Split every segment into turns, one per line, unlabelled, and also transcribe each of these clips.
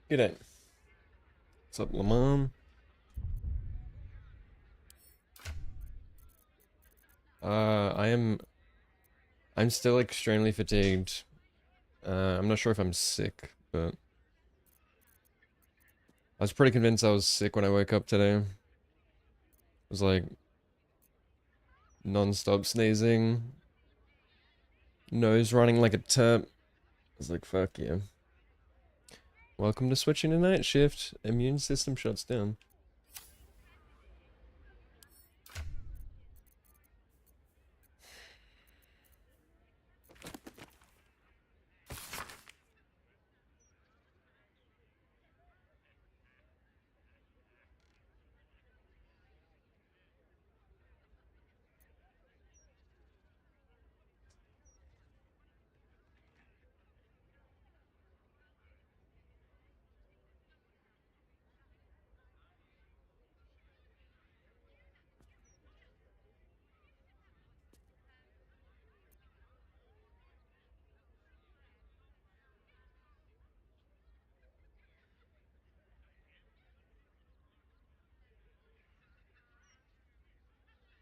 G'day. What's up, Lamont? I'm still extremely fatigued. I'm not sure if I'm sick, but I was pretty convinced I was sick when I woke up today. It was like non-stop sneezing, nose running like a tap. I was like, fuck yeah. Welcome to switching to night shift. Immune system shuts down.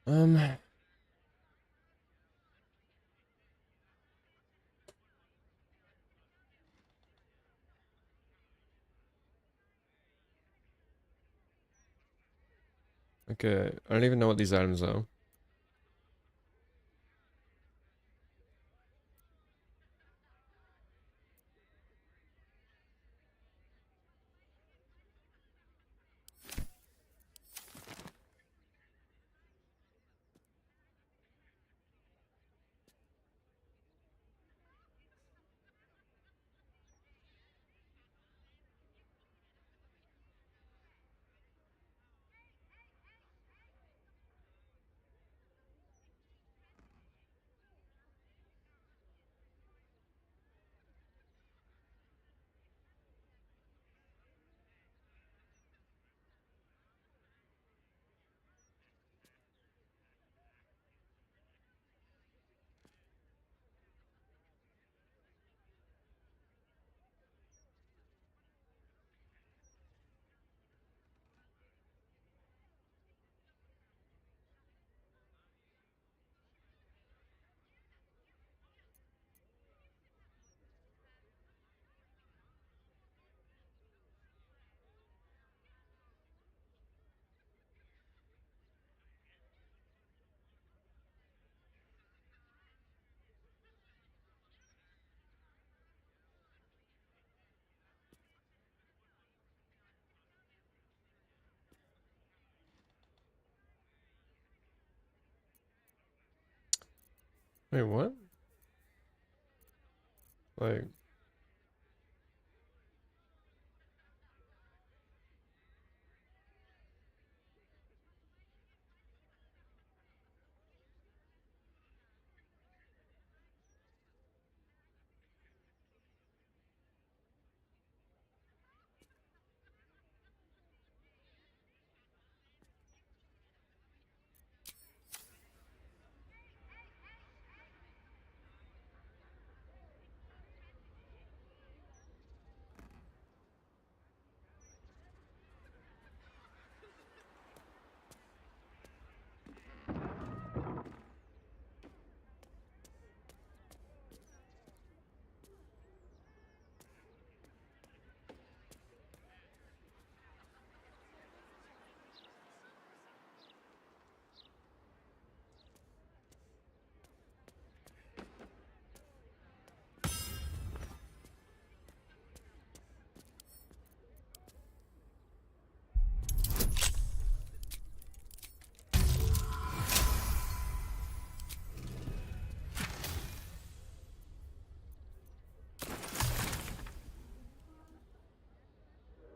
Um, okay. I don't even know what these items are. Wait, what? Like,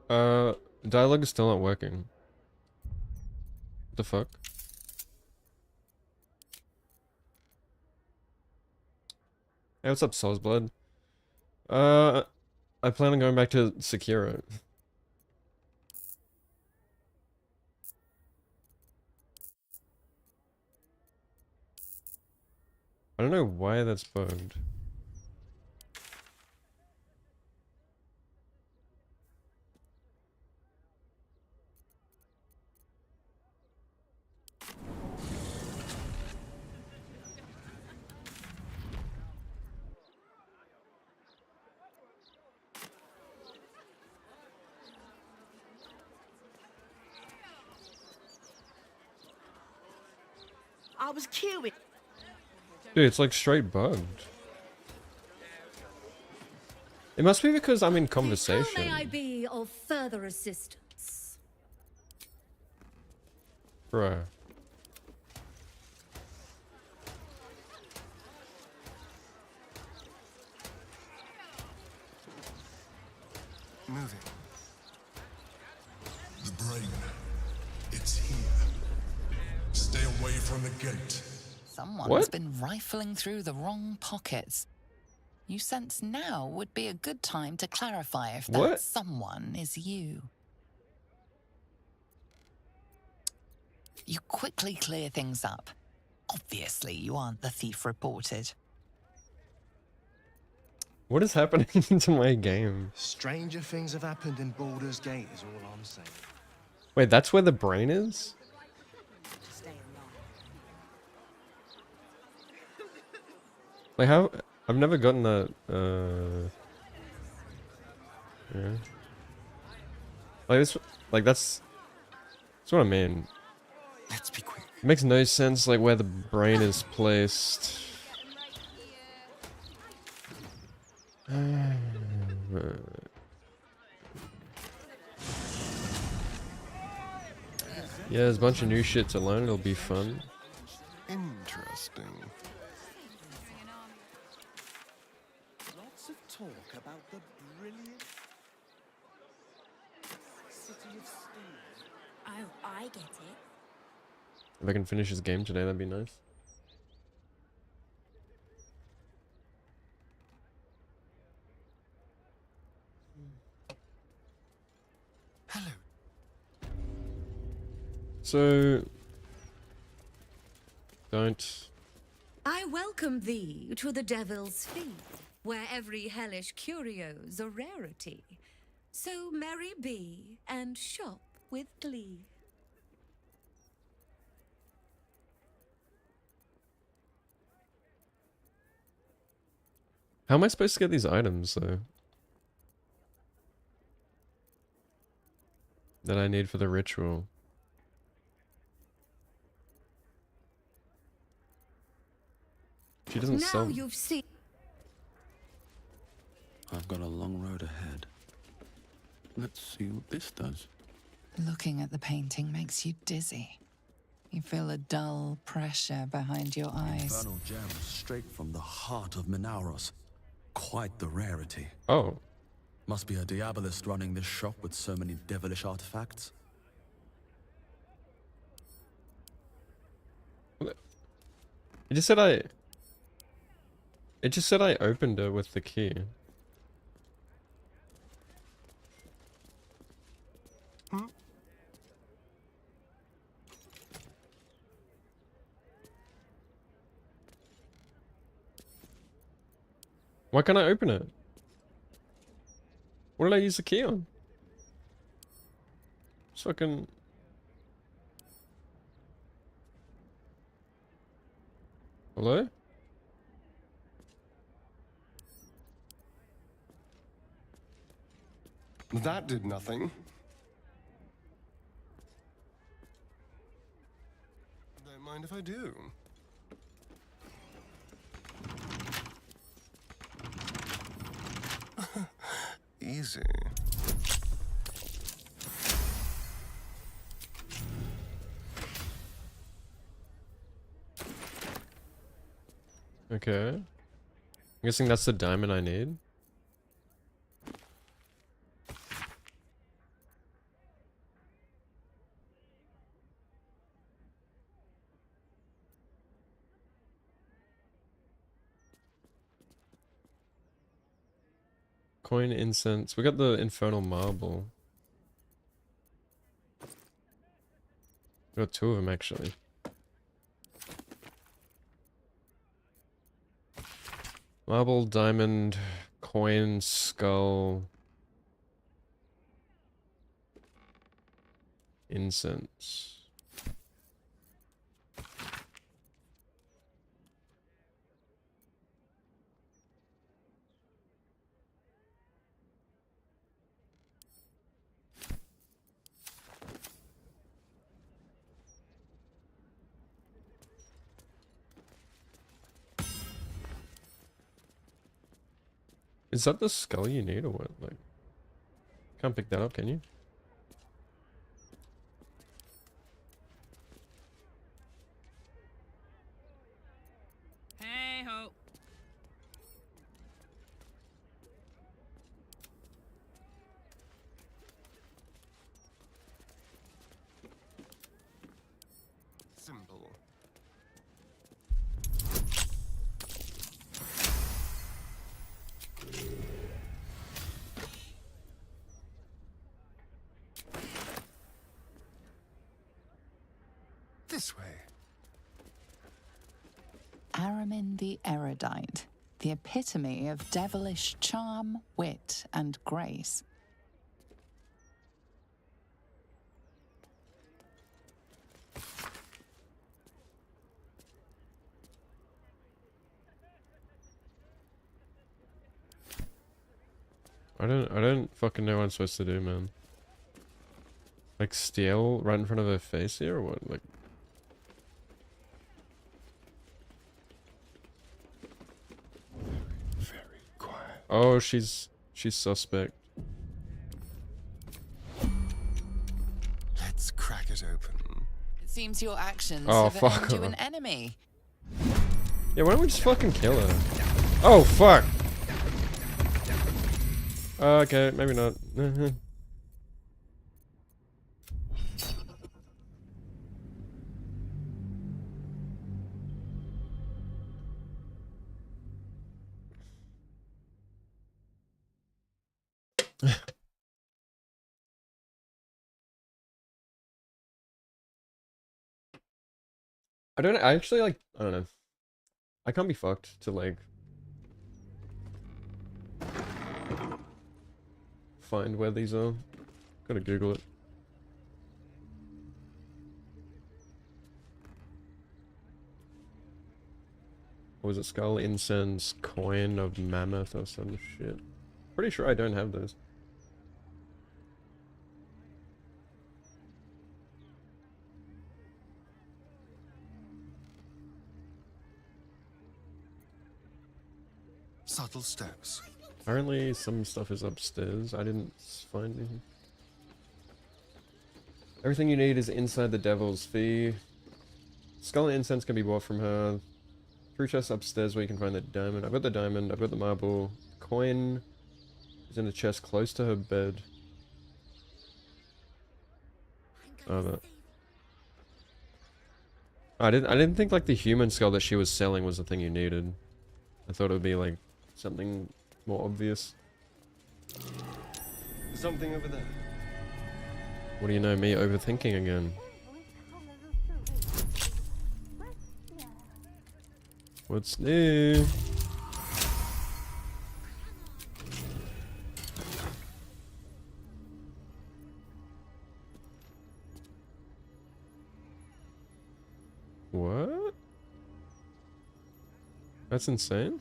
uh, dialogue is still not working. What the fuck? Hey, what's up, Soul's Blood? Uh, I plan on going back to Sekiro. I don't know why that's bugged.
I was queuing.
Dude, it's like straight bugged. It must be because I'm in conversation.
How may I be of further assistance?
Bro.
Moving. The brain. It's here. Stay away from the gate.
Someone's
What?
been rifling through the wrong pockets. You sense now would be a good time to clarify if that
What?
someone is you. You quickly clear things up. Obviously, you aren't the thief reported.
What is happening to my game?
Stranger things have happened in Baldur's Gate is all I'm saying.
Wait, that's where the brain is? Like how? I've never gotten that, yeah. That's what I mean.
Let's be quick.
It makes no sense, like, where the brain is placed. Yeah, there's a bunch of new shit to learn, it'll be fun.
Interesting.
Lots of talk about the brilliant city of steel.
Oh, I get it.
If I can finish this game today, that'd be nice.
Hello.
So... Don't...
I welcome thee to the Devil's Feed, where every hellish curio's a rarity. So merry be, and shop with glee.
How am I supposed to get these items, though? That I need for the ritual. She doesn't
Now
sell.
you've seen.
I've got a long road ahead. Let's see what this does.
Looking at the painting makes you dizzy. You feel a dull pressure behind your eyes.
Infernal gems straight from the heart of Minauros. Quite the rarity.
Oh.
Must be a diabolist running this shop with so many devilish artifacts.
It just said I... It just said I opened it with the key. Why can't I open it? What did I use the key on? Just fucking... Hello?
That did nothing. Don't mind if I do. Easy.
Okay. I'm guessing that's the diamond I need. Coin incense. We got the infernal marble. We got two of them actually. Marble, diamond, coin, skull, incense. Is that the skull you need or what? Like, can't pick that up, can you?
Hey ho.
Simple. This way.
Aramin the Erudite, the epitome of devilish charm, wit, and grace.
I don't fucking know what I'm supposed to do, man. Like steal right in front of her face here or what? Like,
Very quiet.
oh, she's suspect.
Let's crack it open.
It seems your actions
Oh,
have
fuck
earned you
her.
an enemy.
Yeah, why don't we just fucking kill her? Oh, fuck! Okay, maybe not. I actually like, I don't know. I can't be fucked to like find where these are. Gotta Google it. What was it? Skull, incense, coin of mammoth or some shit. Pretty sure I don't have those.
Subtle steps.
Apparently some stuff is upstairs. I didn't find anything. Everything you need is inside the devil's fee. Skull and incense can be bought from her. 3 chests upstairs where you can find the diamond. I've got the diamond, I've got the marble. Coin is in a chest close to her bed. Oh, that. I didn't think like the human skull that she was selling was the thing you needed. I thought it would be like something more obvious.
Something over there.
What do you know, me overthinking again? What's new? What? That's insane.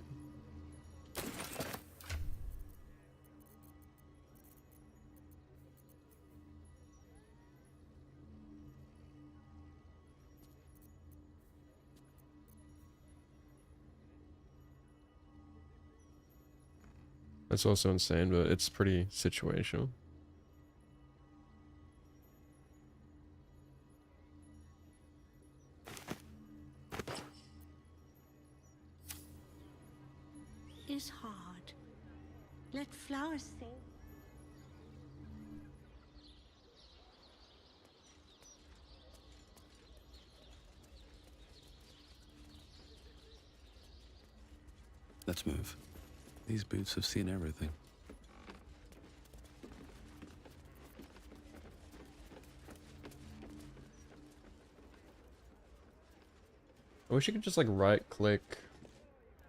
That's also insane, but it's pretty situational.
Is hard. Let flowers sing.
Let's move. These boots have seen everything.
I wish you could just like right click,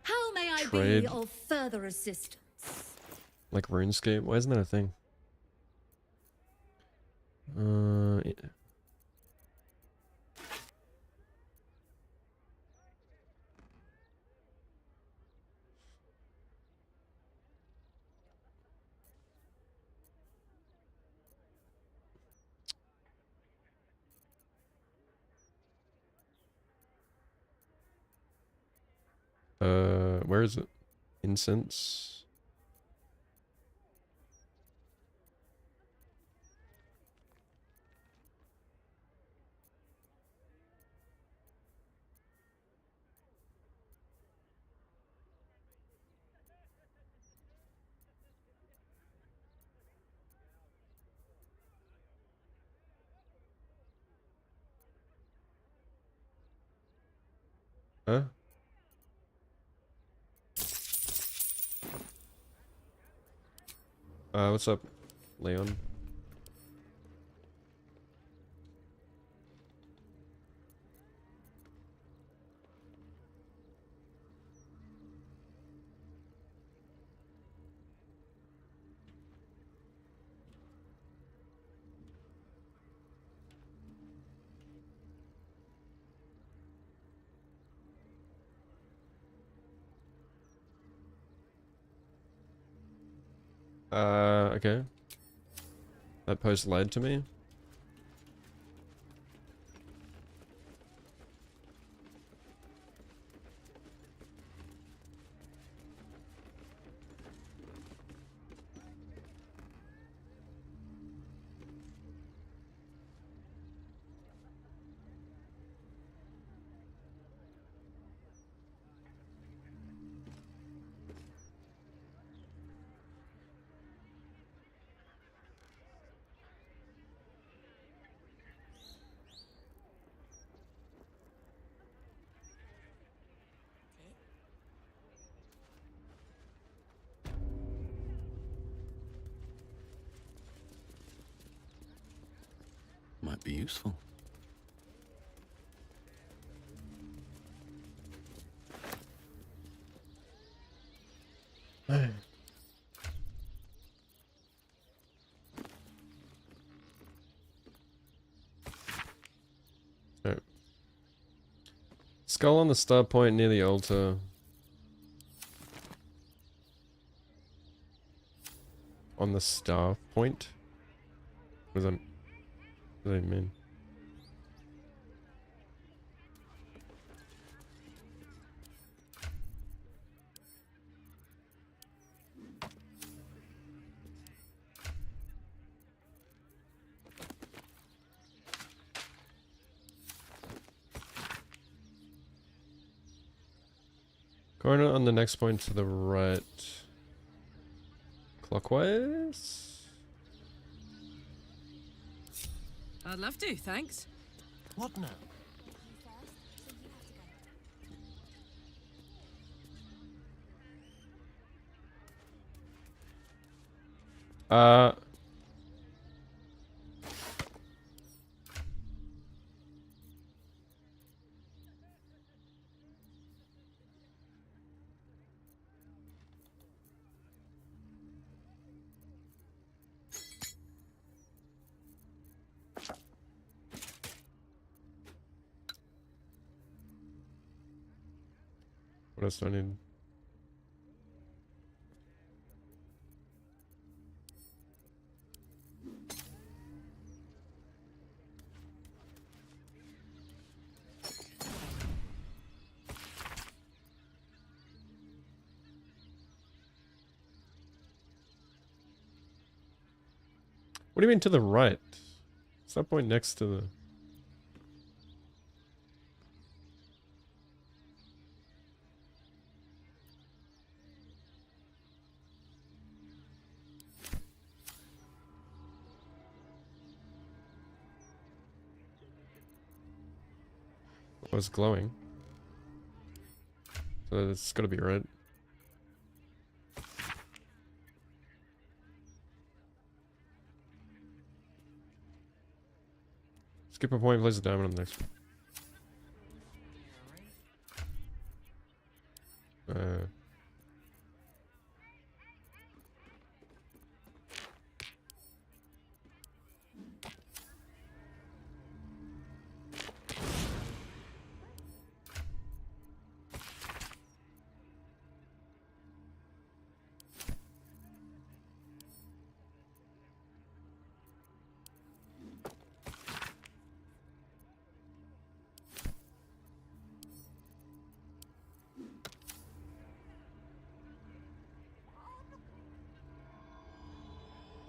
How may I
Trade.
be of further assistance?
like RuneScape. Why isn't that a thing? Yeah. Where is it? Incense. Huh? What's up, Leon? Okay. That post lied to me.
Might be useful.
Alright. Skull on the start point near the altar. On the star point? What does that mean? Coordinate on the next point to the right. Clockwise?
I'd love to, thanks.
What now?
Uh... What else do I need? What do you mean to the right? It's that point next to the... Oh, it's glowing. So it's gotta be right. Skip a point, place a diamond on the next one.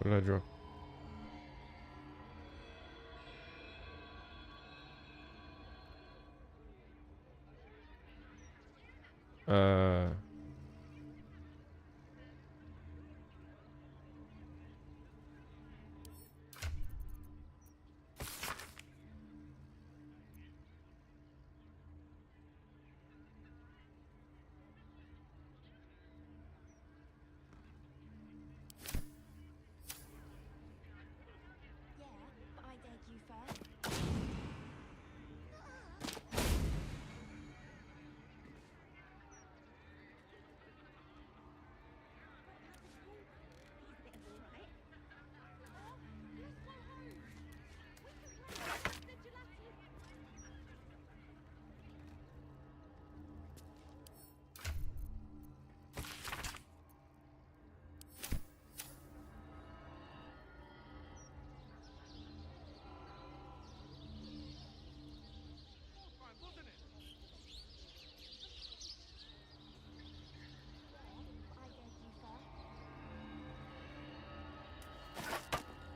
What did I draw? Uh...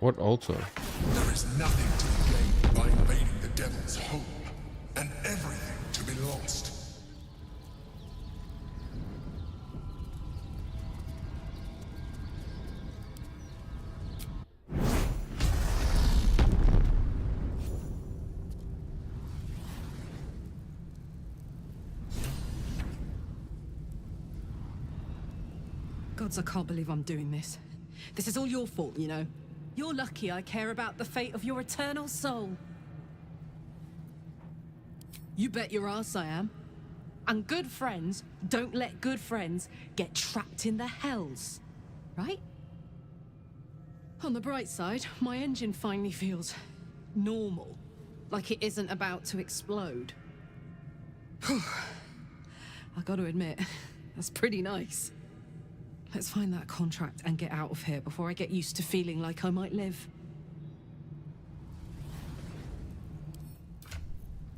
What altar?
There is nothing to be gained by invading the devil's home, and everything to be lost.
Gods, I can't believe I'm doing this. This is all your fault, you know. You're lucky I care about the fate of your eternal soul. You bet your ass I am. And good friends don't let good friends get trapped in the hells. Right? On the bright side, my engine finally feels normal. Like it isn't about to explode. I gotta admit, that's pretty nice. Let's find that contract and get out of here before I get used to feeling like I might live.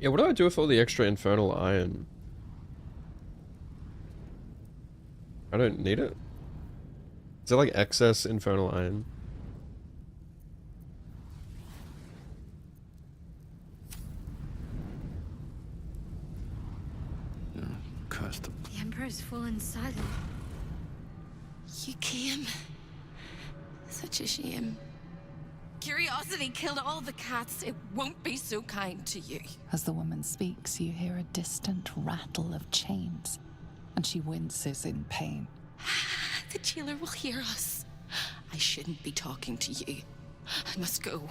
Yeah, what do I do with all the extra infernal iron? I don't need it. Is there like excess infernal iron?
Curse the...
The Emperor's fallen silent.
You came. Such a shame.
Curiosity killed all the cats. It won't be so kind to you.
As the woman speaks, you hear a distant rattle of chains, and she winces in pain.
The jailer will hear us. I shouldn't be talking to you. I must go.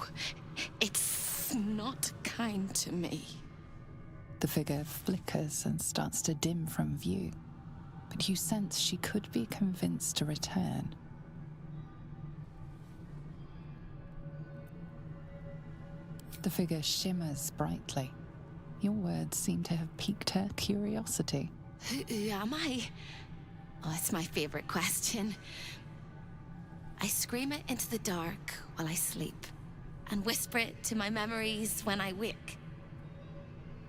It's not kind to me.
The figure flickers and starts to dim from view, but you sense she could be convinced to return. The figure shimmers brightly. Your words seem to have piqued her curiosity.
Who am I? Oh, it's my favorite question. I scream it into the dark while I sleep, and whisper it to my memories when I wake.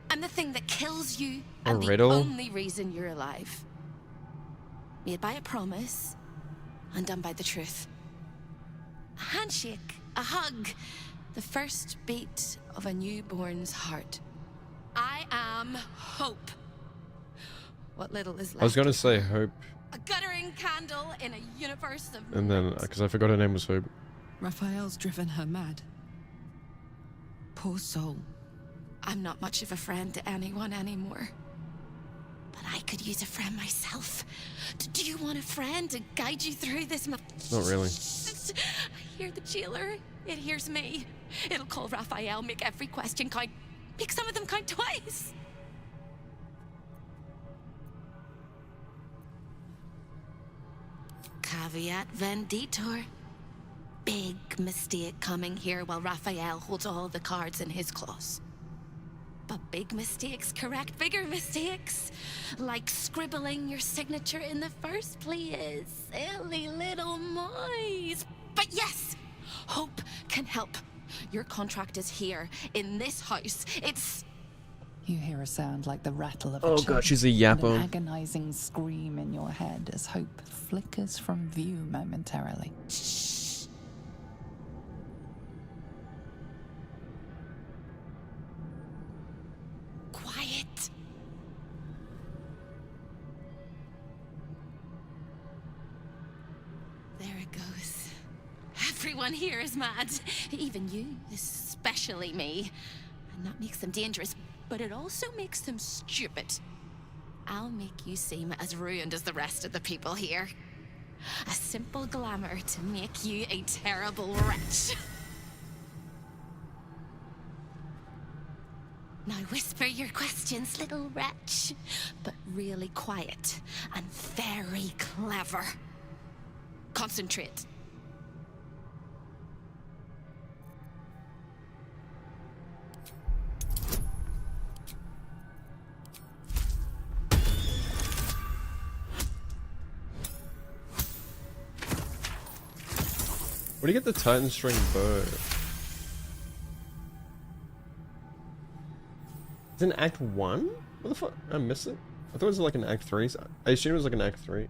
I'm the thing that kills you, and the
riddle?
only reason you're alive. Made by a promise, undone by the truth. A handshake, a hug, the first beat of a newborn's heart. I am hope. What little is left.
I was gonna
of
say
her.
Hope,
A guttering candle in a universe of
and then
night.
because I forgot her name was Hope.
Raphael's driven her mad. Poor soul.
I'm not much of a friend to anyone anymore. But I could use a friend myself. Do you want a friend to guide you through this?
Not really.
I hear the jailer. It hears me. It'll call Raphael, make every question count. Make some of them count twice. Caveat venditor. Big mistake coming here while Raphael holds all the cards in his claws. But big mistakes correct bigger mistakes. Like scribbling your signature in the first place. Silly little mice. But yes, hope can help. Your contract is here, in this house. It's...
You hear a sound like the rattle of a
Oh
chain,
god, she's a
and
yapper.
an agonizing scream in your head as hope flickers from view momentarily.
quiet. There it goes. Everyone here is mad. Even you, especially me. And that makes them dangerous, but it also makes them stupid. I'll make you seem as ruined as the rest of the people here. A simple glamour to make you a terrible wretch. Now whisper your questions, little wretch. But really quiet and very clever. Concentrate.
Where do you get the Titan string bow? It's in Act 1? What the fuck? I missed it? I thought it was like an Act 3. So I assume it was like an Act 3.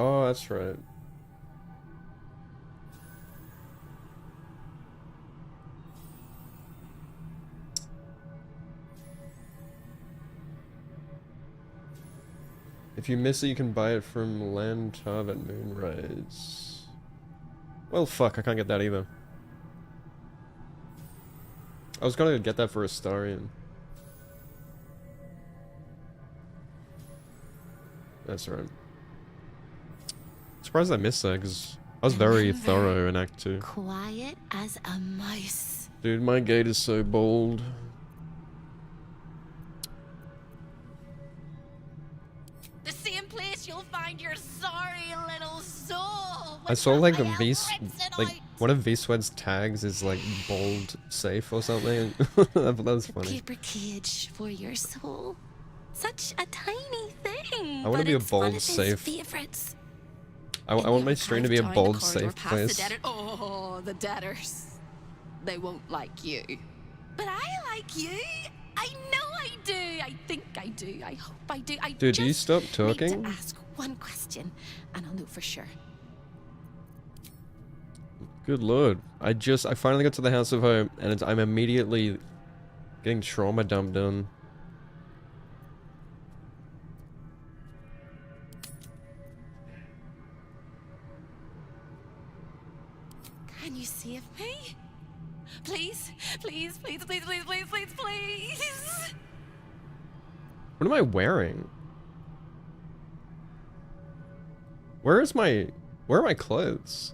Oh, that's right. If you miss it, you can buy it from Lantav at Moonrise. Well, fuck, I can't get that either. I was gonna get that for Astarion. That's right. Surprised I missed that, because I was very thorough in Act 2.
Quiet as a mouse.
Dude, my gate is so bold.
The same place you'll find your sorry little soul.
I saw like a one of V-Sweat's tags is like bold safe or something. That was funny.
Paper cage for your soul. Such a tiny thing.
I want to be a bold safe.
Favorites.
I want my stream to be a bold safe place.
Oh, the debtors. They won't like you.
But I like you. I know I do. I think I do. I hope I do.
Dude, do you stop
Need
talking?
to ask one question, and I'll know for sure.
Good lord. I finally got to the House of Hope, and I'm immediately getting trauma dumped on.
Can you save me? Please, please, please, please, please, please, please, please.
What am I wearing? Where are my clothes?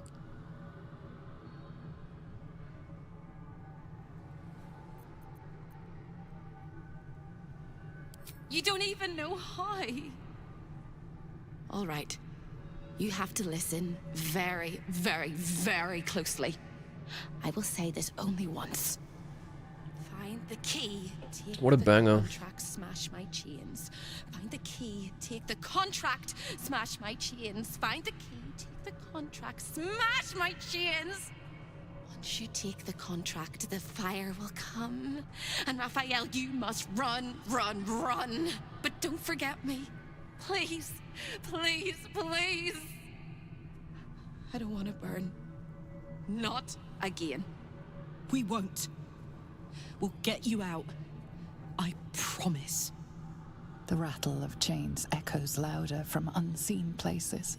You don't even know how. All right. You have to listen very, very, very closely. I will say this only once. Find the key. Take
What a
the
banger.
Contract, smash my chains. Find the key. Take the contract. Smash my chains. Find the key. Take the contract. Smash my chains. Once you take the contract, the fire will come. And Raphael, you must run, run, run. But don't forget me. Please, please, please. I don't want to burn. Not again.
We won't. We'll get you out. I promise.
The rattle of chains echoes louder from unseen places,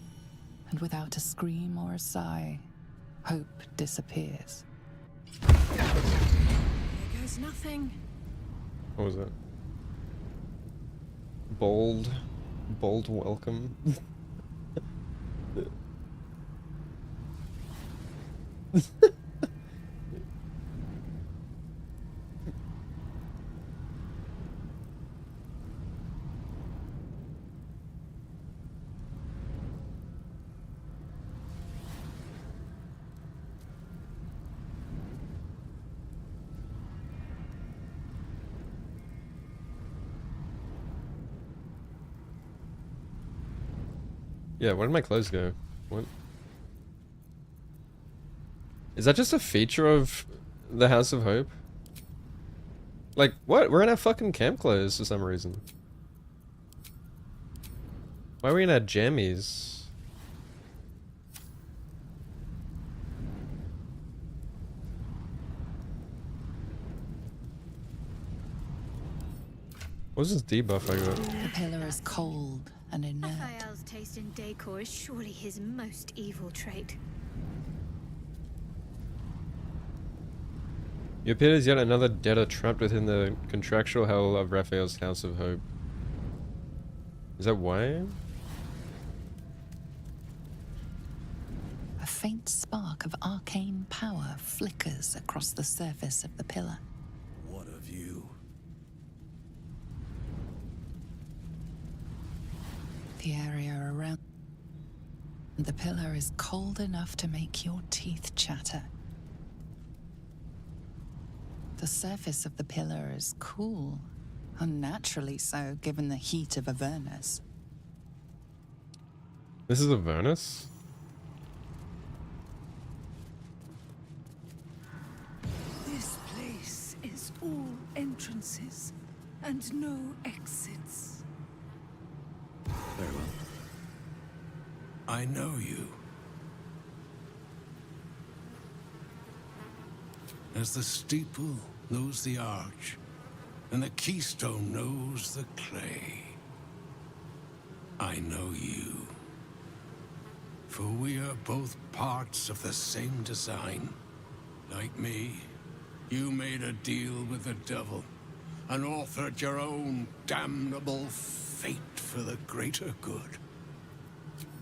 and without a scream or a sigh, hope disappears.
There goes nothing.
What was that? Bold welcome. Yeah, where did my clothes go? What? Is that just a feature of the House of Hope? Like, what? We're in our fucking camp clothes for some reason. Why are we in our jammies? What's this debuff I got?
The pillar is cold and inert.
Raphael's taste in decor is surely his most evil trait.
You appear as yet another debtor trapped within the contractual hell of Raphael's House of Hope. Is that why?
A faint spark of arcane power flickers across the surface of the pillar.
What of you?
The area around the pillar is cold enough to make your teeth chatter. The surface of the pillar is cool, unnaturally so given the heat of Avernus.
This is Avernus?
This place is all entrances and no exits.
Very well.
I know you. As the steeple knows the arch, and the keystone knows the clay, I know you. For we are both parts of the same design. Like me, you made a deal with the devil and authored your own damnable fate for the greater good.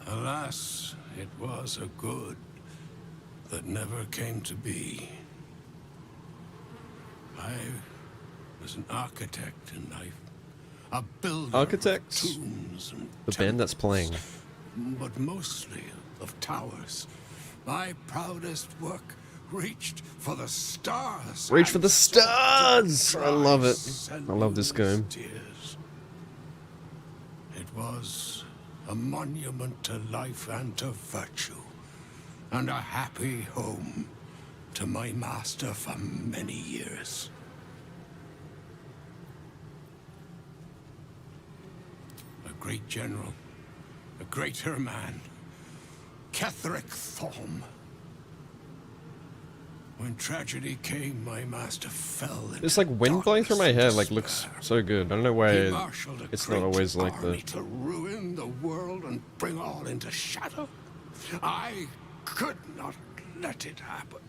Alas, it was a good that never came to be. I was an architect in life, a builder
Architects?
of tombs and
The band that's playing.
but mostly of towers. My proudest work reached for the stars.
Reach for
and
the
sought to
stars! I love it.
transcend
I love this game.
tears. It was a monument to life and to virtue, and a happy home to my master for many years. A great general, a greater man, Ketheric Thorm. When tragedy came, my master fell in
It's like wind blowing through my
darkness
hair,
and
like looks
despair.
so good. I don't know
He
why
marshaled a
it's not
great
always like
army
that.
to ruin the world and bring all into shadow. I could not let it happen.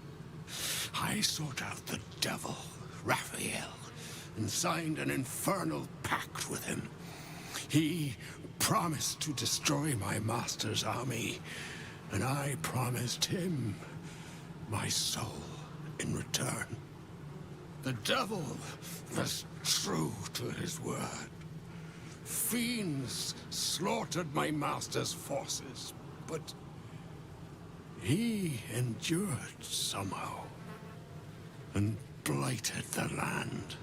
I sought out the devil, Raphael, and signed an infernal pact with him. He promised to destroy my master's army, and I promised him my soul in return. The devil was true to his word. Fiends slaughtered my master's forces, but he endured somehow and blighted the land.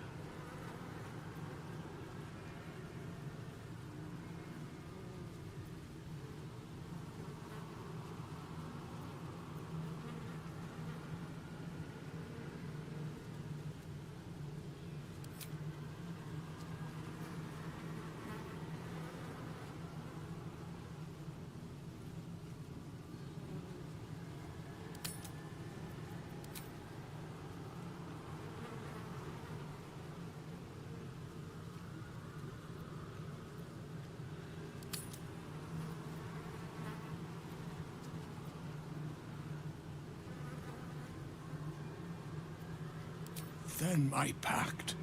Then my pact,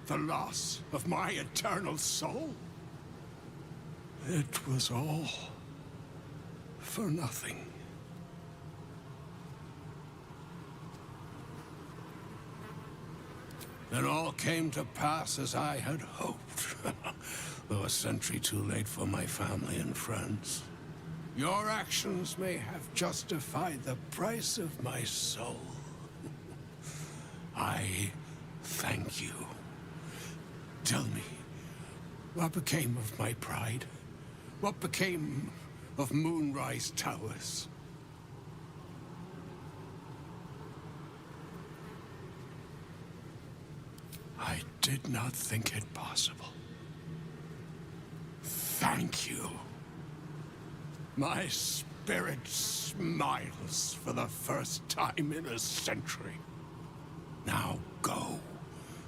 the loss of my eternal soul. It was all for nothing. Then all came to pass as I had hoped, though a century too late for my family and friends. Your actions may have justified the price of my soul. I thank you. Tell me, what became of my pride? What became of Moonrise Towers? I did not think it possible. Thank you. My spirit smiles for the first time in a century. Now go.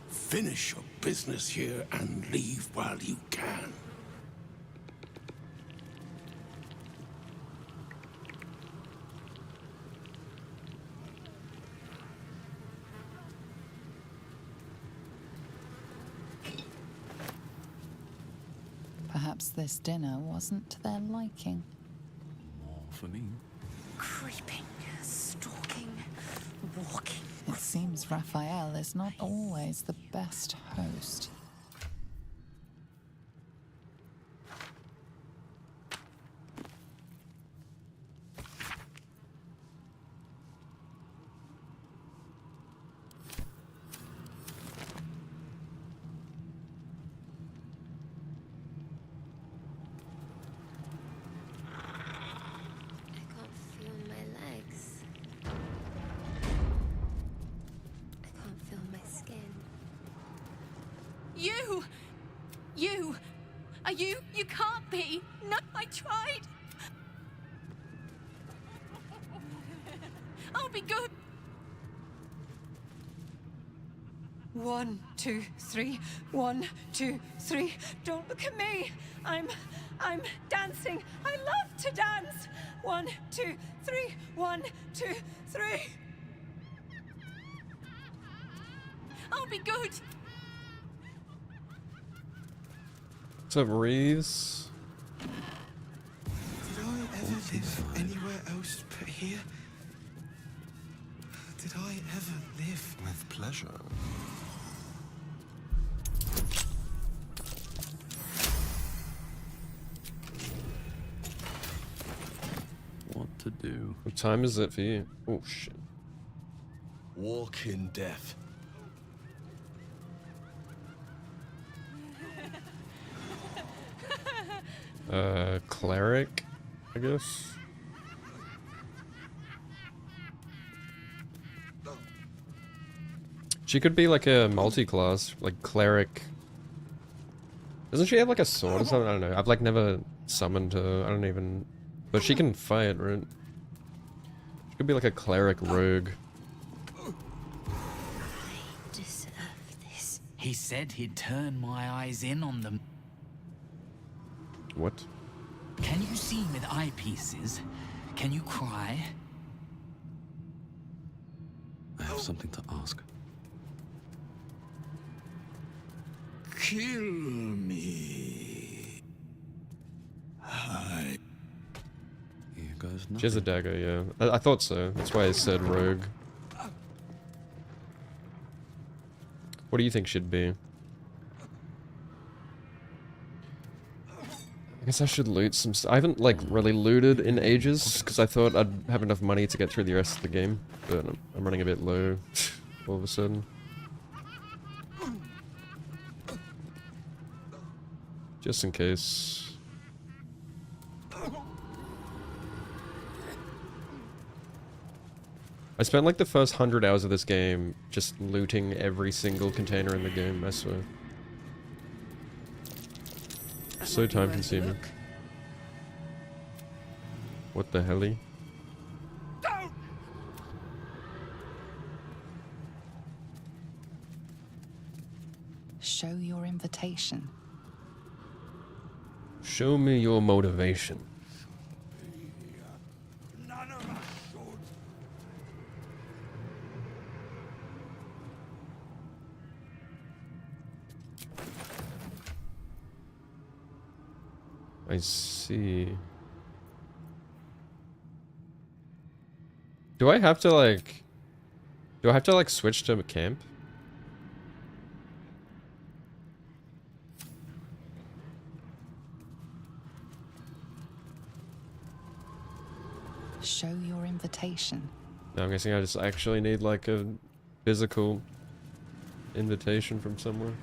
Finish your business here and leave while you can.
Perhaps this dinner wasn't to their liking.
More for me.
Creeping, stalking, walking.
It seems Raphael is not always the best host.
You can't be. No, I tried.
I'll be good.
1, 2, 3. 1, 2, 3. Don't look at me. I'm dancing. I love to dance. 1, 2, 3. 1, 2, 3.
I'll be good.
What's up, Reese?
Did I ever live anywhere else but here? Did I ever live
With pleasure. What to do?
What time is it for you? Oh shit.
walk in death?
Cleric, I guess. She could be like a multi-class, like cleric. Doesn't she have like a sword or something? I don't know. I've like never summoned her. I don't even. But she can fight, right? She could be like a cleric rogue.
Deserve this. He said he'd turn my eyes in on them.
What?
Can you see with eyepieces? Can you cry?
I have something to ask.
Kill me.
Here goes nothing.
She has a dagger, yeah. I thought so. That's why I said rogue. What do you think should be? I guess I should loot some stuff. I haven't, like, really looted in ages, because I thought I'd have enough money to get through the rest of the game. But I'm running a bit low, all of a sudden. Just in case. I spent, like, the first 100 hours of this game just looting every single container in the game, I swear. So time consuming. What the helly?
Show your invitation.
Show me your motivation.
None of us should.
I see. Do I have to like... Do I have to like switch to camp?
Show your invitation.
No, I'm guessing I just actually need like a physical invitation from somewhere.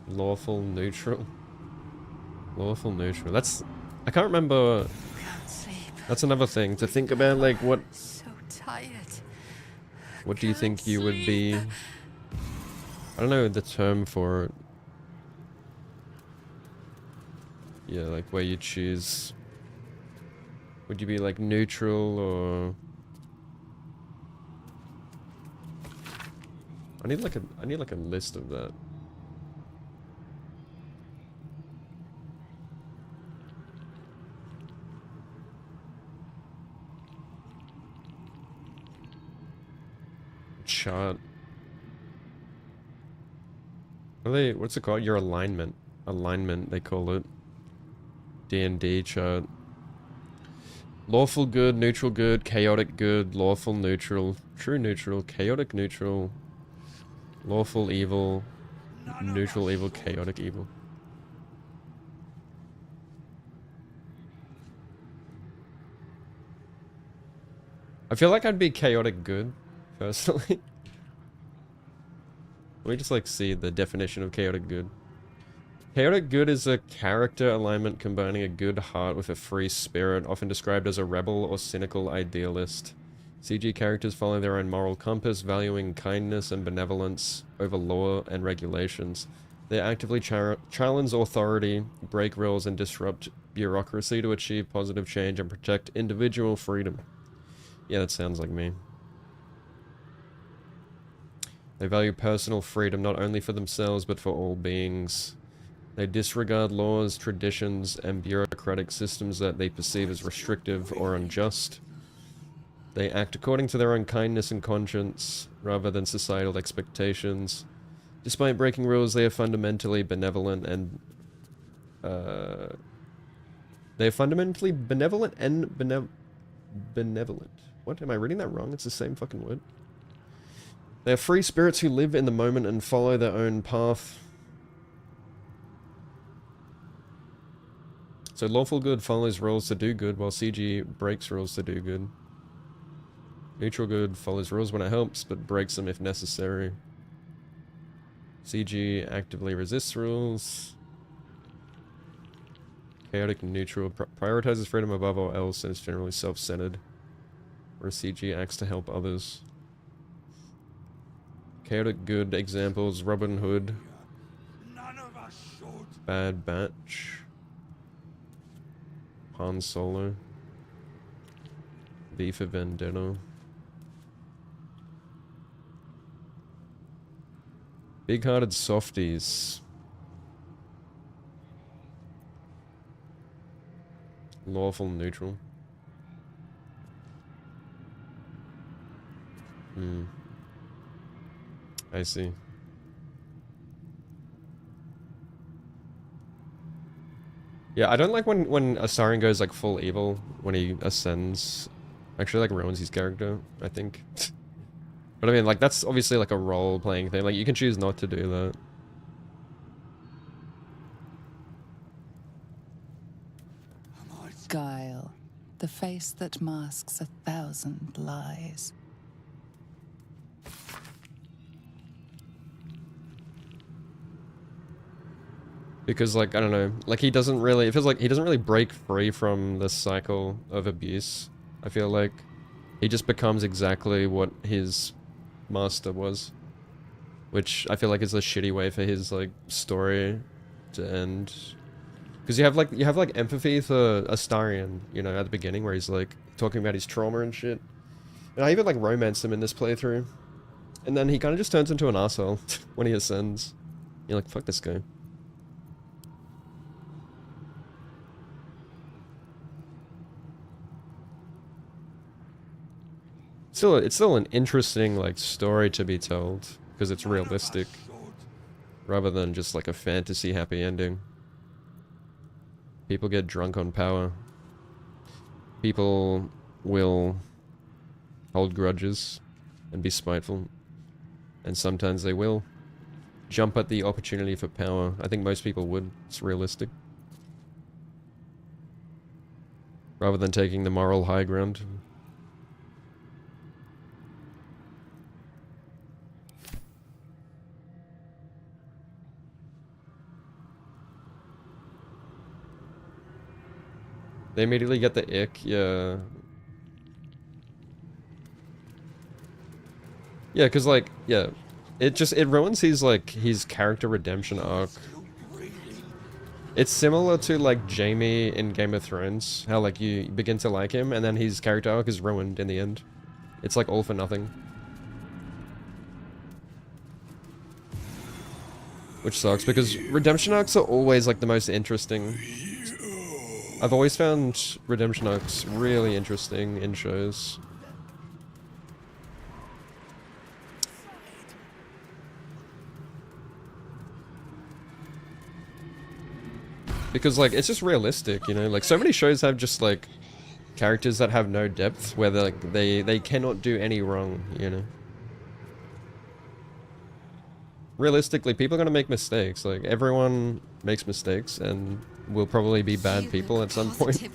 Lawful neutral. Lawful neutral. That's... I can't remember...
Can't sleep.
That's another thing to think about, like what...
So tired.
What do you think you would be... I don't know the term for it. Yeah, like where you choose... Would you be like neutral or... I need like a list of that. Chart. What's it called? Your alignment. Alignment, they call it. D&D chart. Lawful good, neutral good, chaotic good, lawful neutral, true neutral, chaotic neutral, lawful evil, neutral evil, chaotic evil. I feel like I'd be chaotic good, personally. Let me just like see the definition of chaotic good. Chaotic good is a character alignment combining a good heart with a free spirit, often described as a rebel or cynical idealist. CG characters follow their own moral compass, valuing kindness and benevolence over law and regulations. They actively challenge authority, break rules, and disrupt bureaucracy to achieve positive change and protect individual freedom. Yeah, that sounds like me. They value personal freedom not only for themselves, but for all beings. They disregard laws, traditions, and bureaucratic systems that they perceive as restrictive or unjust. They act according to their own kindness and conscience, rather than societal expectations. Despite breaking rules, they are fundamentally benevolent and... they are fundamentally benevolent and benevolent. What? Am I reading that wrong? It's the same fucking word. They are free spirits who live in the moment and follow their own path. So lawful good follows rules to do good, while CG breaks rules to do good. Neutral good follows rules when it helps, but breaks them if necessary. CG actively resists rules. Chaotic and neutral prioritizes freedom above all else and is generally self-centered. Whereas CG acts to help others. Chaotic good examples: Robin Hood, Bad Batch, Han Solo, V for Vendetta. Big-hearted softies. Lawful neutral. I see. Yeah, I don't like when Astarion goes like full evil when he ascends. Actually, like ruins his character, I think. But I mean, like, that's obviously like a role-playing thing. Like, you can choose not to do that.
Guile, the face that masks 1,000 lies.
Because, like, I don't know, like, he doesn't really, it feels like he doesn't really break free from the cycle of abuse. I feel like he just becomes exactly what his master was. Which I feel like is a shitty way for his, like, story to end. Because you have like empathy for Astarion, you know, at the beginning where he's like talking about his trauma and shit. And I even like romance him in this playthrough. And then he kind of just turns into an asshole when he ascends. You're like, fuck this guy. It's still an interesting like story to be told because it's realistic rather than just like a fantasy happy ending. People get drunk on power. People will hold grudges and be spiteful. And sometimes they will jump at the opportunity for power. I think most people would. It's realistic. Rather than taking the moral high ground. They immediately get the ick, yeah. Yeah, cause like, yeah. It ruins his, like, his character redemption arc. It's similar to, like, Jaime in Game of Thrones. How, like, you begin to like him, and then his character arc is ruined in the end. It's, like, all for nothing. Which sucks, because redemption arcs are always, like, the most interesting. I've always found redemption arcs really interesting in shows. Because, like, it's just realistic, you know? Like, so many shows have just, like, characters that have no depth, where they're, like, they cannot do any wrong, you know? Realistically, people are gonna make mistakes. Like, everyone makes mistakes, and will probably be bad people at some point.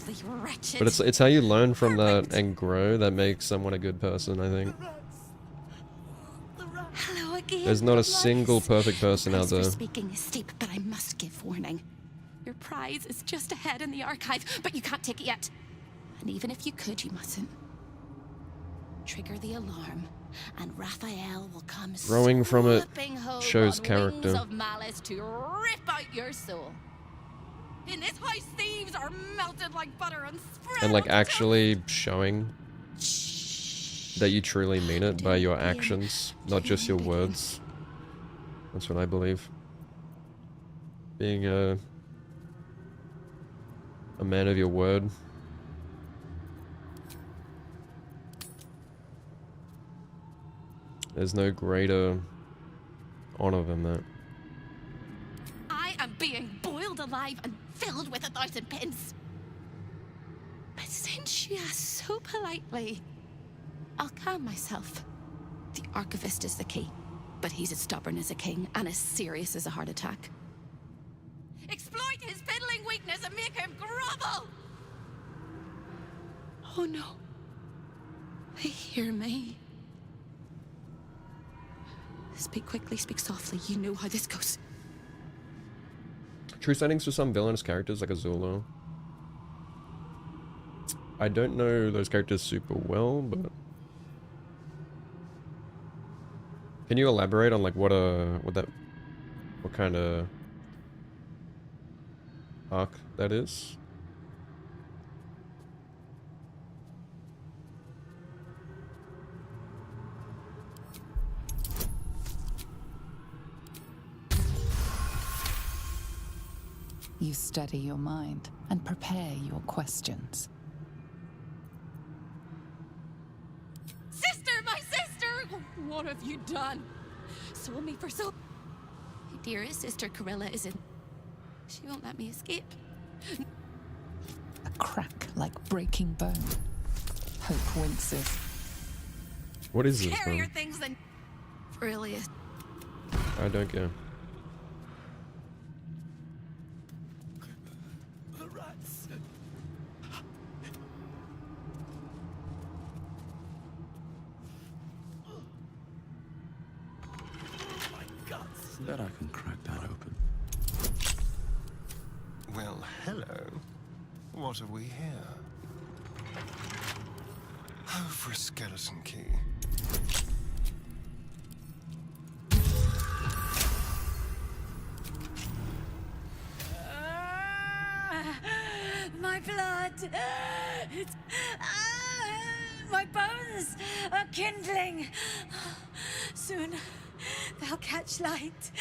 But it's how you learn from that and grow that makes someone a good person, I think.
Hello again.
There's not a single perfect person out there.
Speaking is steep, but I must give warning. Your prize is just ahead in the archive, but you can't take it yet. And even if you could, you mustn't. trigger the alarm, and Raphael will come
Growing from it
swooping home
shows
on
character.
wings of malice to rip out your soul. In this house, thieves are melted like butter and spread
And like
on the
actually showing that you truly mean it by your actions, not just your words. That's what I believe. Being a man of your word. There's no greater honor than that.
I am being boiled alive and filled with 1,000 pins. But since she asks so politely, I'll calm myself. The archivist is the key, but he's as stubborn as a king and as serious as a heart attack. Exploit his fiddling weakness and make him grovel! Oh no. They hear me. Speak quickly, speak softly. You know how this goes.
True settings for some villainous characters like Azula. I don't know those characters super well, but can you elaborate on like what kind of arc that is?
You steady your mind and prepare your questions.
Sister, my sister! What have you done? Sold me for so... My dearest sister Corilla is in... She won't let me escape.
A crack like breaking bone. Hope winces.
What is this,
Carrier
man?
things than... Really?
I don't care.
Bet I can crack that open.
Well, hello. What have we here? Oh, for a skeleton key.
My blood! It's... my bones are kindling! Soon, they'll catch light.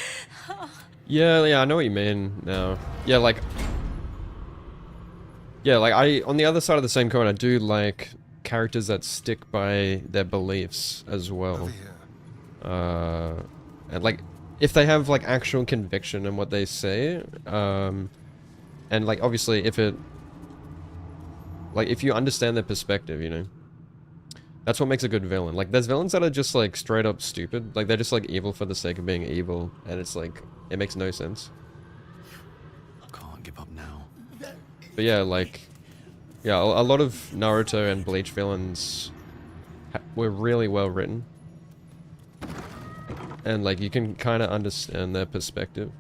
Yeah, I know what you mean now. Yeah, like on the other side of the same coin, I do like characters that stick by their beliefs as well. And like, if they have like actual conviction in what they say, and like obviously if you understand their perspective, you know, that's what makes a good villain. Like there's villains that are just like straight up stupid, like they're just like evil for the sake of being evil, and it's like it makes no sense.
I can't give up now.
But yeah, like, yeah, a lot of Naruto and Bleach villains were really well written. And like, you can kind of understand their perspective.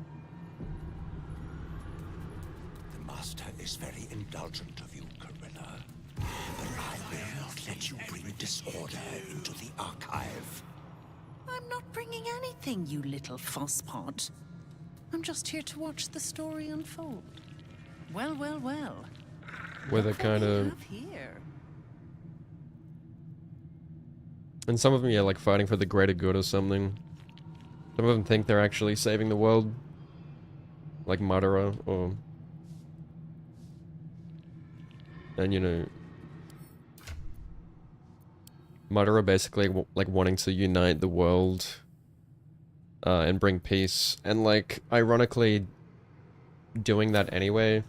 The Master is very indulgent of you, Corilla. But I will not let you bring disorder into the archive.
I'm not bringing anything, you little fusspot. I'm just here to watch the story unfold. Well, well, well.
Where they're kind of...
Here?
And some of them, yeah, like fighting for the greater good or something. Some of them think they're actually saving the world. Like Madara, or... And, you know... Madara basically, like, wanting to unite the world. And bring peace. And, like, ironically... doing that anyway.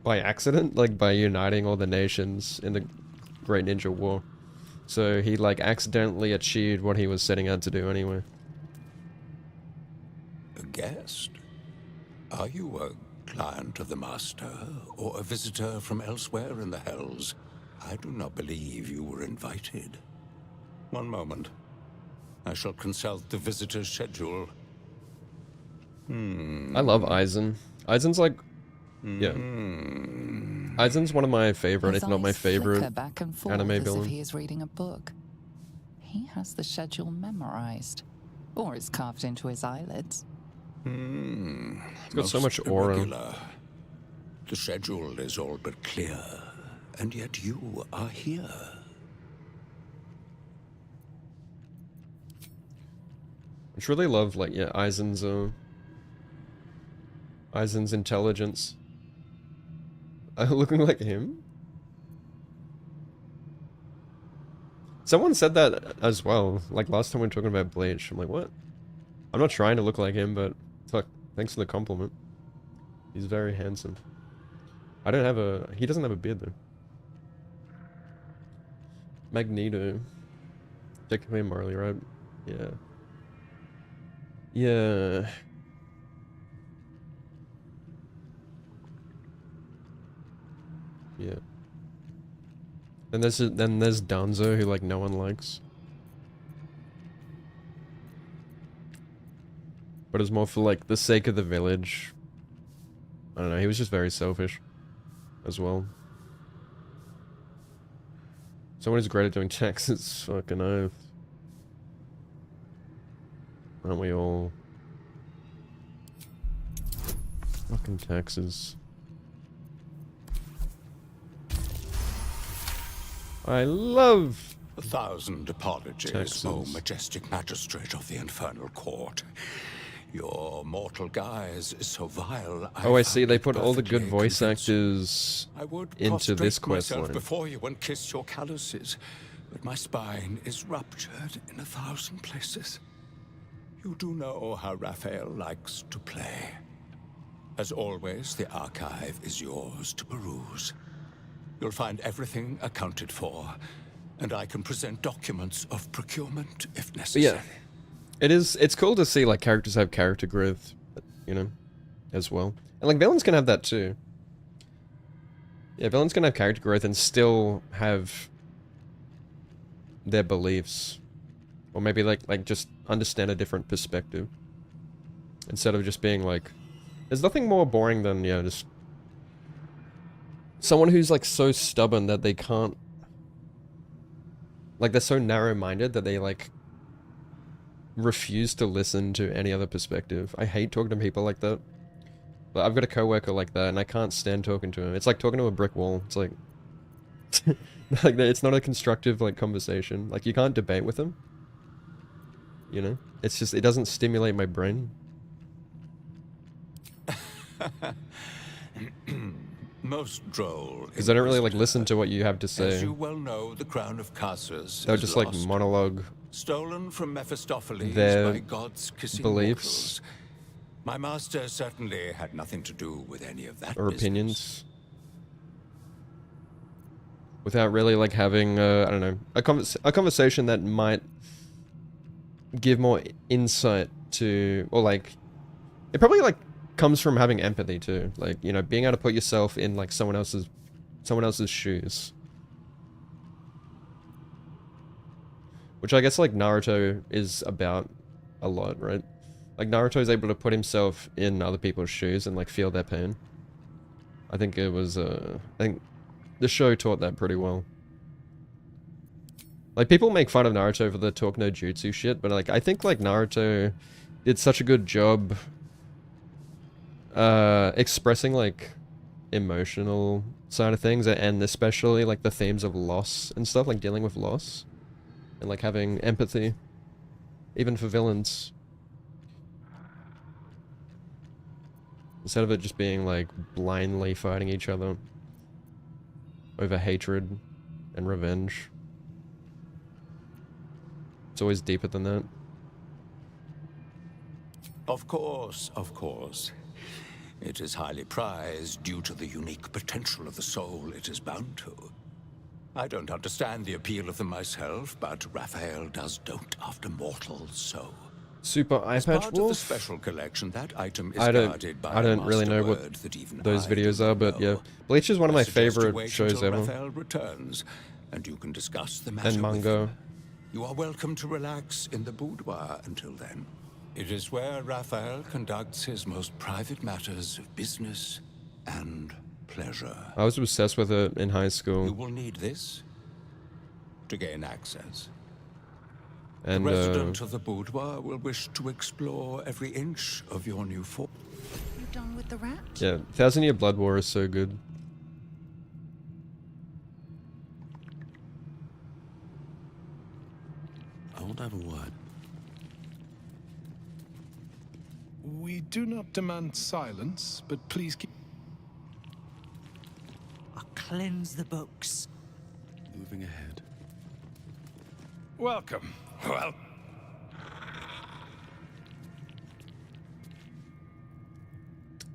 By accident. Like, by uniting all the nations in the Great Ninja War. So he, like, accidentally achieved what he was setting out to do anyway.
A guest? Are you a client of the Master, or a visitor from elsewhere in the Hells? I do not believe you were invited. One moment. I shall consult the visitor's schedule.
I love Aizen. Aizen's like... Yeah. Aizen's one of my favorite,
His
if not my
eyes flicker
favorite,
back and forth
anime
as
villain.
if he is reading a book. He has the schedule memorized. Or it's carved into his eyelids.
It's got so much aura.
Irregular. The schedule is all but clear, and yet you are here.
I truly love, like, yeah, Eisen's intelligence. Looking like him? Someone said that as well, like last time we were talking about Bleach. I'm like, what? I'm not trying to look like him, but fuck, thanks for the compliment. He's very handsome. I don't have a... He doesn't have a beard, though. Magneto. Technically morally, right? Yeah. Yeah. Yeah. Then there's Danzo, who like no one likes. But it's more for like the sake of the village. I don't know, he was just very selfish as well. Someone who's great at doing taxes, fucking oath. Aren't we all? Fucking taxes. I love
1,000 apologies,
taxes.
O majestic magistrate of the infernal court. Your mortal guise is so vile.
Oh, I see. They put all the good
perfectly
voice
convincing.
actors
I would
into this
prostrate
quest
myself
line.
before you and kiss your calluses, but my spine is ruptured in 1,000 places. You do know how Raphael likes to play. As always, the archive is yours to peruse. You'll find everything accounted for, and I can present documents of procurement if necessary.
Yeah. It's cool to see like characters have character growth, you know, as well. And like villains can have that too. Yeah, villains can have character growth and still have their beliefs. Or maybe like just understand a different perspective. Instead of just being like, there's nothing more boring than, yeah, just someone who's like so stubborn that they can't, like they're so narrow-minded that they like refuse to listen to any other perspective. I hate talking to people like that. But I've got a coworker like that and I can't stand talking to him. It's like talking to a brick wall. It's like like it's not a constructive like conversation. Like you can't debate with him. You know? It's just, it doesn't stimulate my brain.
Most droll.
Because I don't really like listen to what you have to say.
As you well know, the crown of Casus
They'll
is
just like
lost,
monologue
stolen from Mephistopheles
their
by God's kissing
beliefs.
mortals. My master certainly had nothing to do with any of that
or
business.
opinions. Without really like having, I don't know, a conversation that might give more insight to, or like, it probably like comes from having empathy too. Like, you know, being able to put yourself in like someone else's shoes. Which I guess like Naruto is about a lot, right? Like Naruto is able to put himself in other people's shoes and like feel their pain. I think it was, I think the show taught that pretty well. Like people make fun of Naruto for the talk no jutsu shit, but like I think like Naruto did such a good job expressing like emotional side of things, and especially like the themes of loss and stuff, like dealing with loss and like having empathy even for villains, instead of it just being like blindly fighting each other over hatred and revenge. It's always deeper than that.
Of course, of course. It is highly prized due to the unique potential of the soul it is bound to. I don't understand the appeal of them myself, but Raphael does dote after mortals, so...
Super Eye
As
Patch
part of the
Wolf?
special collection, that item is
I
guarded by
don't
a
really know
master
what
word that even
those
I
videos
do
are,
not
but yeah.
know.
Bleach is one of
I
my
suggest you
favorite
wait
shows
until
ever.
Raphael returns, and you can discuss the matter
And
with
manga.
him. You are welcome to relax in the boudoir until then. It is where Raphael conducts his most private matters of business and pleasure.
I was obsessed with it in high
You
school.
will need this to gain access.
And
the resident of the boudoir will wish to explore every inch of your new fort.
You done with the rat?
yeah, 1000-Year Blood War is so good.
I want to have a word.
We do not demand silence, but please keep...
I'll cleanse the books.
Moving ahead.
Welcome. Well...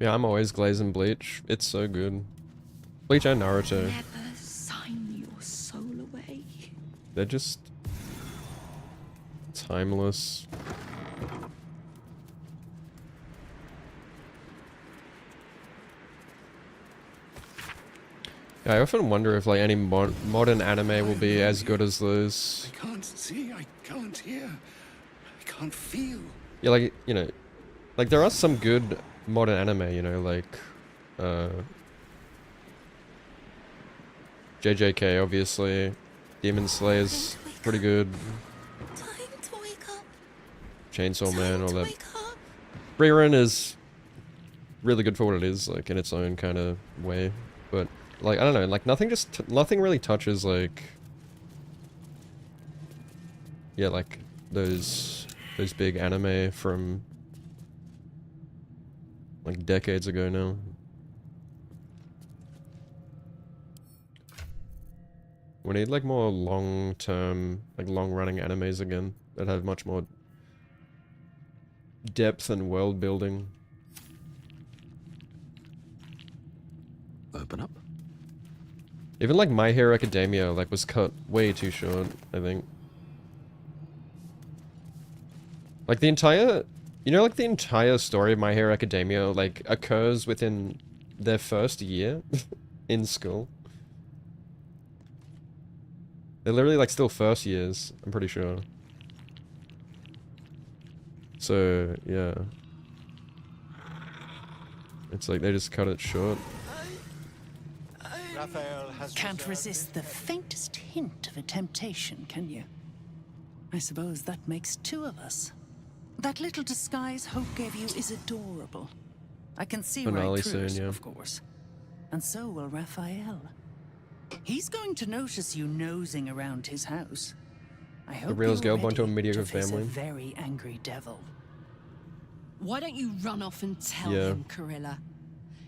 Yeah, I'm always glazing Bleach. It's so good. Bleach and Naruto.
Never sign your soul away.
They're just timeless. Yeah, I often wonder if like any modern anime will be as good as those.
I can't see, I can't hear, I can't feel.
Yeah, like, you know, like there are some good modern anime, you know, like JJK obviously, Demon Slayer's pretty good.
Time to wake up.
Chainsaw Man, all that. Rerun is really good for what it is, like in its own kind of way, but like I don't know, like nothing really touches like, yeah, like those big anime from like decades ago now. We need like more long-term, like long-running animes again that have much more depth and world building.
Open up.
Even like My Hero Academia like was cut way too short, I think. Like the entire, you know, like the entire story of My Hero Academia like occurs within their first year in school. They're literally like still first years, I'm pretty sure. So, yeah. It's like they just cut it short.
Can't resist the faintest hint of a temptation, can you? I suppose that makes two of us. That little disguise Hope gave you is adorable. I can see
Finale
right through
soon,
it,
yeah.
of course. And so will Raphael. He's going to notice you nosing around his house. I hope
The realist
you're
girl born to a
ready
mediocre
face
family.
a very angry devil.
Why don't you run off and tell
Yeah.
him, Corilla?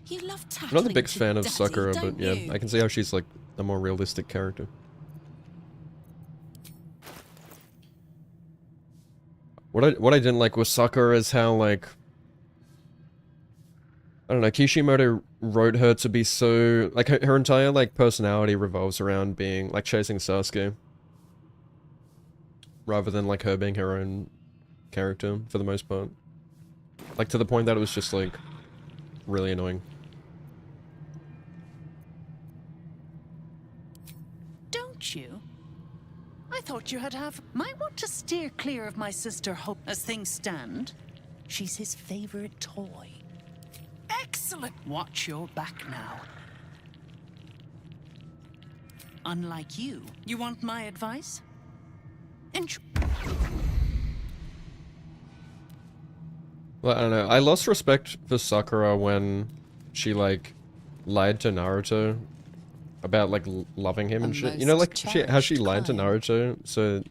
You love
I'm
tackling
not the biggest
to
fan of
Daddy,
Sakura,
don't
but yeah,
you?
I can see how she's like a more realistic character. What I didn't like with Sakura is how like, I don't know, Kishimoto wrote her to be so like her entire like personality revolves around being like chasing Sasuke, rather than like her being her own character for the most part. Like to the point that it was just like really annoying.
Don't you? I thought you had might want to steer clear of my sister Hope as things stand. She's his favorite toy. Excellent! Watch your back now. Unlike you want my advice?
Well, I don't know. I lost respect for Sakura when she like lied to Naruto about like loving him and shit. You know, like how she lied to Naruto so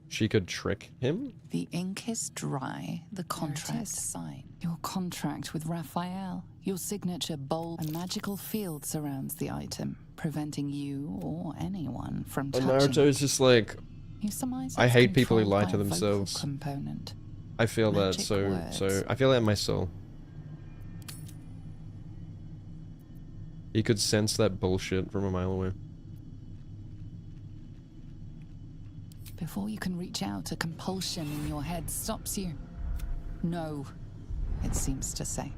she could trick him.
The ink is dry, the contract signed. Your contract with Raphael. Your signature bold and magical field surrounds the item, preventing you or anyone from
And
touching
Naruto is just like,
You surmise
I
it's
hate people who
controlled
lie
by
to
a vocal
themselves.
component.
I feel that
Magic
so
words.
I feel that in my soul. You could sense that bullshit from a mile away.
Before you can reach out, a compulsion in your head stops you. No, it seems to say.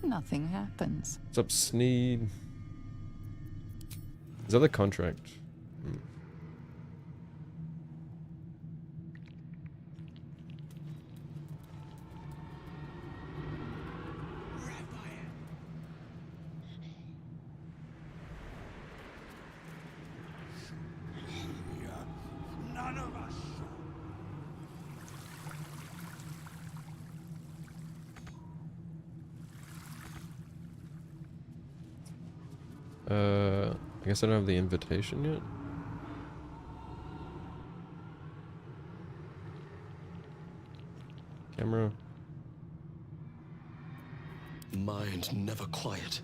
Nothing happens.
What's up, Sneed? Is that the contract? Hmm.
None none of us.
I guess I don't have the invitation yet. Camera.
Mind never quiet.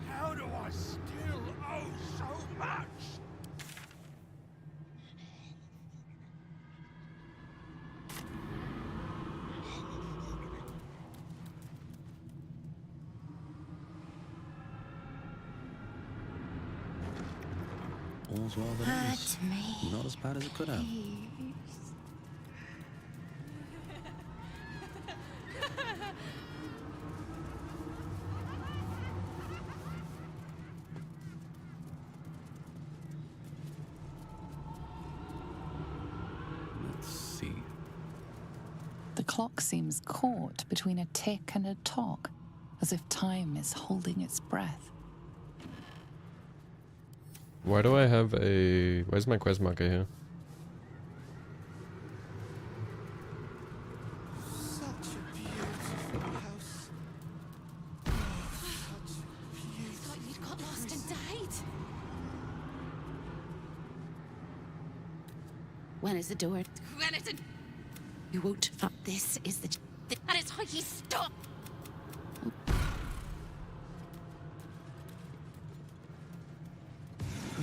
How do I still owe so much?
All's well that ends. Not as bad as it could have. Let's see.
The clock seems caught between a tick and a tock, as if time is holding its breath.
Why do I have a... Where's my quest marker here?
Such a beautiful house.
I thought you'd got lost and died. When is the door? When is it? You won't. This is the. That is how you stop.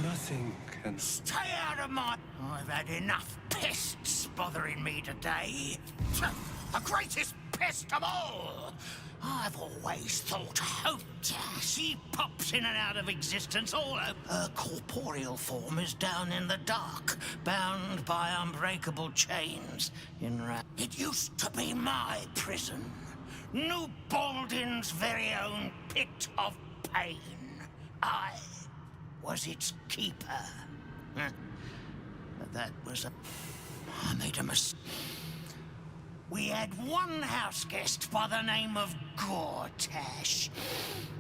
Nothing can...
Stay out of my... I've had enough pests bothering me today. The greatest pest of all. I've always thought Hope. She pops in and out of existence all over. Her corporeal form is down in the dark, bound by unbreakable chains. It used to be my prison. New Baldin's very own pit of pain. I was its keeper. But that was a... I made a mistake. We had one house guest by the name of Gortash.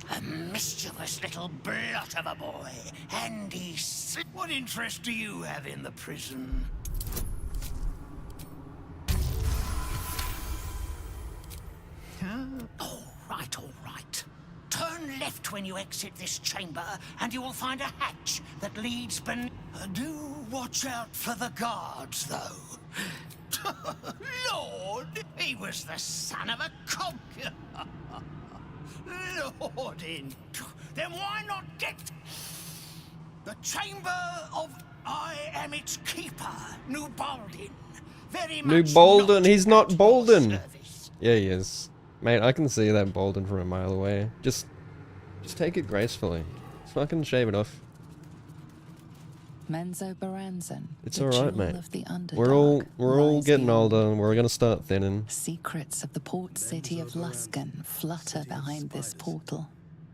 A mischievous little blot of a boy. And what interest do you have in the prison? All right. Turn left when you exit this chamber, and you will find a hatch that leads beneath. Do watch out for the guards, though. Lord, he was the son of a conqueror. Lord, then why not get the chamber of I am its keeper, New Baldin? Very
New
much
Bolden, he's not
at your
Bolden.
service.
Yeah, he is. Mate, I can see that Bolden from a mile away. Just take it gracefully. Just fucking shave it off.
Menzo Baranzan.
It's
the
alright,
jewel
mate.
Of the
We're all
lies
getting
beyond.
older and we're gonna start thinning.
Secrets of the port city of Luskan flutter behind this portal.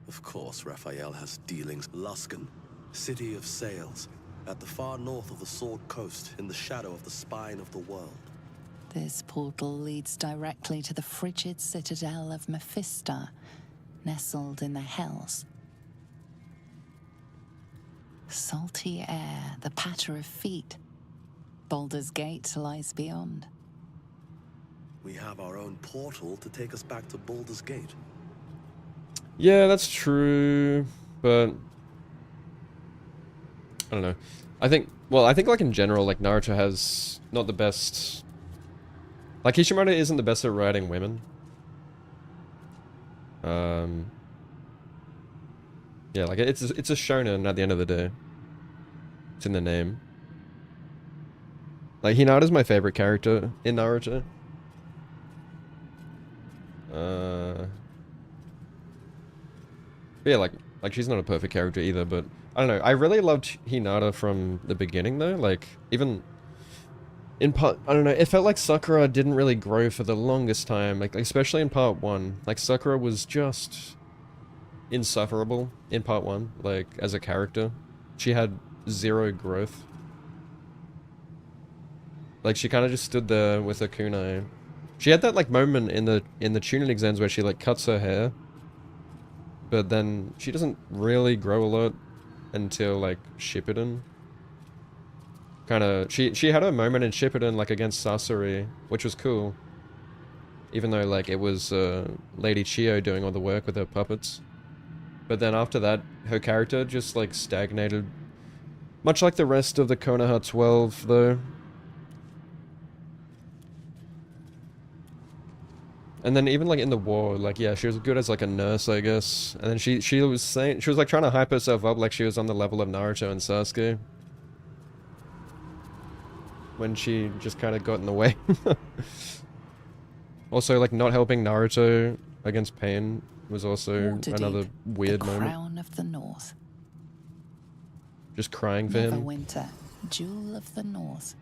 Of course, Raphael has dealings. Luskan, city of sails, at the far north of the Sword Coast, in the shadow of the spine of the world.
This portal leads directly to the frigid citadel of Mephistar, nestled in the Hells. Salty air, the patter of feet. Baldur's Gate lies beyond.
We have our own portal to take us back to Baldur's Gate.
Yeah, that's true, but I don't know. I think like in general, like Naruto has not the best. Like Kishimoto isn't the best at writing women. Yeah, like it's a shonen at the end of the day. It's in the name. Like Hinata's my favorite character in Naruto. But yeah, like she's not a perfect character either, but I don't know. I really loved Hinata from the beginning though. Like even in part, I don't know, it felt like Sakura didn't really grow for the longest time. Like especially in part 1. Like Sakura was just insufferable in part 1, like as a character. She had zero growth. Like she kind of just stood there with her kunai. She had that like moment in the tuning exams where she like cuts her hair, but then she doesn't really grow a lot until like Shippuden. kind of, she had her moment in Shippuden, like, against Sasori, which was cool. Even though, like, it was, Lady Chio doing all the work with her puppets. But then after that, her character just, like, stagnated. Much like the rest of the Konoha 12, though. And then even, like, in the war, like, yeah, she was good as, like, a nurse, I guess. And then she was saying, she was, like, trying to hype herself up like she was on the level of Naruto and Sasuke. When she just kind of got in the way. Also, like, not helping Naruto against Pain was also another weird moment.
Crown of the North.
Just crying for him.
Neverwinter, Jewel of the North.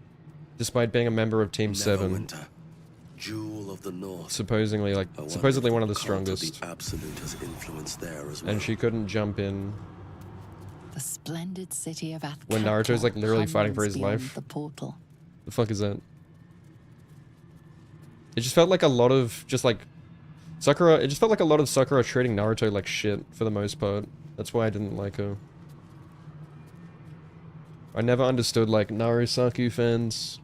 Despite being a member of Team 7.
Neverwinter, Jewel of the North.
Supposedly, like, supposedly one of the strongest.
The Absolute has influence there as well.
And she couldn't jump in.
The splendid city of Athkatla.
When Naruto's, like, literally fighting for his life.
The portal.
The fuck is that? It just felt like a lot of, just like, Sakura, it just felt like a lot of Sakura treating Naruto like shit, for the most part. That's why I didn't like her. I never understood, like, Narusaku fans.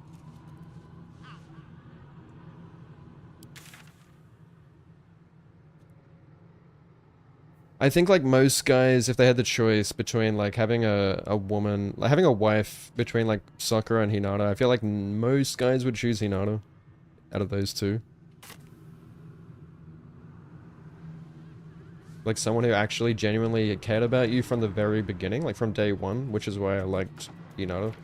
I think, like, most guys, if they had the choice between, like, having a woman, like, having a wife between, like, Sakura and Hinata, I feel like most guys would choose Hinata out of those two. Like, someone who actually genuinely cared about you from the very beginning, like, from day one, which is why I liked Hinata.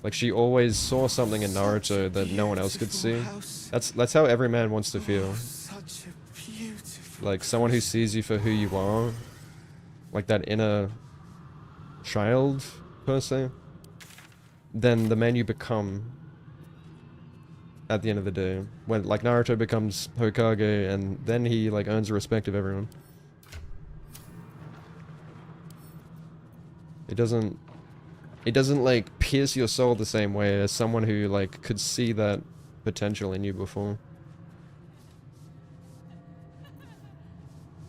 Like, she always saw something in Naruto that no one else could see. That's how every man wants to feel. Like, someone who sees you for who you are. Like, that inner child, per se. Then the man you become at the end of the day. When, like, Naruto becomes Hokage, and then he, like, earns the respect of everyone. It doesn't, like, pierce your soul the same way as someone who, like, could see that potential in you before.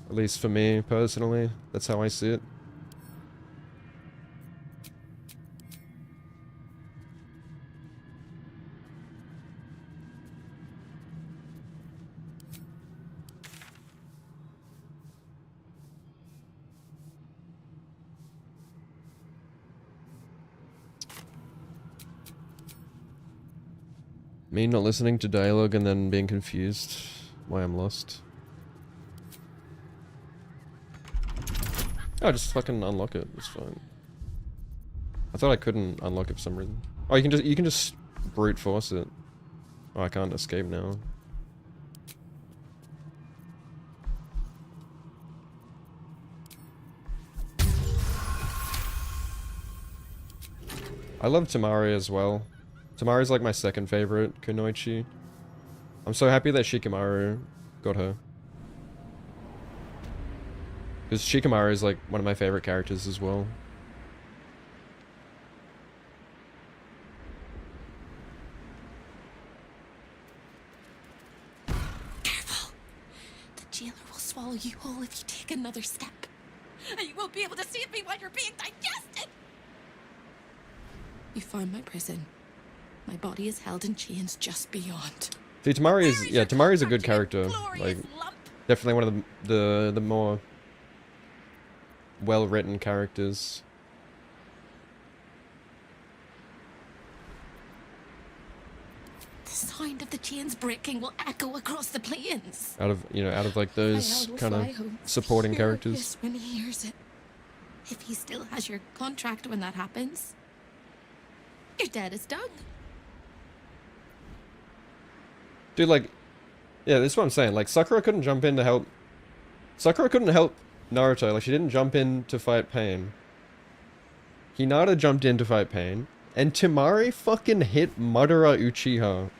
At least for me, personally, that's how I see it. Me not listening to dialogue and then being confused why I'm lost. Oh, just fucking unlock it. It's fine. I thought I couldn't unlock it for some reason. Oh, you can just brute force it. Oh, I can't escape now. I love Tamari as well. Tamari's like my second favorite Kunoichi. I'm so happy that Shikamaru got her. Because Shikamaru is like one of my favorite characters as well.
Careful! The jailer will swallow you whole if you take another step. And you won't be able to see me while you're being digested! You found my prison. My body is held in chains just beyond.
See, Tamari is, yeah, Tamari's a good character. Like, definitely one of the more well-written characters.
The sound of the chains breaking will echo across the plains.
Out of like those kind of supporting characters.
When he hears it. If he still has your contract when that happens, your debt is done.
Dude, like, yeah, this is what I'm saying. Like, Sakura couldn't jump in to help. Sakura couldn't help Naruto. Like, she didn't jump in to fight Pain. Hinata jumped in to fight Pain. And Temari fucking hit Madara Uchiha.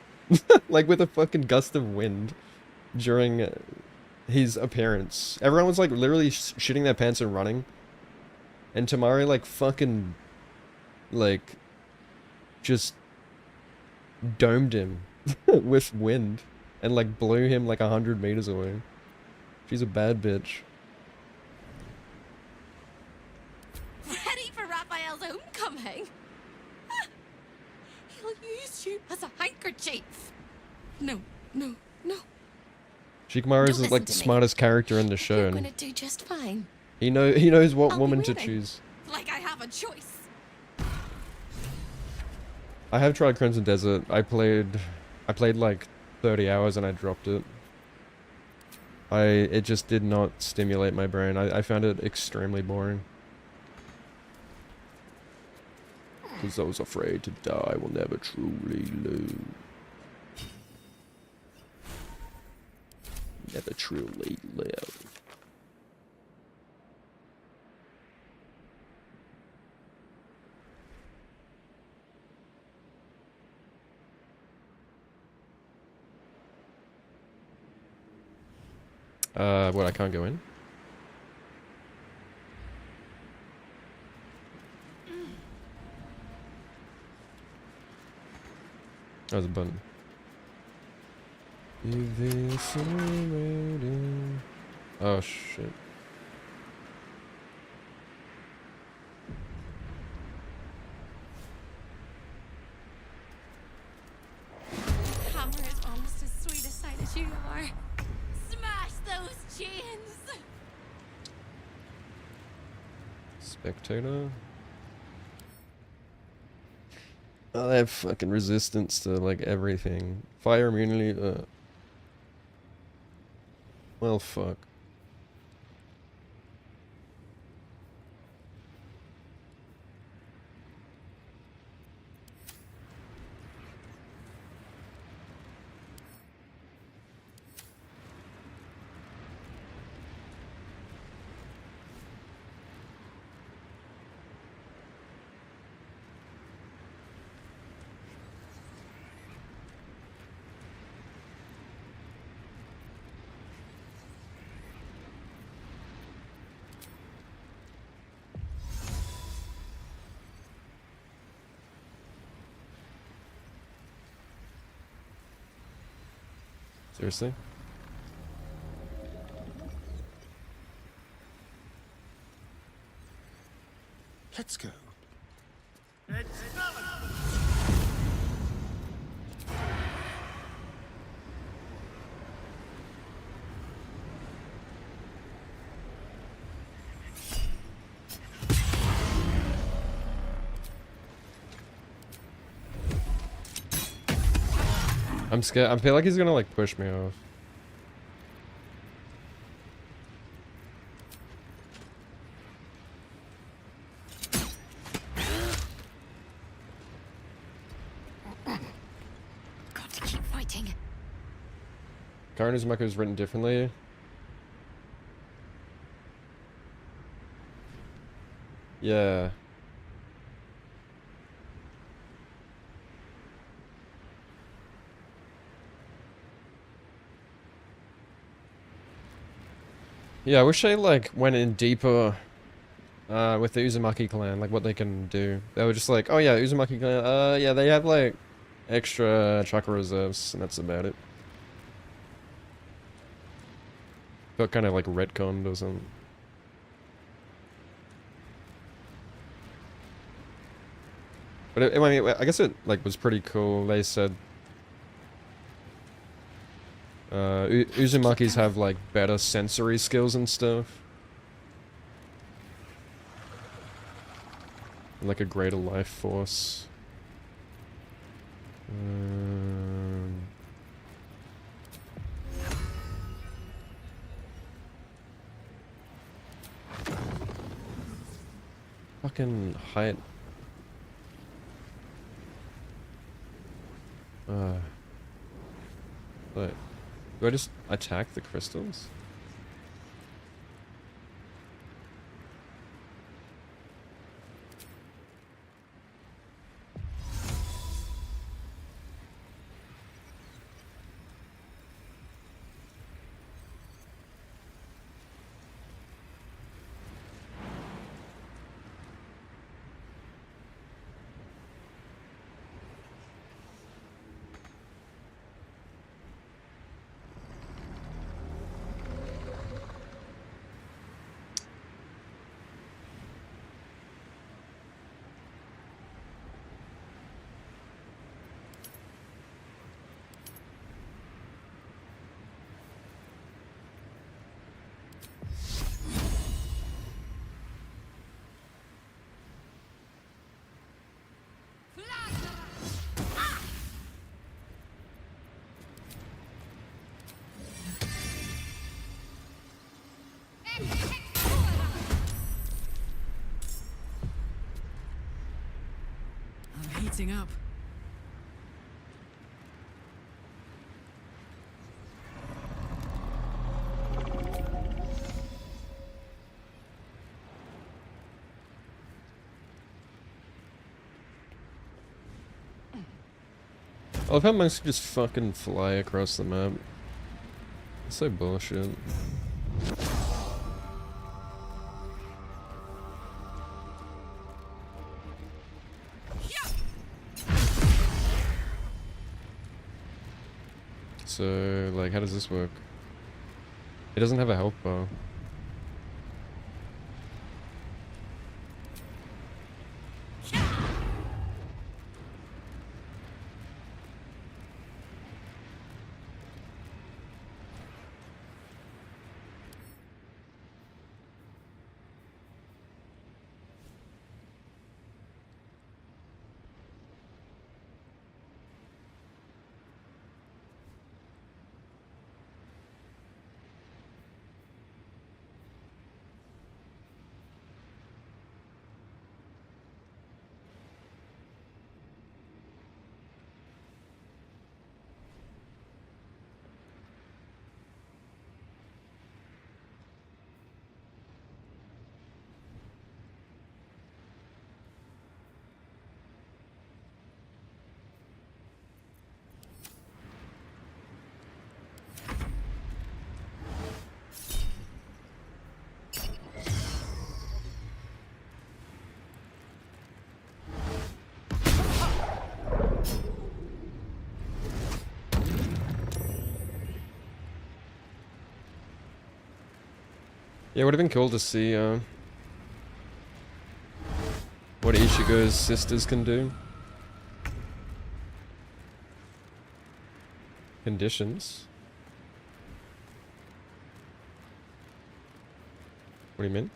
Like, with a fucking gust of wind. During his appearance. Everyone was, like, literally shitting their pants and running. And Temari, like, fucking... like... just... domed him. With wind. And, like, blew him, like, 100 meters away. She's a bad bitch.
Ready for Raphael's homecoming? I'll use you as a handkerchief. No, no, no.
Shikamaru
Don't
is like
listen
the
to me.
smartest character in the show,
You're
and
gonna do just fine.
he knows what
I'll be
woman to
waiting.
choose.
Like I have a choice.
I have tried Crimson Desert. I played like 30 hours and I dropped it. It just did not stimulate my brain. I found it extremely boring. Because I was afraid to die will never truly lose. Never truly live. What, I can't go in? That was a button. Oh shit.
Hammer is almost as sweet a sight as you are. Smash those chains!
Spectator. Oh, they have fucking resistance to like everything. Fire immunity. Well, fuck. Seriously?
Let's go.
I'm scared. I feel like he's gonna like push me off.
Got to keep fighting.
Karin Uzumaki is written differently. Yeah. Yeah, I wish they like went in deeper with the Uzumaki clan, like what they can do. They were just like, oh yeah, Uzumaki clan, yeah, they have like extra chakra reserves, and that's about it. Got kind of like retconned or something. But I mean, I guess it like was pretty cool. They said Uzumakis have like better sensory skills and stuff. And, like a greater life force. Fucking height. But do I just attack the crystals?
anything up.
I love how monks can just fucking fly across the map. It's so bullshit. So, like, how does this work? It doesn't have a health bar. Yeah, it would have been cool to see what Ichigo's sisters can do. Conditions. What do you mean?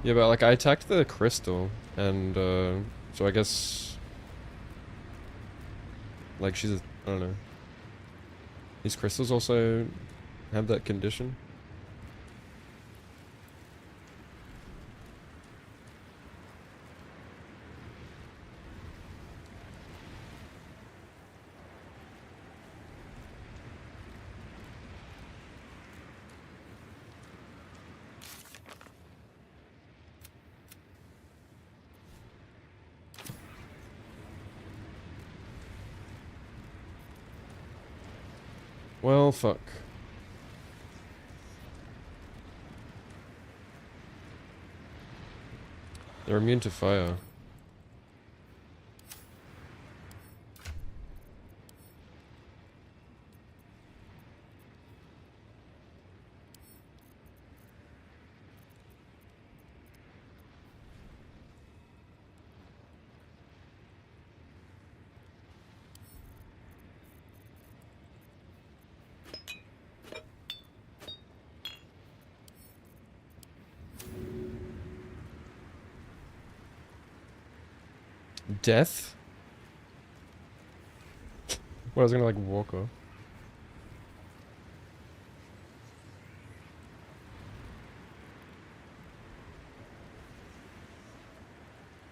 Yeah, but like I attacked the crystal, and so I guess like she's I don't know. These crystals also have that condition. Well, fuck. They're immune to fire. Death? Well, I was gonna like walk off.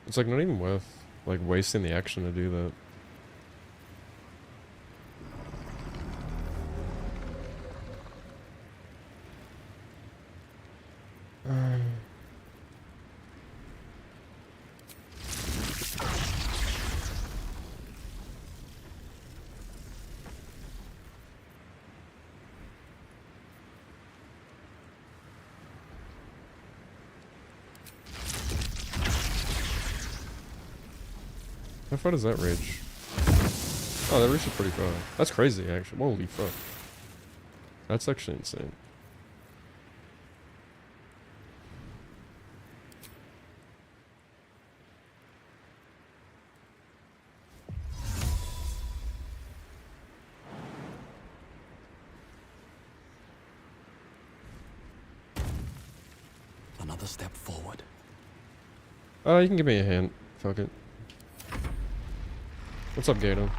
It's like not even worth like wasting the action to do that. How far does that reach? Oh, that reaches pretty far. That's crazy, actually. Holy fuck. That's actually insane.
another step forward.
Oh, you can give me a hint. Fuck it. What's up, Gator?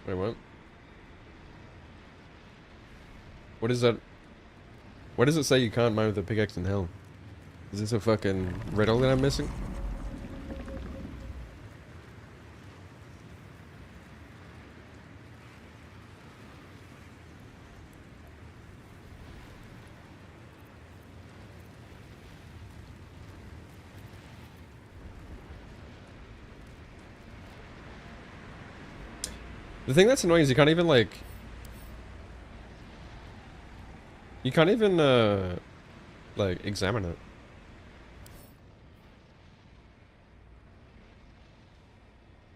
Wait, what? What is that? What does it say you can't mine with a pickaxe in hell? Is this a fucking riddle that I'm missing? The thing that's annoying is you can't even, like... You can't even, like, examine it.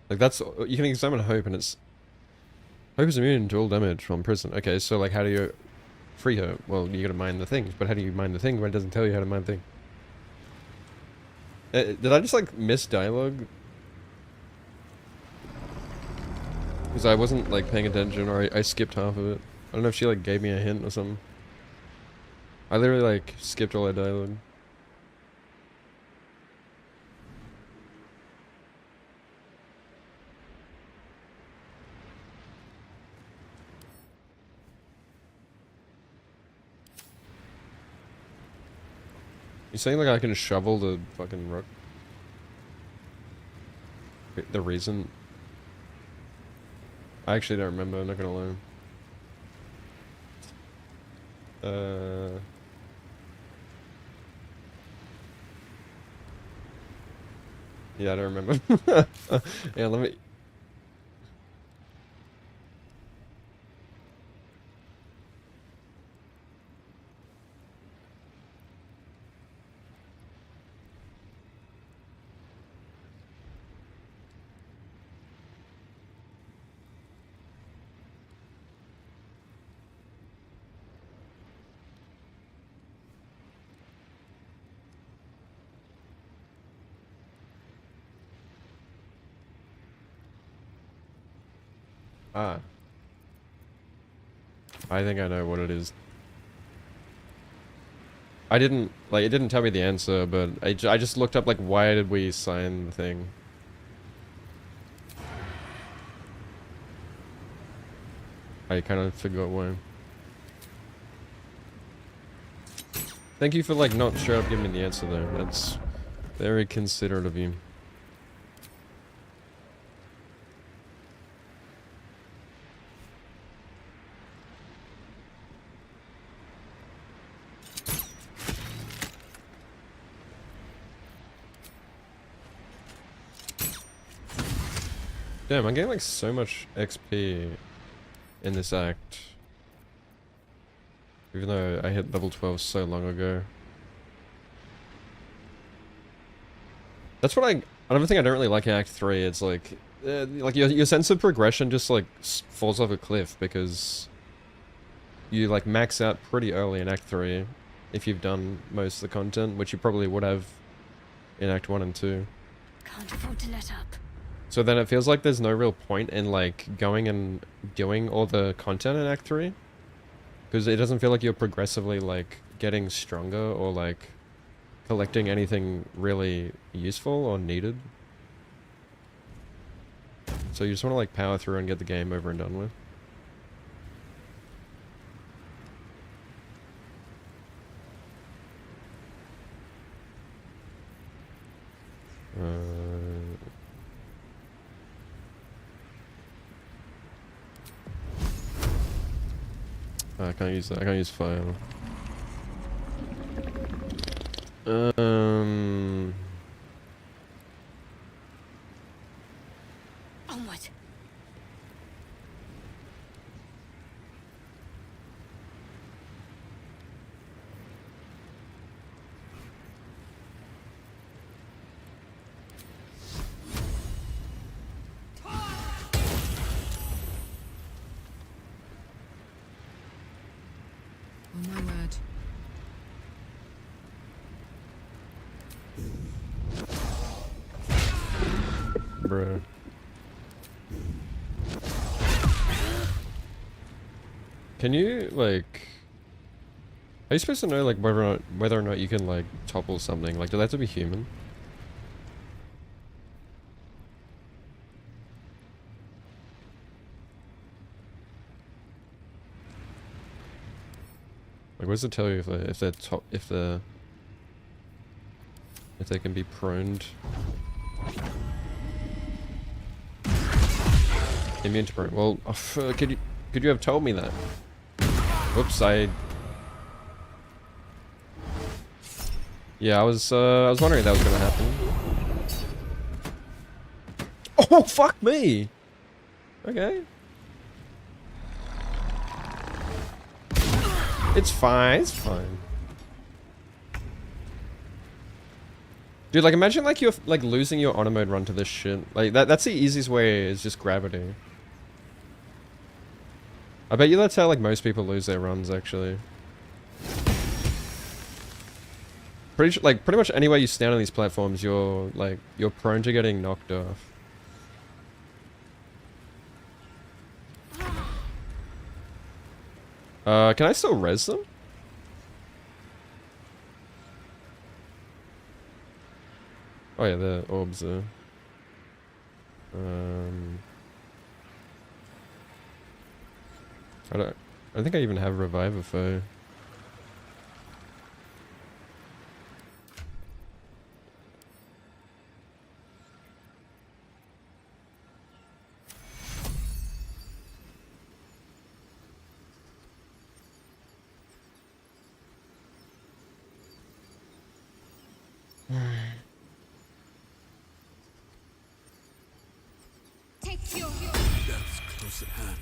Like, that's... You can examine Hope, and it's... Hope is immune to all damage from prison. Okay, so, like, how do you free her? Well, you gotta mine the things, but how do you mine the thing when it doesn't tell you how to mine the thing? Did I just, like, miss dialogue? Because I wasn't, like, paying attention, or I skipped half of it. I don't know if she, like, gave me a hint or something. I literally, like, skipped all that dialogue. You saying, like, I can shovel the fucking rock? The reason? I actually don't remember, I'm not gonna lie. Yeah, I don't remember. Yeah, let me... Ah. I think I know what it is. I didn't, like, it didn't tell me the answer, but I just looked up, like, why did we sign the thing? I kind of forgot why. Thank you for, like, not straight up giving me the answer, though. That's very considerate of you. Damn, I'm getting like so much XP in this act. Even though I hit level 12 so long ago. That's what another thing I don't really like in Act 3, it's like your sense of progression just like falls off a cliff because you like max out pretty early in Act 3 if you've done most of the content, which you probably would have in Act 1 and 2.
Can't afford to let up.
So then it feels like there's no real point in like going and doing all the content in Act 3. Because it doesn't feel like you're progressively like getting stronger or like collecting anything really useful or needed. So you just want to like power through and get the game over and done with. I can't use that. I can't use fire.
Onward.
Oh my word.
Bruh. Can you, like... Are you supposed to know, like, whether or not you can, like, topple something? Like, do they have to be human? Like, what does it tell you if they can be proned? Immune to prone. Well, could you have told me that? Whoops, yeah, I was wondering if that was gonna happen. Oh, fuck me! Okay. It's fine, it's fine. Dude, like, imagine, like, you're, like, losing your auto mode run to this shit. Like, that's the easiest way, is just gravity. I bet you that's how, like, most people lose their runs, actually. Pretty much anywhere you stand on these platforms, you're prone to getting knocked off. Can I still res them? Oh yeah, the orbs are... I don't think I even have Reviver for...
Death's close at hand.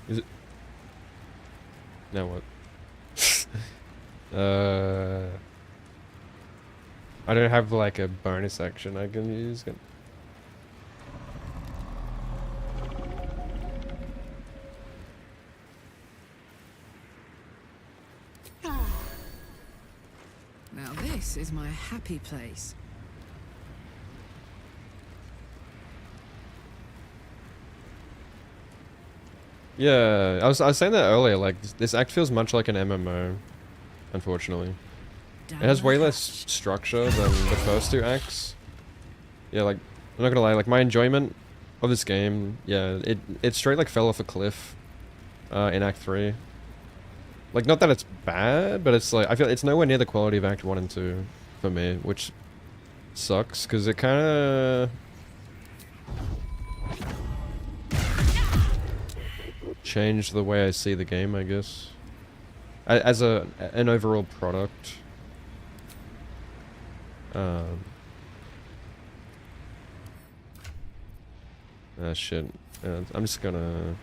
Is it... Now what? I don't have, like, a bonus action I can use.
Now this is my happy place.
Yeah, I was saying that earlier, like, this act feels much like an MMO, unfortunately. It has way less structure than the first two acts. Yeah, like, I'm not gonna lie, like, my enjoyment of this game, yeah, it straight, like, fell off a cliff in Act 3. Like, not that it's bad, but it's like, I feel it's nowhere near the quality of Act 1 and 2 for me, which sucks, because it kinda... changed the way I see the game, I guess. As an overall product. Ah, shit. I'm just gonna...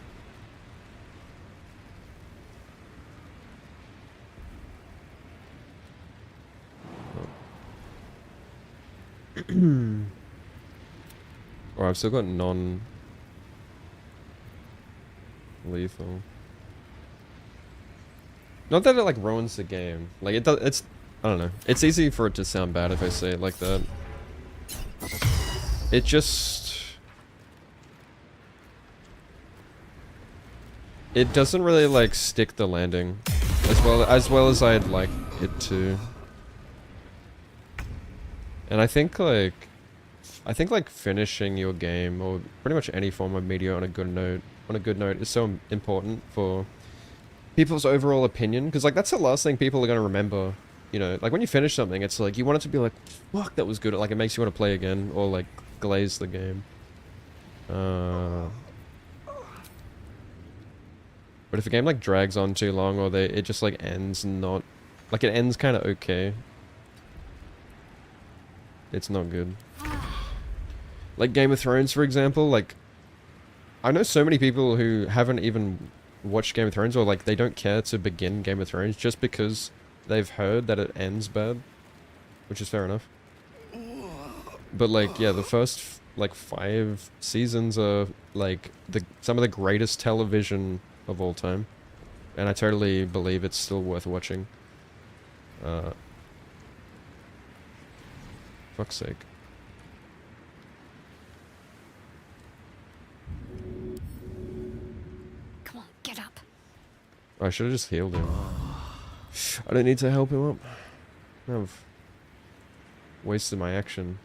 Or I've still got non-lethal. Not that it like ruins the game. Like it does. It's I don't know. It's easy for it to sound bad if I say it like that. It just it doesn't really like stick the landing as well as I'd like it to. And I think like finishing your game or pretty much any form of media on a good note is so important for people's overall opinion, because like that's the last thing people are going to remember, you know, like when you finish something it's like you want it to be like, fuck, that was good, like it makes you want to play again or like glaze the game. But if a game like drags on too long or it just like ends not like it ends kind of okay, it's not good. Like Game of Thrones, for example, like I know so many people who haven't even watched Game of Thrones, or like they don't care to begin Game of Thrones just because they've heard that it ends bad, which is fair enough. But like, yeah, the first like 5 seasons are like some of the greatest television of all time, and I totally believe it's still worth watching. Fuck's sake.
Come on, get up.
I should have just healed him. I don't need to help him up. I've wasted my action.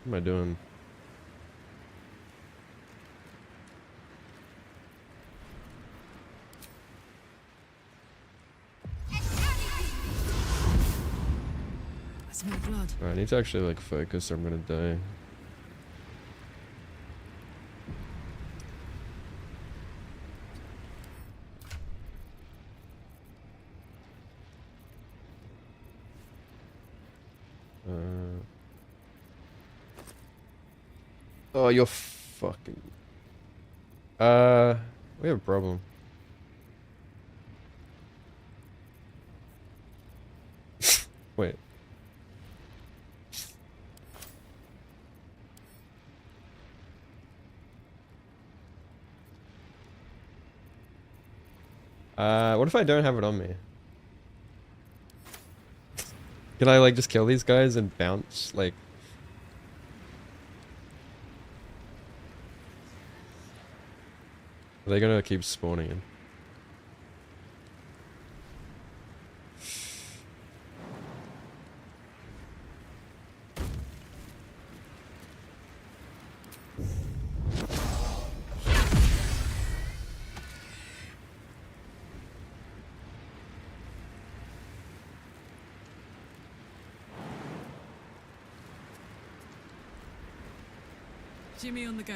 What am I doing?
That's my blood.
I need to actually like focus or I'm gonna die. Oh, you're fucking... we have a problem. Wait. What if I don't have it on me? Can I like just kill these guys and bounce? Like... Are they gonna keep spawning in?
Jimmy on the go.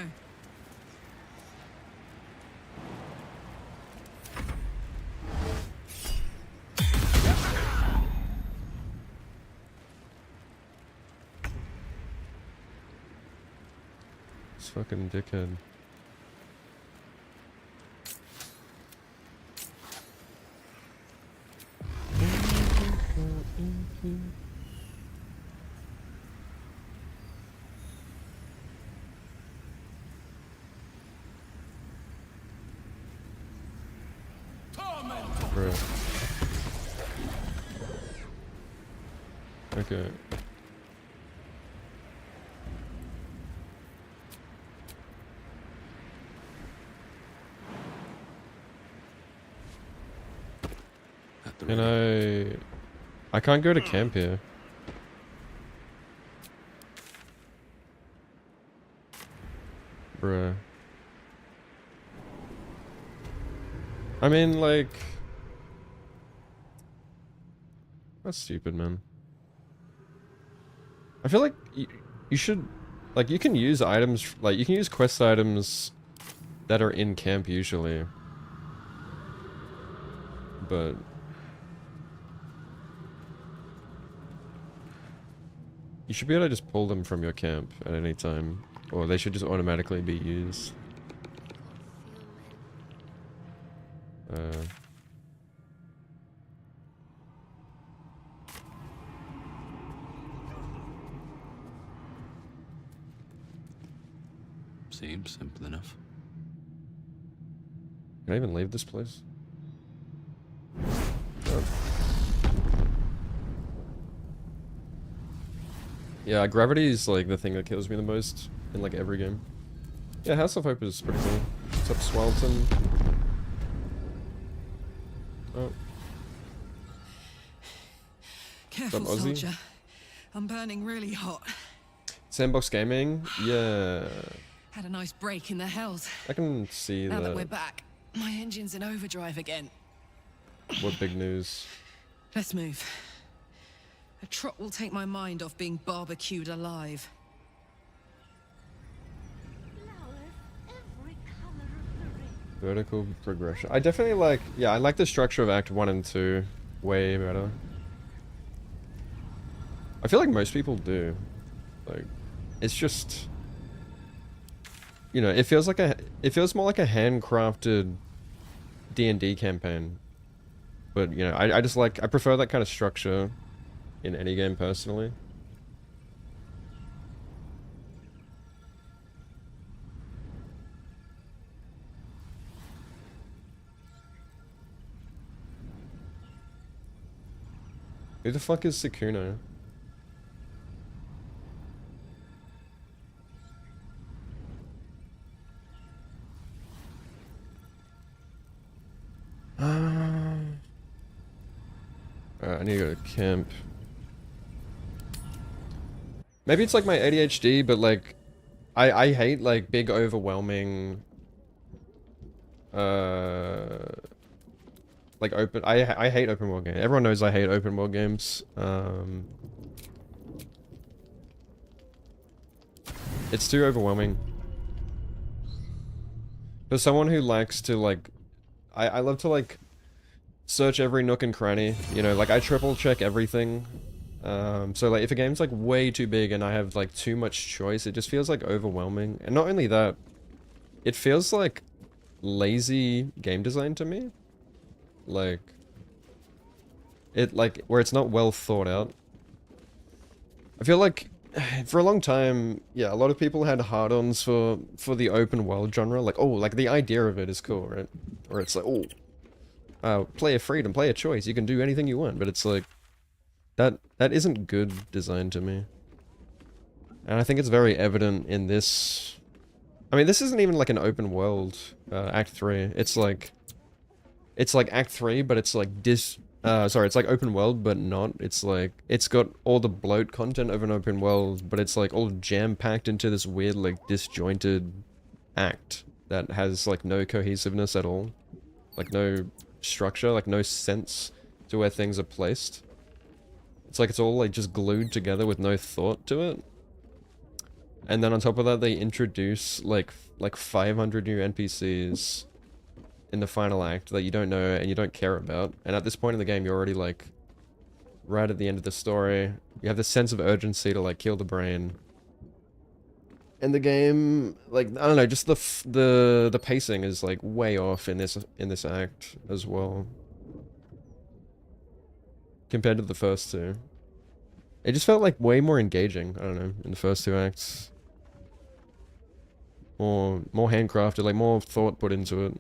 This fucking dickhead. Bro. Okay. Can I can't go to camp here. Bruh. I mean, like... That's stupid, man. I feel like you should... Like, you can use items... Like, you can use quest items that are in camp usually. But... You should be able to just pull them from your camp at any time. Or they should just automatically be used.
Seems simple enough.
Can I even leave this place? Yeah, gravity is like the thing that kills me the most in like every game. Yeah, House of Hope is pretty cool. What's up, Swelton? Oh.
Careful,
What's up, Ozzy?
soldier. I'm burning really hot.
Sandbox Gaming? Yeah.
Had a nice break in the hells.
I can see
Now that we're
that.
back, my engine's in overdrive again.
What big news.
Let's move. A trot will take my mind off being barbecued alive.
Vertical progression. I definitely like, yeah, I like the structure of Act 1 and 2 way better. I feel like most people do. Like, it's just, you know, it feels more like a handcrafted D&D campaign. But, you know, I just like, I prefer that kind of structure in any game personally. Who the fuck is Sukuna? Alright, I need to go to camp. Maybe it's like my ADHD, but like, I hate like big overwhelming, like I hate open world games. Everyone knows I hate open world games. It's too overwhelming. For someone who likes to like, I love to like search every nook and cranny, you know, like I triple check everything. So like if a game's like way too big and I have like too much choice, it just feels like overwhelming. And not only that, it feels like lazy game design to me. Like, where it's not well thought out. I feel like for a long time, yeah, a lot of people had hard-ons for the open world genre. Like, oh, like the idea of it is cool, right? Or it's like, oh, player freedom, player choice, you can do anything you want. But it's like, that isn't good design to me. And I think it's very evident in this. I mean, this isn't even like an open world, Act 3. It's like Act 3, but it's like sorry, it's like open world, but not. It's like, it's got all the bloat content of an open world, but it's like all jam-packed into this weird, like, disjointed act that has like no cohesiveness at all. Like no structure, like no sense to where things are placed. It's like it's all like just glued together with no thought to it. And then on top of that, they introduce like 500 new NPCs in the final act that you don't know and you don't care about. And at this point in the game, you're already like right at the end of the story. You have this sense of urgency to like kill the brain. And the game, like, I don't know, just the pacing is like way off in this act as well, compared to the first two. It just felt like way more engaging, I don't know, in the first two acts. More handcrafted, like more thought put into it.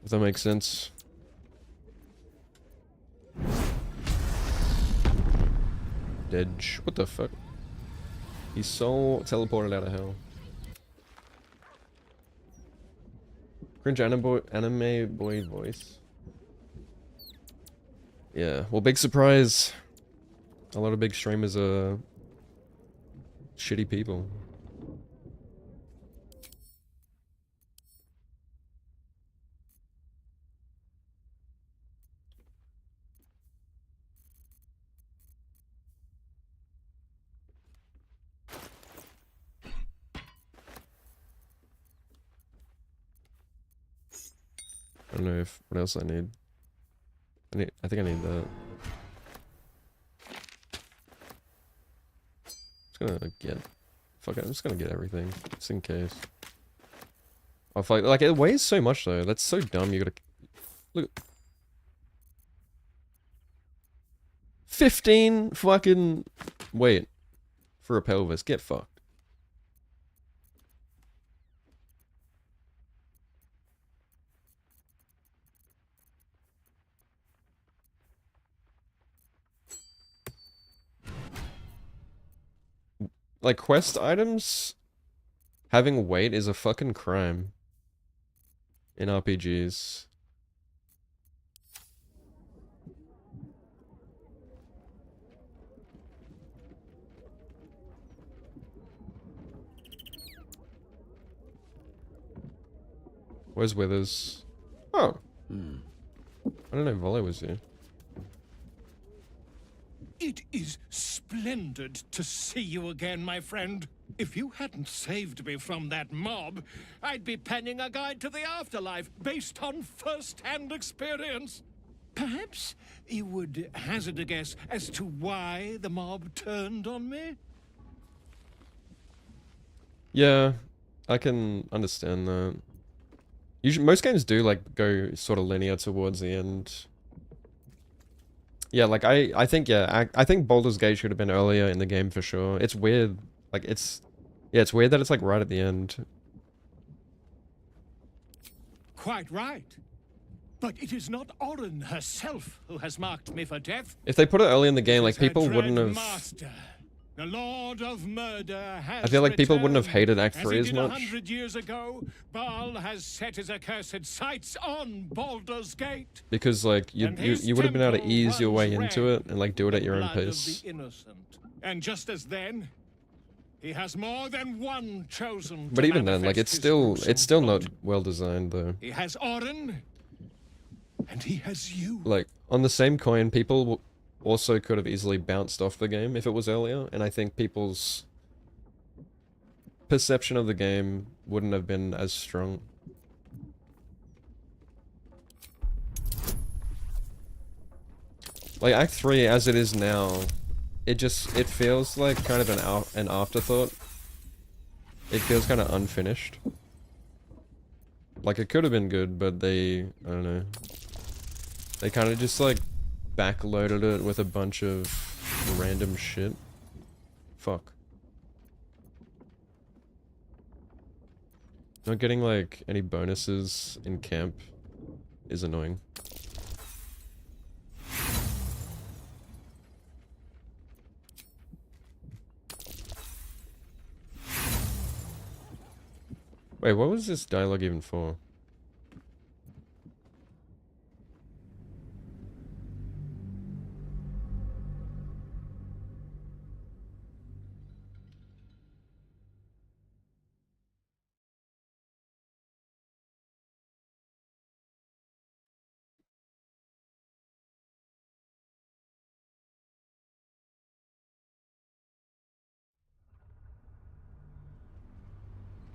If that makes sense. Dedge. What the fuck? He's so teleported out of hell. Cringe anime boy voice. Yeah, well, big surprise. A lot of big streamers are shitty people. I don't know what else I need. I think I need that. Fuck it, I'm just gonna get everything, just in case. Oh fuck, like it weighs so much though, that's so dumb, you gotta... Look. 15 fucking weight for a pelvis, get fucked. like, quest items having weight is a fucking crime in RPGs. Where's Withers? Oh. I don't know Volley was here.
It is splendid to see you again, my friend. If you hadn't saved me from that mob, I'd be penning a guide to the afterlife based on first-hand experience. Perhaps you would hazard a guess as to why the mob turned on me?
Yeah, I can understand that. Usually, most games do like go sort of linear towards the end. Yeah, like I think I think Baldur's Gate should have been earlier in the game for sure. It's weird, like it's weird that it's like right at the end.
Quite right. But it is not Orin herself who has marked me for death.
If they put it early in the game, like people
Her
wouldn't
dread
have.
Master, the Lord of Murder, has
I feel like people wouldn't have hated Act
As
3
he
as
did
much.
100 years ago, Baal has set his accursed sights on Baldur's Gate.
Because like you would have been able to ease your way into it and like do it at your own
Blood of
pace.
the innocent. And just as then, he has more than one chosen.
But
to
even then, like
manifest
it's
his
still
gruesome
not well designed though.
He has Orin, and he has you.
Like on the same coin, people also could have easily bounced off the game if it was earlier, and I think people's perception of the game wouldn't have been as strong. Like Act 3 as it is now, it feels like kind of an afterthought. It feels kind of unfinished. Like it could have been good, but I don't know. They kind of just like backloaded it with a bunch of random shit. Fuck. Not getting like any bonuses in camp is annoying. Wait, what was this dialogue even for?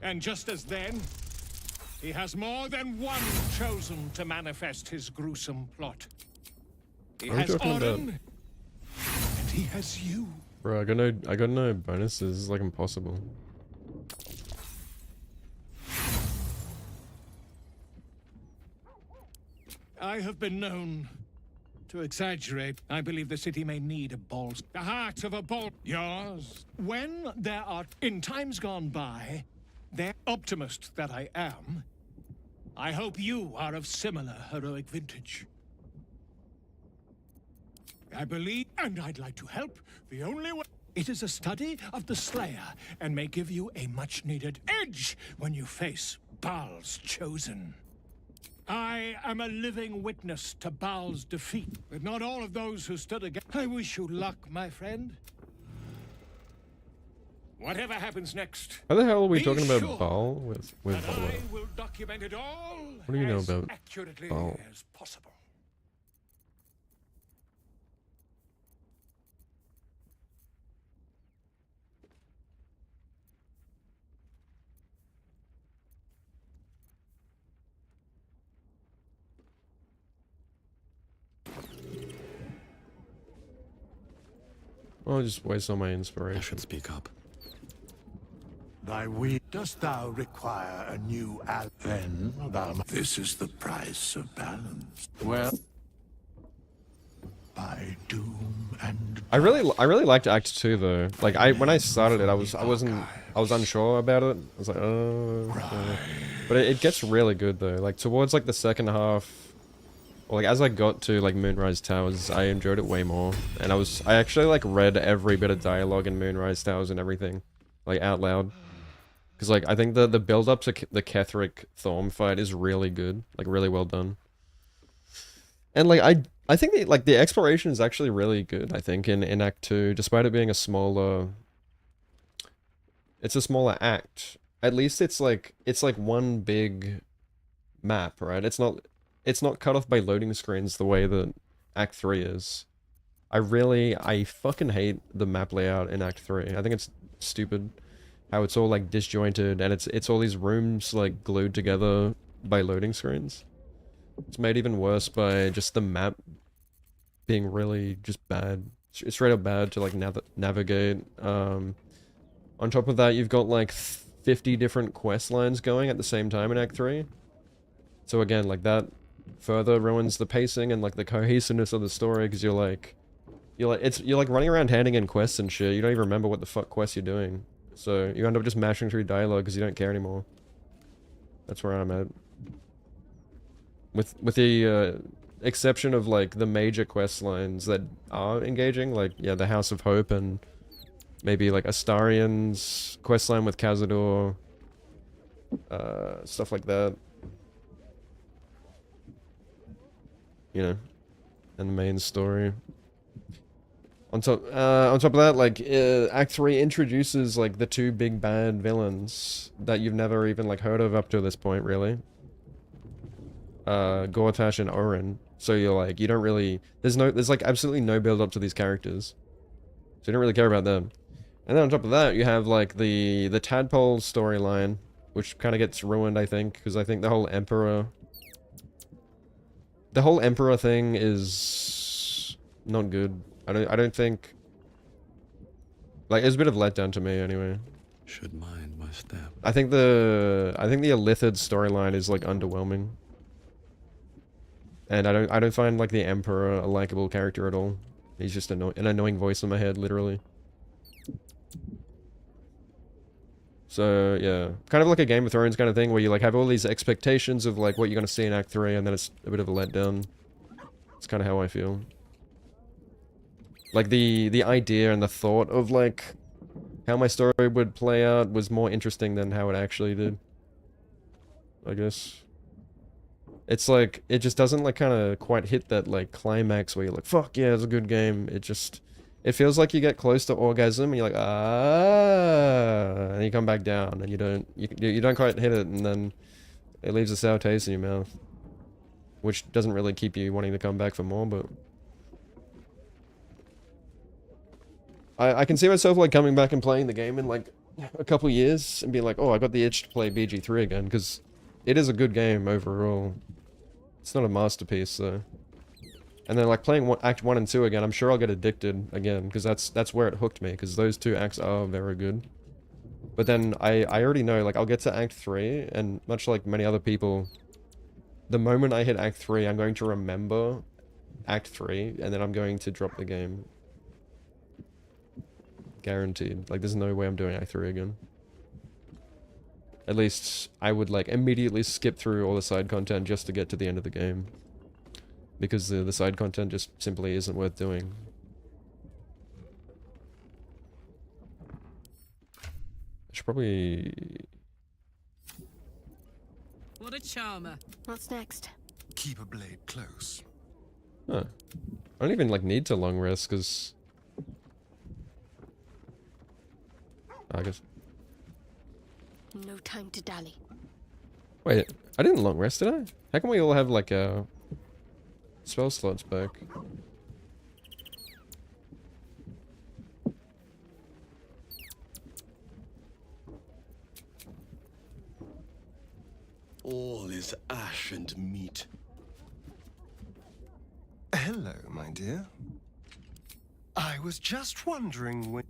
And just as then, he has more than one chosen to manifest his gruesome plot. He
What are you
has
talking about?
Orin, and he has you.
Bro, I got no bonuses. It's like impossible.
I have been known to exaggerate. I believe the city may need a balls. The heart of a ball. Yours. When there are, in times gone by, the optimist that I am, I hope you are of similar heroic vintage. I believe, and I'd like to help, the only way. It is a study of the Slayer, and may give you a much-needed edge when you face Baal's chosen. I am a living witness to Baal's defeat, but not all of those who stood against. I wish you luck, my friend. Whatever happens next.
How the hell are we
be
talking about
sure
Baal with
that
Volo?
I will document it all
What do you know
as
about
accurately
Baal?
as possible.
I'll just waste all my inspiration.
I should speak up.
Thy will. Dost thou require a new al? Then thou. This is the price of balance. Well, by doom and.
I really liked Act 2 though. Like when I started it, I was unsure about it. I was like, but it gets really good though. Like towards like the second half, or like as I got to like Moonrise Towers, I enjoyed it way more. And I actually like read every bit of dialogue in Moonrise Towers and everything. like out loud. Because like I think the build up to the Ketheric Thorm fight is really good, like really well done. And like I think the exploration is actually really good. I think in Act 2, despite it being a smaller, it's a smaller act. At least it's like one big map, right? It's not cut off by loading screens the way that Act 3 is. I fucking hate the map layout in Act 3. I think it's stupid how it's all like disjointed and it's all these rooms like glued together by loading screens. It's made even worse by just the map being really just bad. It's straight up bad to like navigate. On top of that, you've got like 50 different quest lines going at the same time in Act 3. So again, like that further ruins the pacing and like the cohesiveness of the story because you're like running around handing in quests and shit. You don't even remember what the fuck quest you're doing. So you end up just mashing through dialogue because you don't care anymore. That's where I'm at. With the exception of like the major quest lines that are engaging, like yeah, the House of Hope and maybe like Astarian's quest line with Cazador, stuff like that. You know, and the main story. On top of that, like Act 3 introduces like the two big bad villains that you've never even like heard of up to this point, really. Gortash and Orin. So you're like, you don't really, there's like absolutely no build up to these characters, so you don't really care about them. And then on top of that, you have like the Tadpole storyline, which kind of gets ruined, I think, because I think the whole Emperor thing is not good. I don't think, like, it's a bit of a letdown to me anyway.
Should mind my step.
I think the Illithid storyline is like underwhelming. And I don't find like the Emperor a likable character at all. He's just an annoying voice in my head, literally. So yeah, kind of like a Game of Thrones kind of thing where you like have all these expectations of like what you're gonna see in Act 3, and then it's a bit of a letdown. It's kind of how I feel. Like the idea and the thought of like how my story would play out was more interesting than how it actually did, I guess. It's like, it just doesn't like kind of quite hit that like climax where you're like, fuck yeah, it's a good game. It feels like you get close to orgasm and you're like, ah, and you come back down and you don't quite hit it, and then it leaves a sour taste in your mouth, which doesn't really keep you wanting to come back for more. But I can see myself like coming back and playing the game in like a couple years and being like, oh, I got the itch to play BG3 again, because it is a good game overall. It's not a masterpiece though. And then like playing Act 1 and 2 again, I'm sure I'll get addicted again, because that's where it hooked me, because those two acts are very good. But then I already know, like, I'll get to Act 3, and much like many other people, the moment I hit Act 3, I'm going to remember Act 3, and then I'm going to drop the game. Guaranteed. Like, there's no way I'm doing Act 3 again. At least, I would, like, immediately skip through all the side content just to get to the end of the game. Because the side content just simply isn't worth doing. I should probably...
What a charmer.
What's next?
Keep a blade close.
Huh. I don't even, like, need to long rest, because... I guess...
No time to dally.
Wait, I didn't long rest, did I? How come we all have, like, spell slots back?
All is ash and meat.
Hello, my dear. I was just wondering when...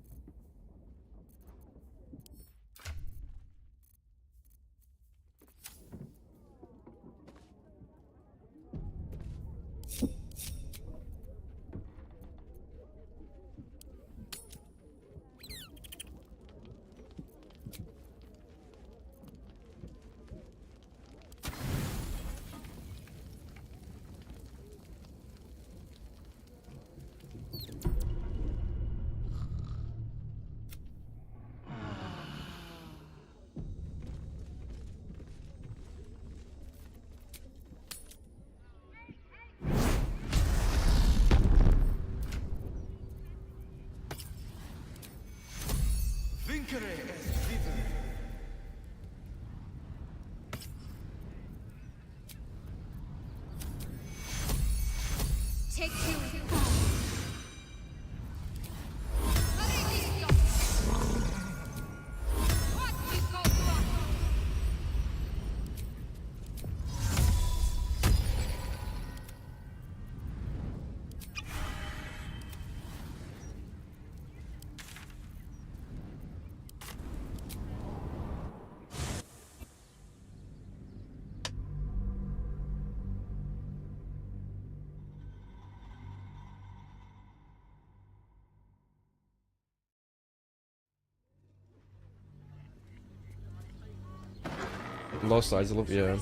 Lost Eyes a little, yeah.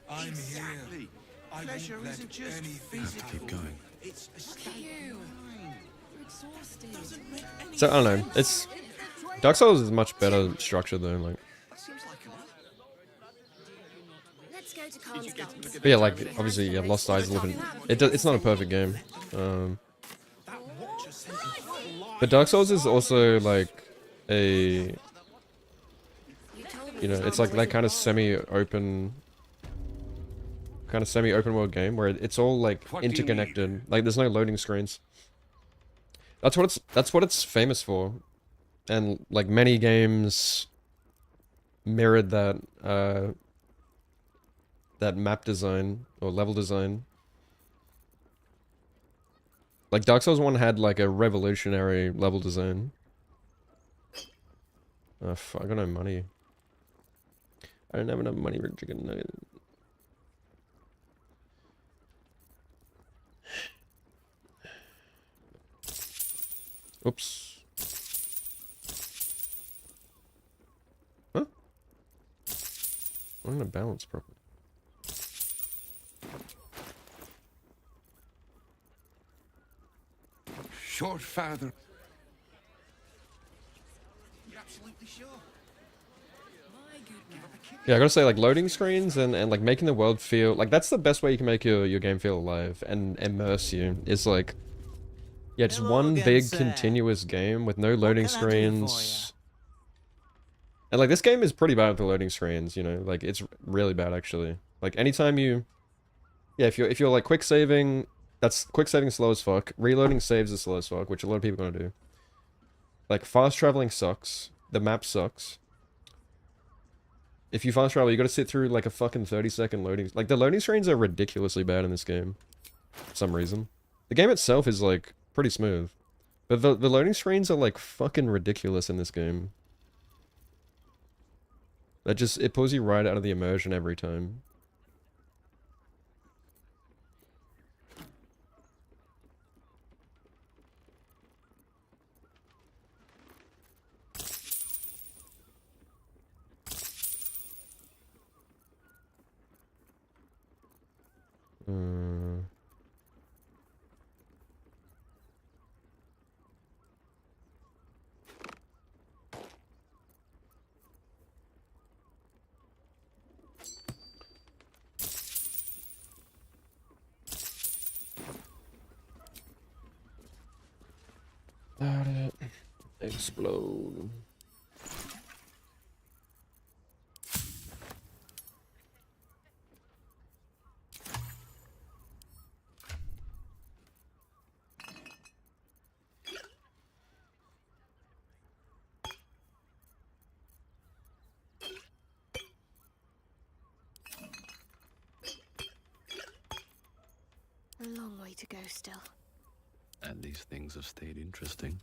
I'm here. Pleasure isn't just physical.
Keep going.
It's a state.
So I don't know. It's Dark Souls is much better structured though. Like,
Let's go to Khan's Gardens.
but yeah, like obviously, yeah, Lost Eyes a little bit. It's not a perfect game. But Dark Souls is also like a, you know, it's like that kind of semi-open world game where it's all like interconnected. Like there's no loading screens. That's what it's famous for, and like many games mirrored that that map design or level design. Like Dark Souls 1 had like a revolutionary level design. Oh fuck, I got no money. I don't have enough money for chicken nugget. Oops. Huh? I'm gonna balance properly.
Short father.
Yeah, I gotta say, like, loading screens and like, making the world feel... Like, that's the best way you can make your game feel alive and immerse you. Is, like... Yeah, just one big, continuous game with no loading screens. And, like, this game is pretty bad with the loading screens, you know? Like, it's really bad, actually. Like, anytime you... Yeah, if you're, like, quick saving... Quick saving slow as fuck. Reloading saves is slow as fuck, which a lot of people are gonna do. Like, fast traveling sucks. The map sucks. If you fast travel, you gotta sit through like a fucking 30-second loading... Like, the loading screens are ridiculously bad in this game. For some reason. The game itself is, like, pretty smooth. But the loading screens are, like, fucking ridiculous in this game. It pulls you right out of the immersion every time. Explode.
A long way to go still.
And these things have stayed interesting.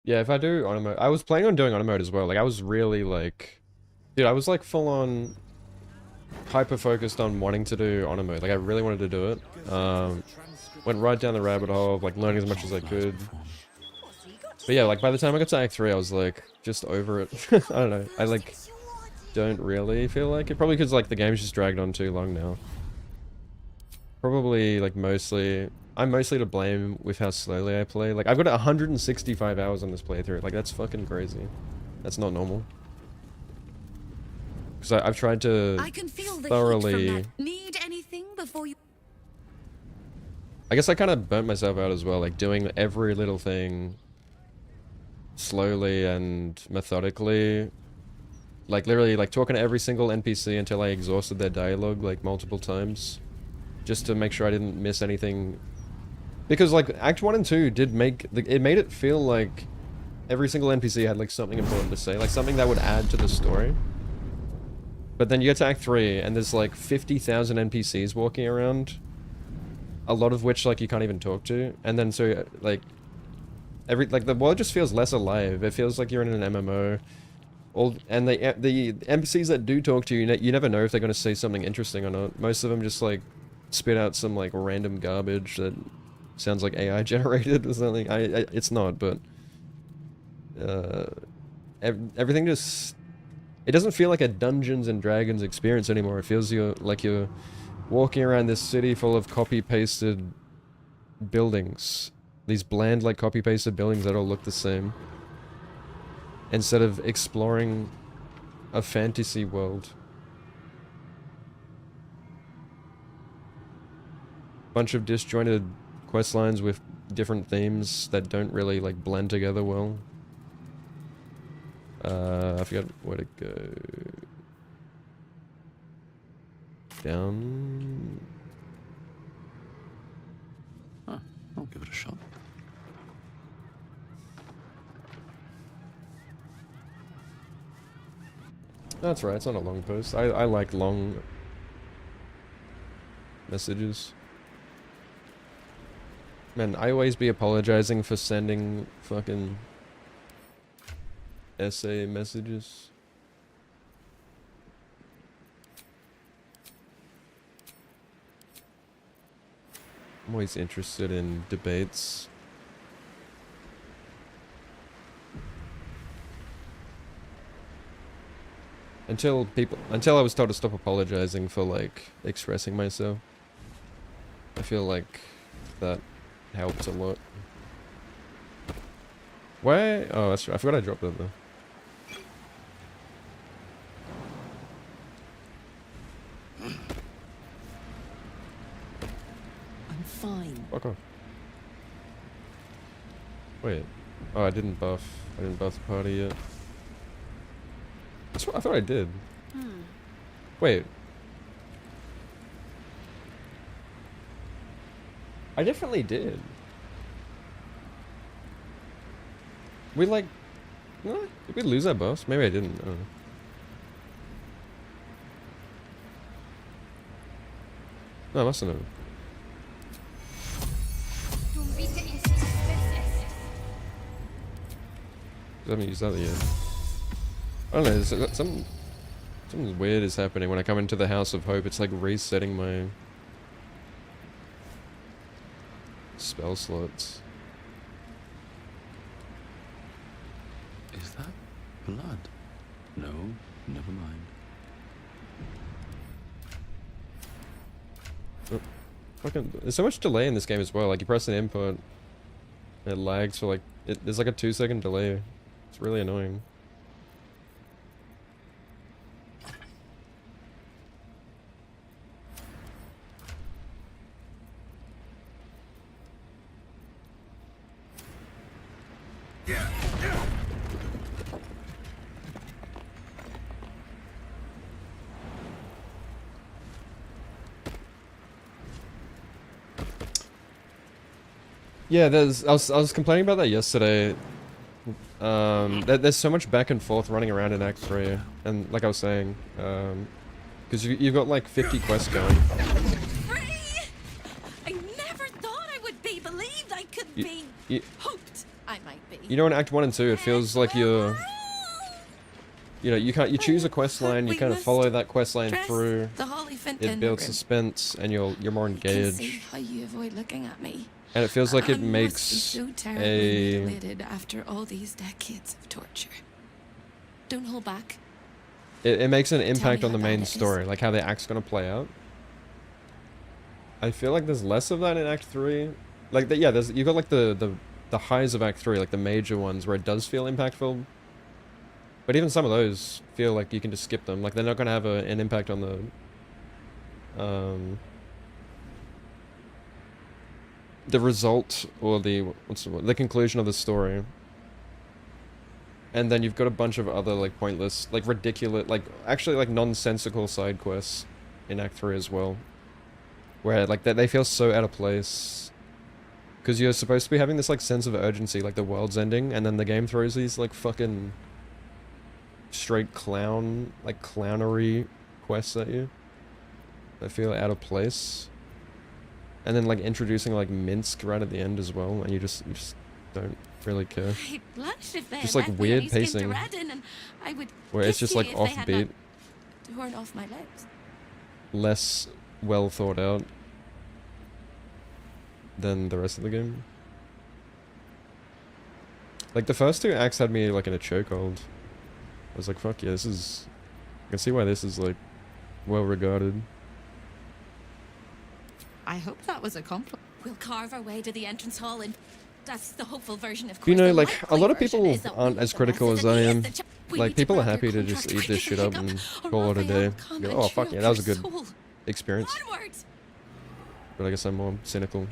Yeah, if I do auto mode... I was planning on doing auto mode as well. Like, I was really, like... Dude, I was, like, full-on... hyper-focused on wanting to do auto mode. Like, I really wanted to do it. Went right down the rabbit hole of, like, learning as much as I could. But yeah, like, by the time I got to Act 3, I was, like, just over it. I don't know. I, like, don't really feel like it. Probably because, like, the game's just dragged on too long now. Probably, like, mostly... I'm mostly to blame with how slowly I play. Like, I've got 165 hours on this playthrough. Like, that's fucking crazy. That's not normal. Because I've tried to thoroughly...
Need anything before you...
I guess I kind of burnt myself out as well. Like, doing every little thing slowly and methodically. Like, literally, like, talking to every single NPC until I exhausted their dialogue, like, multiple times. Just to make sure I didn't miss anything. Because, like, Act 1 and 2 did make... It made it feel like every single NPC had like something important to say, like something that would add to the story. But then you get to Act 3 and there's like 50,000 NPCs walking around, a lot of which like you can't even talk to, and then so like the world just feels less alive. It feels like you're in an MMO. And the NPCs that do talk to you, you never know if they're going to say something interesting or not. Most of them just like spit out some like random garbage that sounds like AI generated or something. It's not, but everything just, it doesn't feel like a Dungeons and Dragons experience anymore. It feels like you're walking around this city full of copy-pasted buildings. These bland, like, copy-pasted buildings that all look the same. Instead of exploring a fantasy world. Bunch of disjointed quest lines with different themes that don't really, like, blend together well. I forgot where to go. Down.
Huh, I'll give it a shot.
That's right, it's not a long post. I like long messages. Man, I always be apologizing for sending fucking essay messages. I'm always interested in debates. Until I was told to stop apologizing for, like, expressing myself. I feel like that helped a lot. Why? Oh, that's right. I forgot I dropped it though.
I'm fine.
Fuck off. Wait. Oh, I didn't buff the party yet. That's what I thought I did. Wait. I definitely did. We like... No, did we lose our buffs? Maybe I didn't. I don't know. No, I mustn't have. I haven't used that yet. I don't know, something weird is happening when I come into the House of Hope. It's like resetting my spell slots.
Is that blood? No, never mind.
Oh, fucking, there's so much delay in this game as well. Like you press an input, it lags for like there's like a 2-second delay. It's really annoying. Yeah, I was complaining about that yesterday. There's so much back and forth running around in Act 3, and like I was saying, because you've got like 50 quests going.
I never thought I would be believed. I could be hoped I might be.
You know, in Act 1 and 2, it feels like you're... You know, you choose a quest line, you kind of follow that quest line through. It builds suspense, and you're more engaged.
I can see how you avoid looking at me.
And it feels like it
I
makes
must be so terribly mutilated after all these decades of torture. Don't hold back.
It makes an impact on the
how
main
bad it
story, like how the act's gonna play out. I feel like there's less of that in Act 3. Like, you've got like the highs of Act 3, like the major ones where it does feel impactful. But even some of those feel like you can just skip them. Like they're not gonna have an impact on the result or the conclusion of the story. And then you've got a bunch of other like pointless, like ridiculous, like actually like nonsensical side quests in Act 3 as well, where like they feel so out of place. Because you're supposed to be having this like sense of urgency, like the world's ending, and then the game throws these like fucking straight clownery quests at you. I feel out of place. And then like introducing like Minsk right at the end as well, and you just don't really care.
I'd blush if they
Just
had
like
left me
weird
any skin to
pacing.
redden, and I would
Where it's
kiss
just
you
like
if they had
offbeat,
not torn off my lips.
less well thought out than the rest of the game. Like the first two acts had me like in a chokehold. I was like, fuck yeah, this is... I can see why this is like well regarded.
I hope that was a compliment. We'll carve our way to the entrance hall, and that's the hopeful version of course.
You know,
The
like, a lot of
likely
people
version is that
aren't
we
as
the
critical
masses
as I
and he
am.
is the we
Like,
need to
people are
break
happy
our
to just
contract
eat this
with
shit
the
up
hiccup,
and
or
call it a
Raphael
day.
come
Go,
and
oh,
chew
fuck
up
yeah, that was a
your
good
soul.
experience.
Onwards!
But I guess I'm more cynical.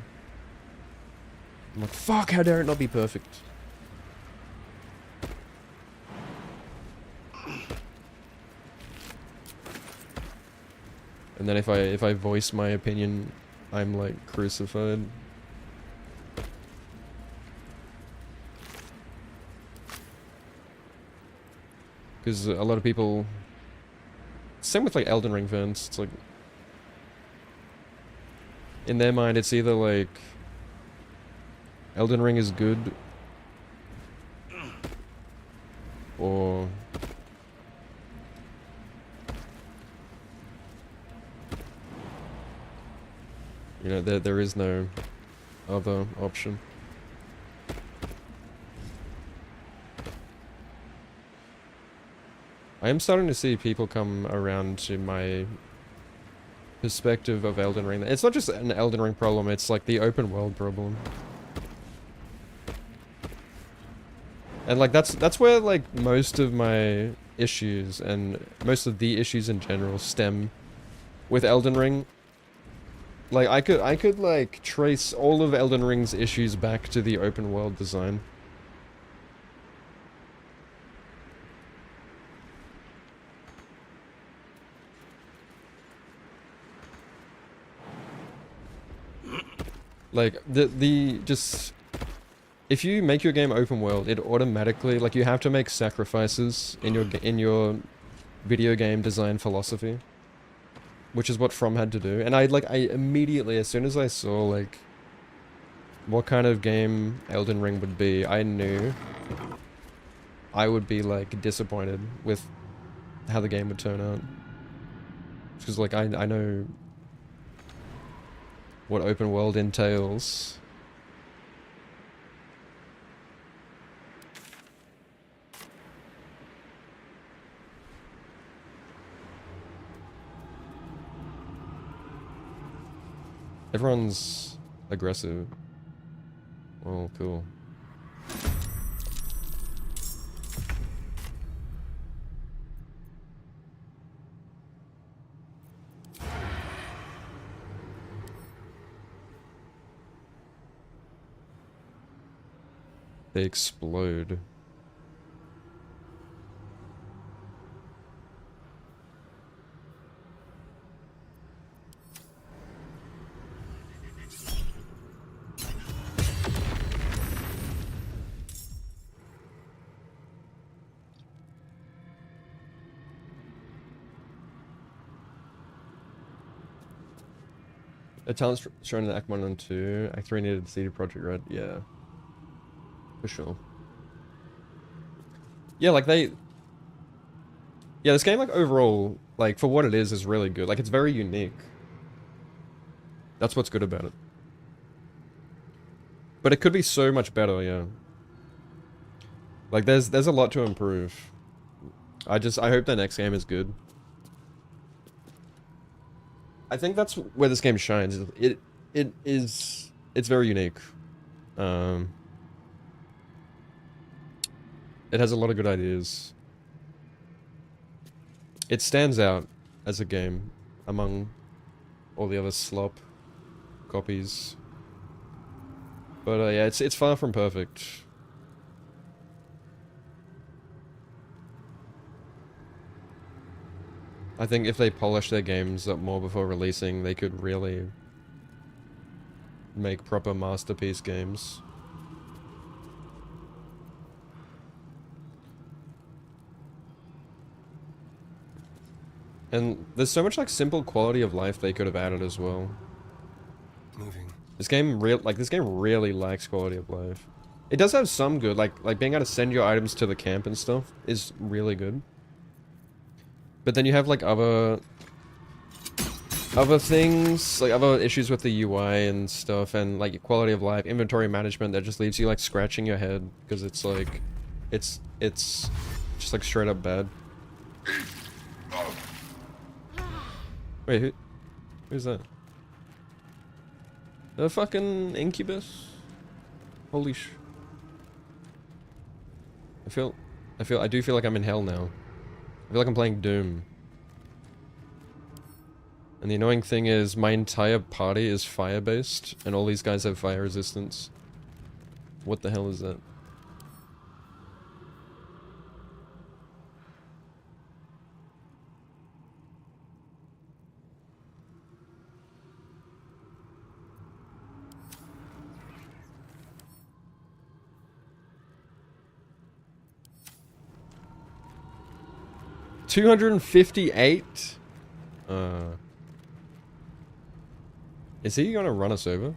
I'm like, fuck, how dare it not be perfect? And then if I voice my opinion, I'm like crucified. Because a lot of people... Same with like Elden Ring fans, it's like... In their mind, it's either like... Elden Ring is good... Or... You know, there is no other option. I am starting to see people come around to my perspective of Elden Ring. It's not just an Elden Ring problem, it's like the open world problem. And like that's where like most of my issues and most of the issues in general stem with Elden Ring. Like I could like trace all of Elden Ring's issues back to the open world design. Like the just if you make your game open world, it automatically like you have to make sacrifices in your video game design philosophy. Which is what From had to do. And I immediately, as soon as I saw, like, what kind of game Elden Ring would be, I knew I would be, like, disappointed with how the game would turn out. Because, like, I know what open world entails. Everyone's aggressive. Oh, cool. They explode. A talent's shown in Act 1 and 2. Act 3 needed CD Projekt Red. Yeah. For sure. Yeah, like they... Yeah, this game, like, overall, like, for what it is really good. Like, it's very unique. That's what's good about it. But it could be so much better, yeah. Like, there's a lot to improve. I hope the next game is good. I think that's where this game shines. It's very unique. It has a lot of good ideas. It stands out as a game among all the other slop copies. But yeah, it's far from perfect. I think if they polish their games up more before releasing, they could really make proper masterpiece games. And there's so much like simple quality of life they could have added as well.
Moving.
This game really lacks quality of life. It does have some good, like being able to send your items to the camp and stuff is really good. But then you have like other things, like other issues with the UI and stuff, and like quality of life, inventory management that just leaves you like scratching your head because it's like, it's just like straight up bad. Wait, who's that? The fucking Incubus? Holy sh... I do feel like I'm in hell now. I feel like I'm playing Doom. And the annoying thing is, my entire party is fire-based, and all these guys have fire resistance. What the hell is that? $258? Is he gonna run us over?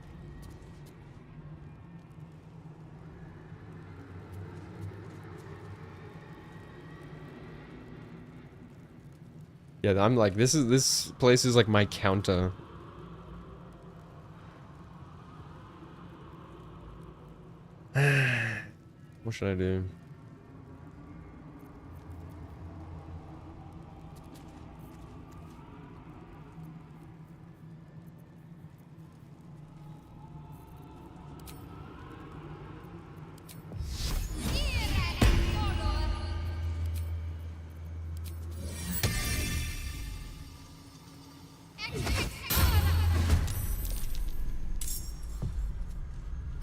Yeah, I'm like, this place is like my counter. What should I do?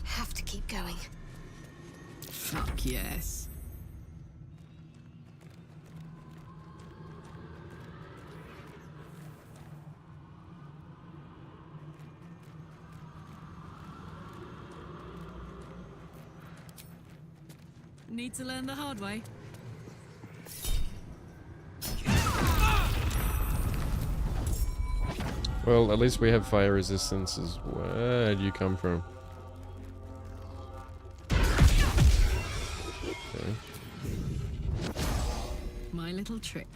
Have to keep going.
Fuck yes. Need to learn the hard way.
Well, at least we have fire resistance as well. Where'd you come from? Okay.
My little trick.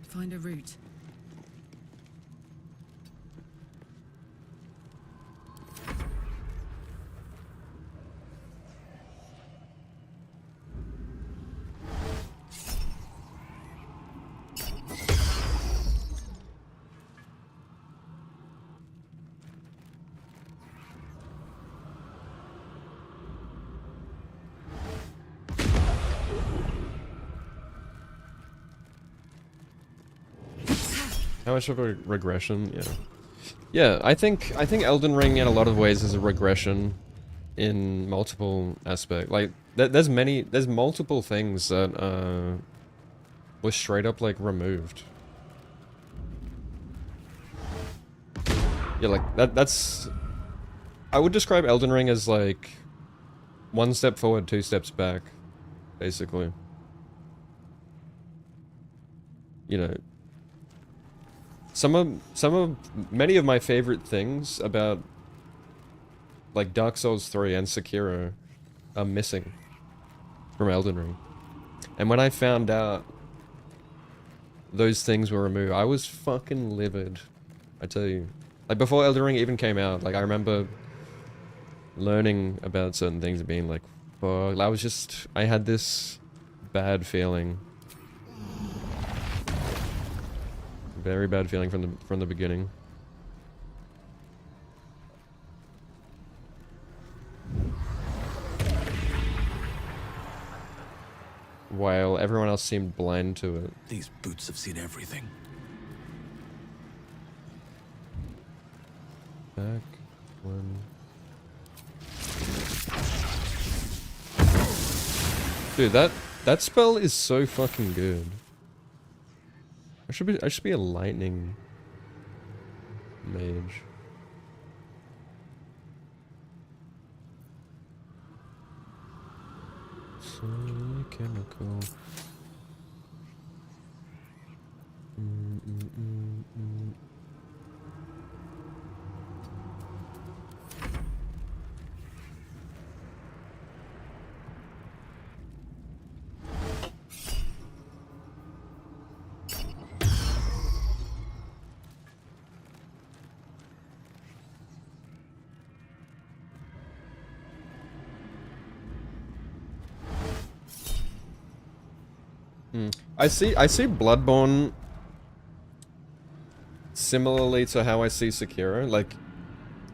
Find a route.
How much of a regression? Yeah. Yeah, I think Elden Ring in a lot of ways is a regression in multiple aspects. Like there's multiple things that were straight up like removed. Yeah, like that's I would describe Elden Ring as like one step forward, two steps back, basically. You know, many of my favorite things about like Dark Souls 3 and Sekiro are missing from Elden Ring. And when I found out those things were removed, I was fucking livid. I tell you. Like before Elden Ring even came out, like I remember learning about certain things and being like, fuck, I had this bad feeling. Very bad feeling from the beginning. While everyone else seemed blind to it.
These boots have seen everything.
Back one. Dude, that spell is so fucking good. I should be a lightning mage. So chemical. I see Bloodborne similarly to how I see Sekiro. Like,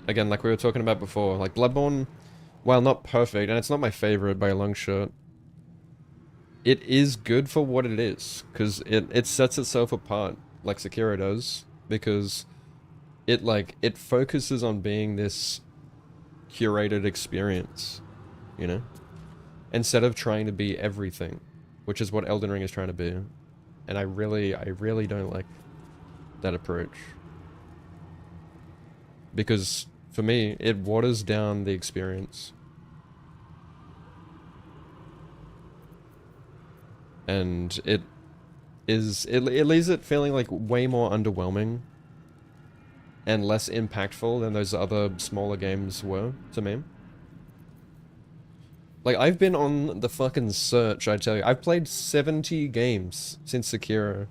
again, like we were talking about before, like Bloodborne, while not perfect, and it's not my favorite by a long shot, it is good for what it is, because it sets itself apart, like Sekiro does, because it focuses on being this curated experience, you know? Instead of trying to be everything, which is what Elden Ring is trying to be. And I really don't like that approach. Because, for me, it waters down the experience. And it leaves it feeling like way more underwhelming and less impactful than those other smaller games were, to me. Like, I've been on the fucking search, I tell you. I've played 70 games since Sekiro.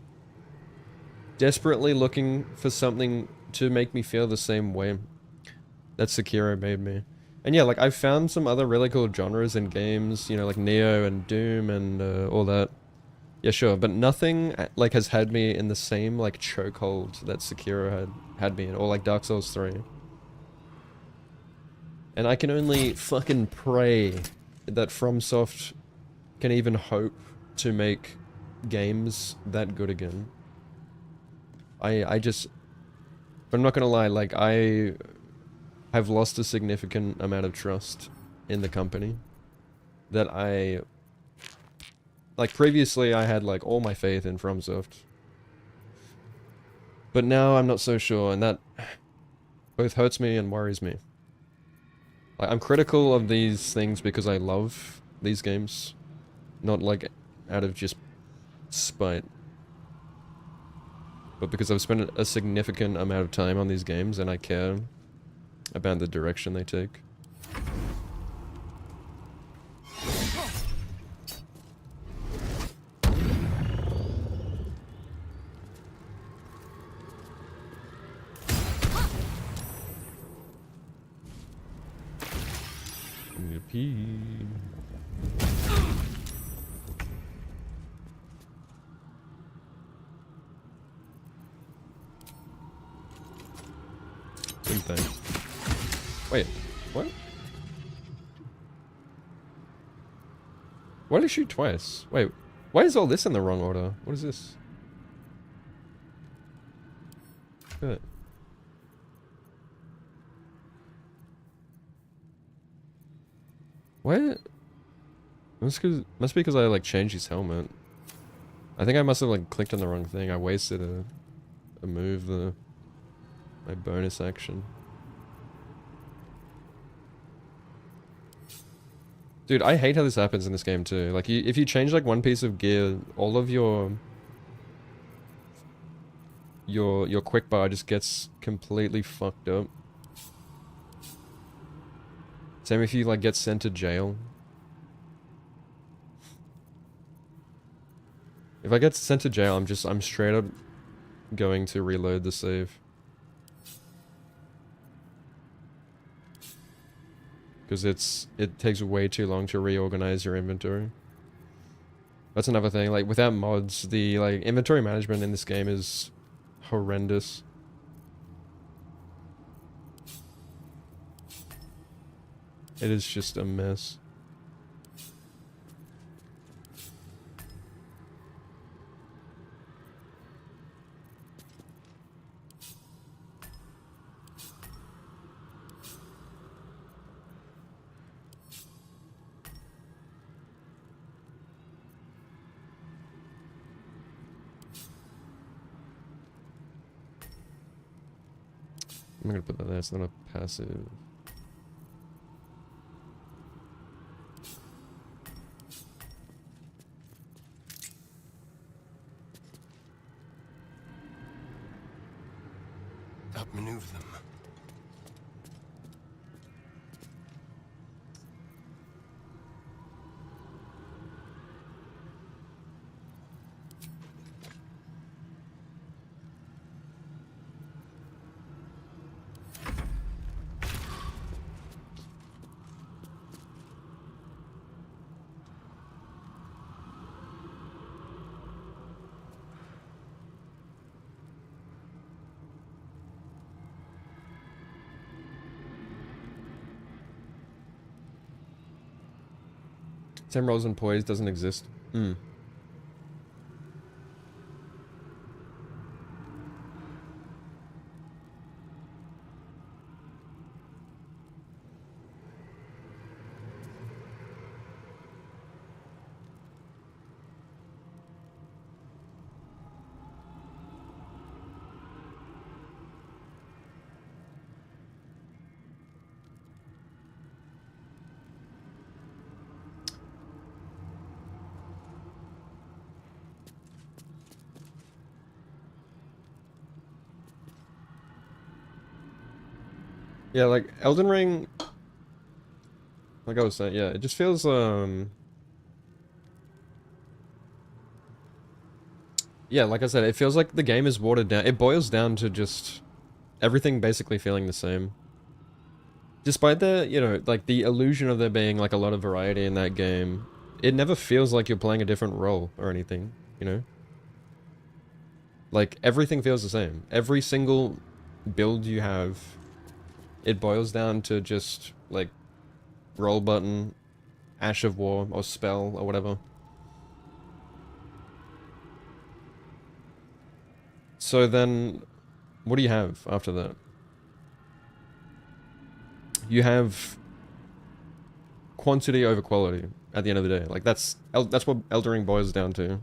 Desperately looking for something to make me feel the same way that Sekiro made me. And yeah, like, I've found some other really cool genres in games, you know, like Neo and Doom and all that. Yeah, sure, but nothing, like, has had me in the same, like, chokehold that Sekiro had me in, or like Dark Souls 3. And I can only fucking pray that FromSoft can even hope to make games that good again. I just... I'm not gonna lie, like, I have lost a significant amount of trust in the company. That I... Like, previously I had, like, all my faith in FromSoft. But now I'm not so sure, and that both hurts me and worries me. Like, I'm critical of these things because I love these games. Not, like, out of just spite. But because I've spent a significant amount of time on these games and I care about the direction they take. I'm gonna pee. Same thing. Wait, what? Why did I shoot twice? Wait, why is all this in the wrong order? What is this? Good. What? Must be because I like changed his helmet. I think I must have like clicked on the wrong thing. I wasted a move, my bonus action. Dude, I hate how this happens in this game too. Like, if you change like one piece of gear, all of your quick bar just gets completely fucked up. Same if you like get sent to jail. If I get sent to jail, I'm straight up going to reload the save. Because it takes way too long to reorganize your inventory. That's another thing, like without mods, the like inventory management in this game is horrendous. It is just a mess. I'm gonna put that there, it's not a passive.
Outmaneuver them.
Same rolls and poise doesn't exist. Hmm. Yeah, like Elden Ring, like I was saying, yeah, it just feels yeah, like I said, it feels like the game is watered down. It boils down to just everything basically feeling the same. Despite the, you know, like the illusion of there being like a lot of variety in that game, it never feels like you're playing a different role or anything, you know? Like everything feels the same. Every single build you have, it boils down to just like roll button, Ash of War, or spell, or whatever. So then, what do you have after that? You have quantity over quality at the end of the day. Like that's what Elden Ring boils down to.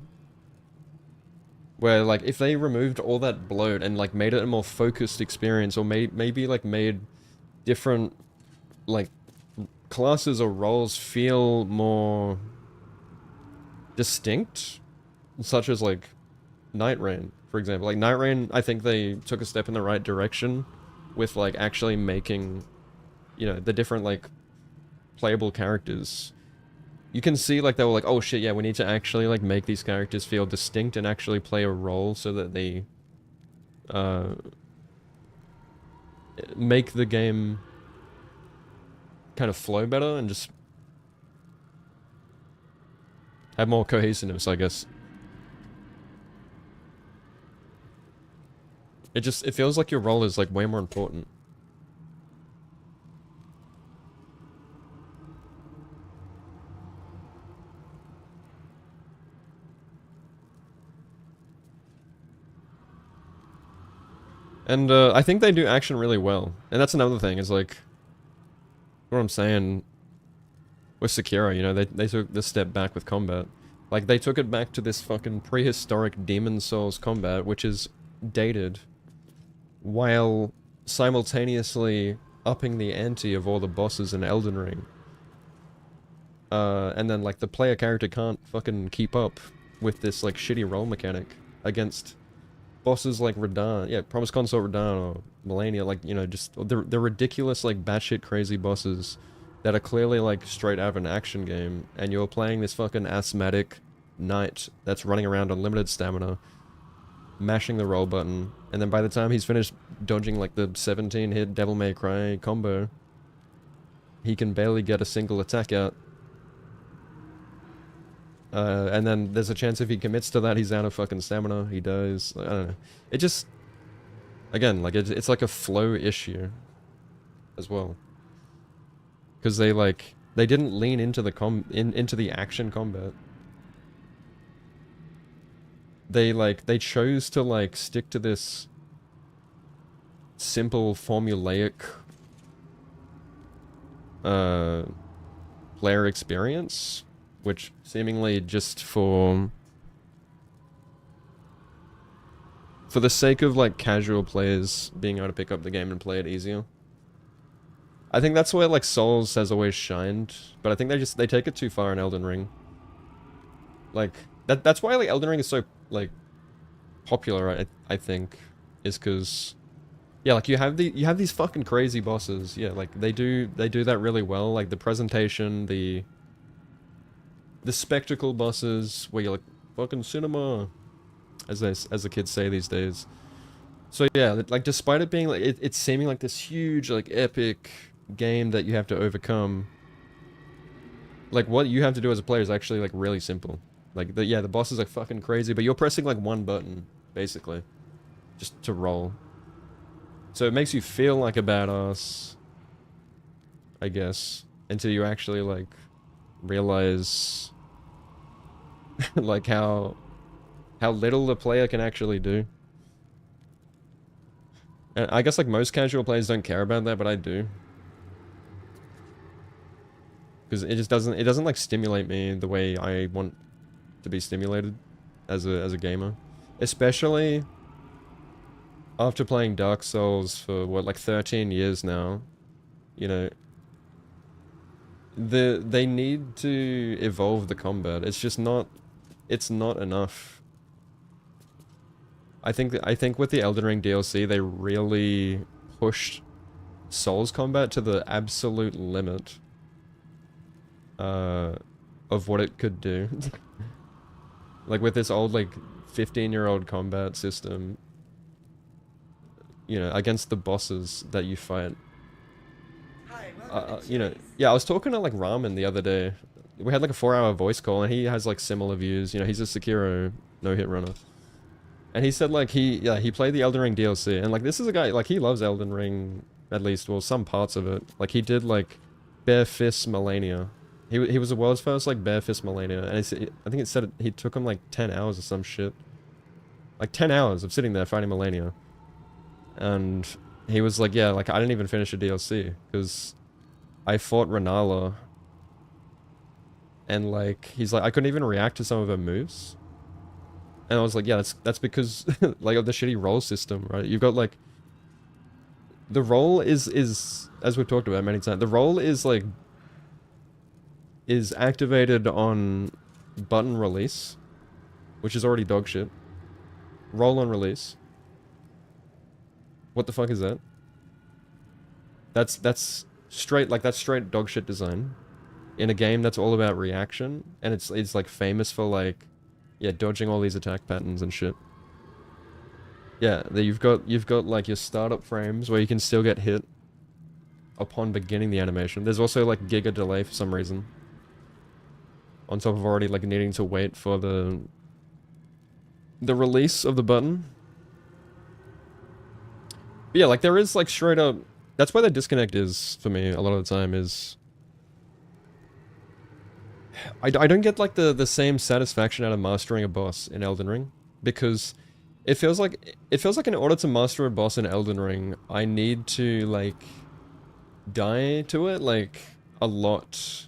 Where like if they removed all that bloat and like made it a more focused experience, or maybe like made different like classes or roles feel more distinct, such as like Night Rain, for example. Like Night Rain, I think they took a step in the right direction with like actually making, you know, the different like playable characters. You can see like they were like, oh shit, yeah, we need to actually like make these characters feel distinct and actually play a role so that they make the game kind of flow better and just have more cohesiveness, I guess. It feels like your role is like way more important. And I think they do action really well. And that's another thing, is like what I'm saying with Sekiro, you know, they took this step back with combat. Like they took it back to this fucking prehistoric Demon Souls combat, which is dated, while simultaneously upping the ante of all the bosses in Elden Ring. And then like the player character can't fucking keep up with this like shitty roll mechanic against bosses like Radahn, yeah, Promised Consort Radahn or Melania, like, you know, just the ridiculous like batshit crazy bosses that are clearly like straight out of an action game, and you're playing this fucking asthmatic knight that's running around on limited stamina, mashing the roll button, and then by the time he's finished dodging like the 17-hit Devil May Cry combo, he can barely get a single attack out. And then there's a chance if he commits to that, he's out of fucking stamina, he dies. I don't know. It just, again, like it's like a flow issue as well. Because they didn't lean into the into the action combat. They chose to like stick to this simple formulaic player experience, which seemingly just for for the sake of like casual players being able to pick up the game and play it easier. I think that's where like Souls has always shined, but I think they take it too far in Elden Ring. Like that's why like Elden Ring is so like popular, I think, is because yeah, like you have these fucking crazy bosses. Yeah, like they do that really well. Like the presentation, the spectacle bosses where you're like fucking cinema, as the kids say these days. So yeah, like despite it being like it's seeming like this huge like epic game that you have to overcome, like what you have to do as a player is actually like really simple. Like the bosses are fucking crazy, but you're pressing like one button basically just to roll. So it makes you feel like a badass, I guess, until you actually like realize like how little the player can actually do. And I guess like most casual players don't care about that, but I do. Because it just doesn't like stimulate me the way I want to be stimulated as a gamer. Especially after playing Dark Souls for what, like 13 years now. You know, they need to evolve the combat. It's just not enough. I think with the Elden Ring DLC they really pushed Souls combat to the absolute limit of what it could do. Like with this old like 15-year-old combat system, you know, against the bosses that you fight. You know, yeah, I was talking to like Ramen the other day. We had like a 4-hour voice call and he has like similar views. You know, he's a Sekiro no-hit runner. And he said like he played the Elden Ring DLC and like this is a guy like he loves Elden Ring, at least, well, some parts of it. Like he did like Bare Fist Millennia. He was the world's first like Bare Fist Millennia, and I think it said he took him like 10 hours or some shit. Like 10 hours of sitting there fighting Millennia. And he was like, yeah, like I didn't even finish a DLC because I fought Renala. And like he's like I couldn't even react to some of her moves. And I was like, yeah, that's because like of the shitty roll system, right? You've got like the roll is as we've talked about many times, the roll is like is activated on button release, which is already dog shit. Roll on release. What the fuck is that? That's straight dog shit design in a game that's all about reaction, and it's like famous for like yeah, dodging all these attack patterns and shit. Yeah, you've got like your startup frames where you can still get hit upon beginning the animation. There's also like giga delay for some reason. On top of already like needing to wait for the release of the button. But yeah, like there is like straight up, that's why the disconnect is for me a lot of the time is I don't get like the same satisfaction out of mastering a boss in Elden Ring, because it feels like in order to master a boss in Elden Ring, I need to like die to it like a lot,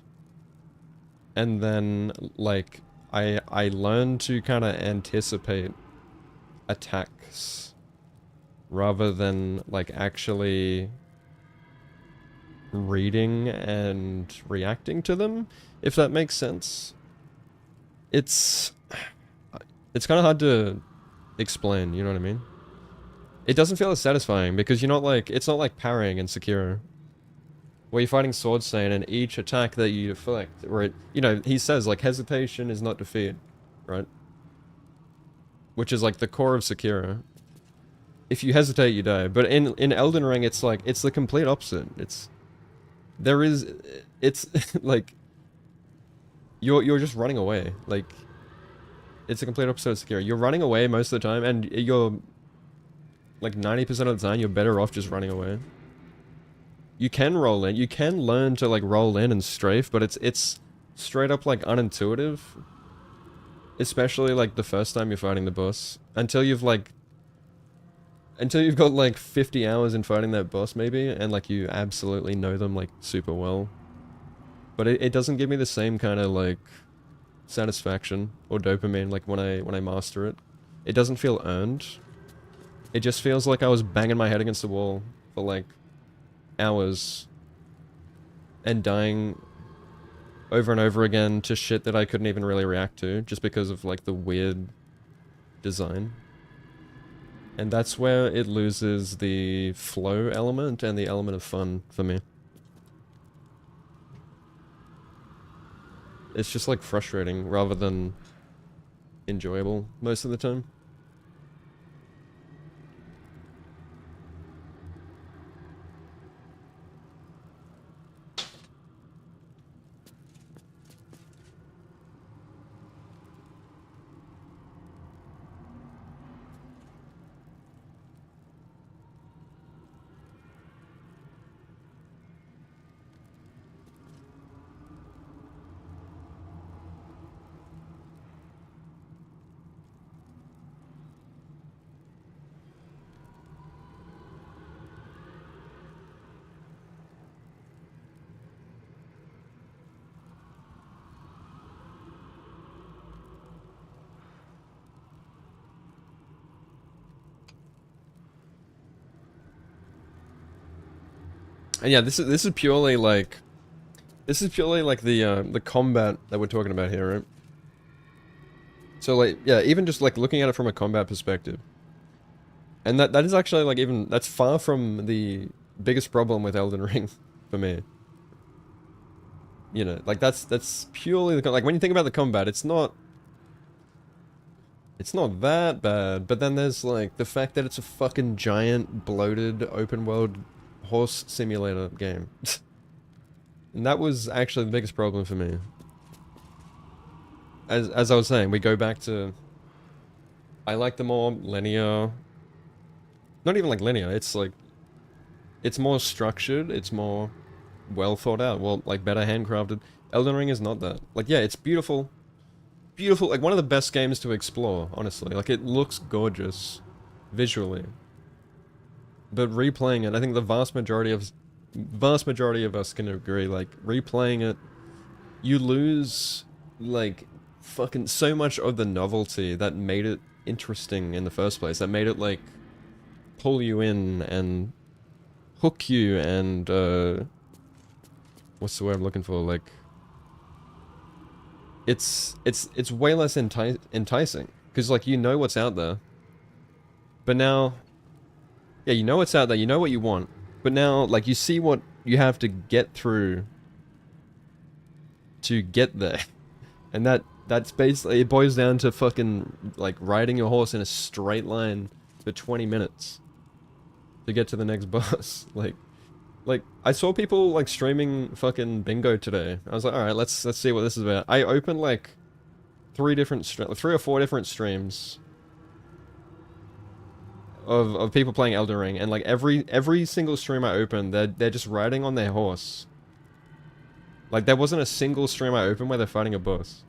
and then like I learn to kind of anticipate attacks rather than like actually reading and reacting to them, if that makes sense. It's kind of hard to explain, you know what I mean? It doesn't feel as satisfying because you're not like, it's not like parrying in Sekiro, where you're fighting Sword Stain and each attack that you deflect, where it, you know, he says like hesitation is not defeat, right? Which is like the core of Sekiro. If you hesitate, you die. But in Elden Ring, it's like, it's the complete opposite. It's like you're just running away. Like it's a complete opposite of Sekiro. You're running away most of the time, and you're like 90% of the time you're better off just running away. You can roll in. You can learn to like roll in and strafe, but it's straight up like unintuitive. Especially like the first time you're fighting the boss, until you've got like 50 hours in fighting that boss maybe, and like you absolutely know them like super well. But it doesn't give me the same kind of like satisfaction or dopamine like when I master it. It doesn't feel earned. It just feels like I was banging my head against the wall for like hours and dying over and over again to shit that I couldn't even really react to just because of like the weird design. And that's where it loses the flow element and the element of fun for me. It's just like frustrating rather than enjoyable most of the time. And yeah, this is purely like the combat that we're talking about here, right? So like yeah, even just like looking at it from a combat perspective. And that is actually like even that's far from the biggest problem with Elden Ring for me. You know, like that's purely the like when you think about the combat, it's not that bad, but then there's like the fact that it's a fucking giant bloated open world horse simulator game. And that was actually the biggest problem for me. As I was saying, we go back to I like the more linear, not even like linear, it's like it's more structured, it's more well thought out, well like better handcrafted. Elden Ring is not that. Like yeah, it's beautiful. Beautiful, like one of the best games to explore, honestly. Like it looks gorgeous visually. But replaying it, I think the vast majority of us can agree, like replaying it, you lose like fucking so much of the novelty that made it interesting in the first place, that made it like pull you in and hook you and what's the word I'm looking for, like it's way less enticing because like you know what's out there, but now yeah, you know what's out there, you know what you want, but now like you see what you have to get through to get there. And that's basically, it boils down to fucking like riding your horse in a straight line for 20 minutes to get to the next boss. Like I saw people like streaming fucking bingo today. I was like, all right, let's see what this is about. I opened like 3 or 4 different streams of people playing Elden Ring, and like every single stream I opened, they're just riding on their horse. Like there wasn't a single stream I opened where they're fighting a boss.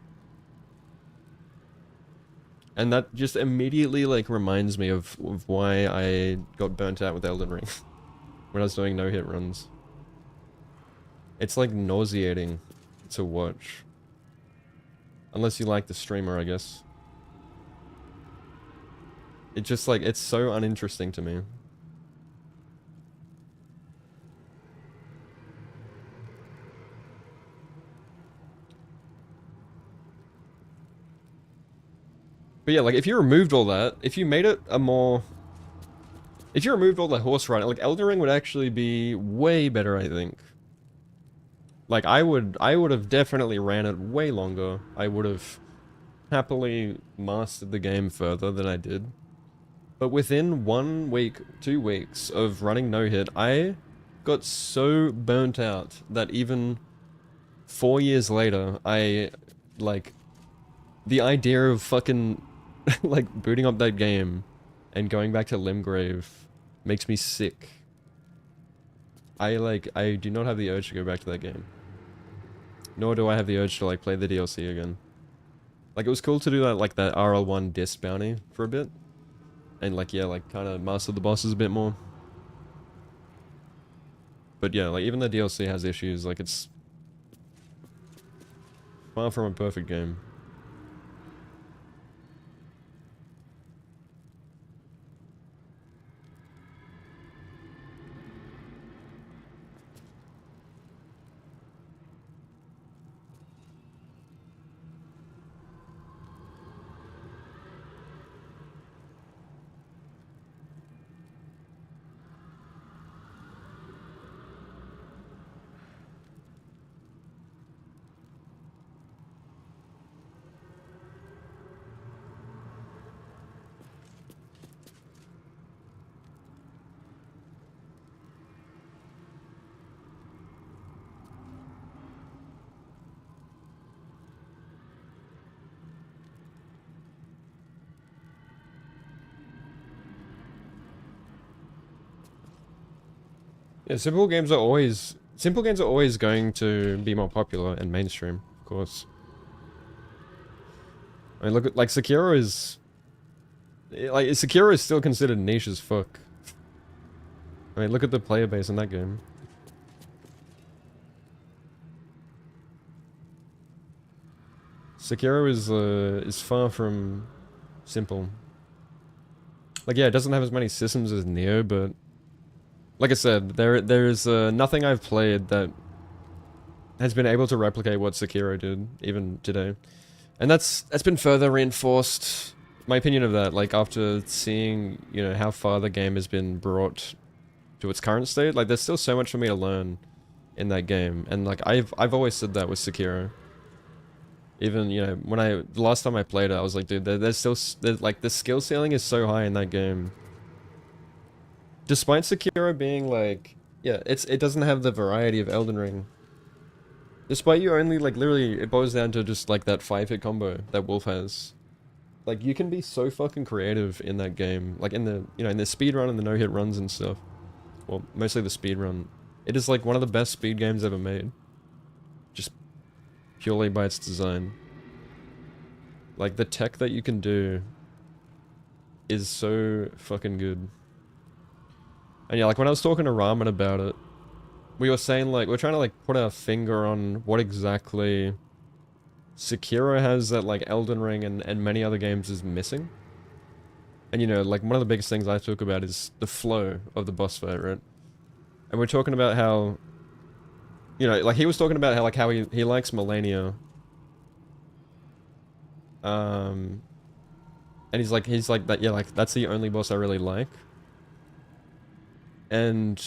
And that just immediately like reminds me of why I got burnt out with Elden Ring when I was doing no-hit runs. It's like nauseating to watch. Unless you like the streamer, I guess. It just like, it's so uninteresting to me. But yeah, like if you removed all that, if you made it a more... If you removed all the horse riding, like Elden Ring would actually be way better, I think. Like I would have definitely ran it way longer. I would have happily mastered the game further than I did. But within 1 week, 2 weeks of running no-hit, I got so burnt out that even 4 years later, I, like, the idea of fucking, like, booting up that game and going back to Limgrave makes me sick. I do not have the urge to go back to that game. Nor do I have the urge to, like, play the DLC again. Like, it was cool to do that, like, that RL1 disc bounty for a bit. And like, yeah, like kind of master the bosses a bit more. But yeah, like even the DLC has issues, like it's far from a perfect game. Yeah, simple games are always going to be more popular and mainstream, of course. I mean, look at like Sekiro is still considered niche as fuck. I mean, look at the player base in that game. Sekiro is far from simple. Like, yeah, it doesn't have as many systems as Neo, but like I said, there's nothing I've played that has been able to replicate what Sekiro did, even today. And that's been further reinforced, my opinion of that, like after seeing, you know, how far the game has been brought to its current state. Like, there's still so much for me to learn in that game, and like I've always said that with Sekiro. Even, you know, the last time I played it, I was like, dude, there's like, the skill ceiling is so high in that game. Despite Sekiro being like, yeah, it doesn't have the variety of Elden Ring. Despite you only, like, literally, it boils down to just, like, that 5-hit combo that Wolf has. Like, you can be so fucking creative in that game. Like, in the, you know, in the speedrun and the no-hit runs and stuff. Well, mostly the speedrun. It is, like, one of the best speed games ever made. Just purely by its design. Like, the tech that you can do is so fucking good. And yeah, like, when I was talking to Ramen about it, we were saying, like, we're trying to, like, put our finger on what exactly Sekiro has that, like, Elden Ring and many other games is missing. And, you know, like, one of the biggest things I talk about is the flow of the boss fight, right? And we're talking about how, you know, like, he was talking about how, like, how he likes Melania. And he's like, that, yeah, like, that's the only boss I really like. And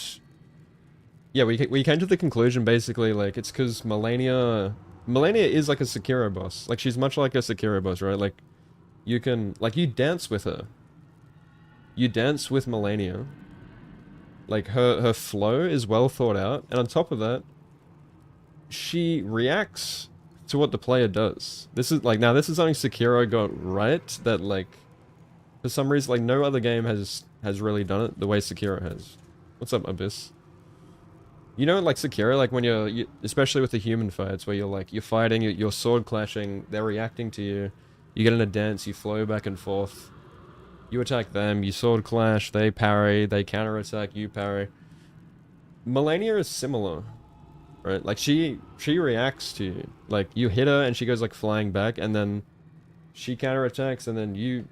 yeah, we came to the conclusion, basically, like, it's because Melania is like a Sekiro boss. Like, she's much like a Sekiro boss, right? Like, you can, like, you dance with her. You dance with Melania. Like, her flow is well thought out, and on top of that, she reacts to what the player does. This is, like, now this is something Sekiro got right, that, like, for some reason, like, no other game has really done it the way Sekiro has. What's up, Abyss? You know, like Sekiro, like when you especially with the human fights, where you're fighting, you're sword clashing, they're reacting to you, you get in a dance, you flow back and forth, you attack them, you sword clash, they parry, they counterattack, you parry. Melania is similar, right? Like, she reacts to you. Like, you hit her and she goes, like, flying back, and then she counterattacks, and then you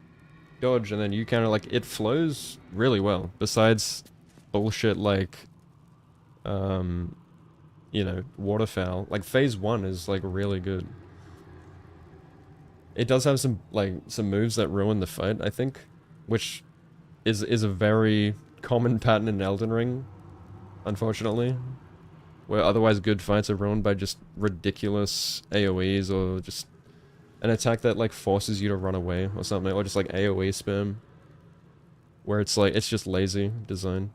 dodge, and then you counter. Like, it flows really well, besides bullshit like, you know, waterfowl. Like, phase 1 is, like, really good. It does have some moves that ruin the fight, I think, which is a very common pattern in Elden Ring, unfortunately, where otherwise good fights are ruined by just ridiculous AoEs, or just an attack that, like, forces you to run away or something, or just, like, AoE spam, where it's, like, it's just lazy design.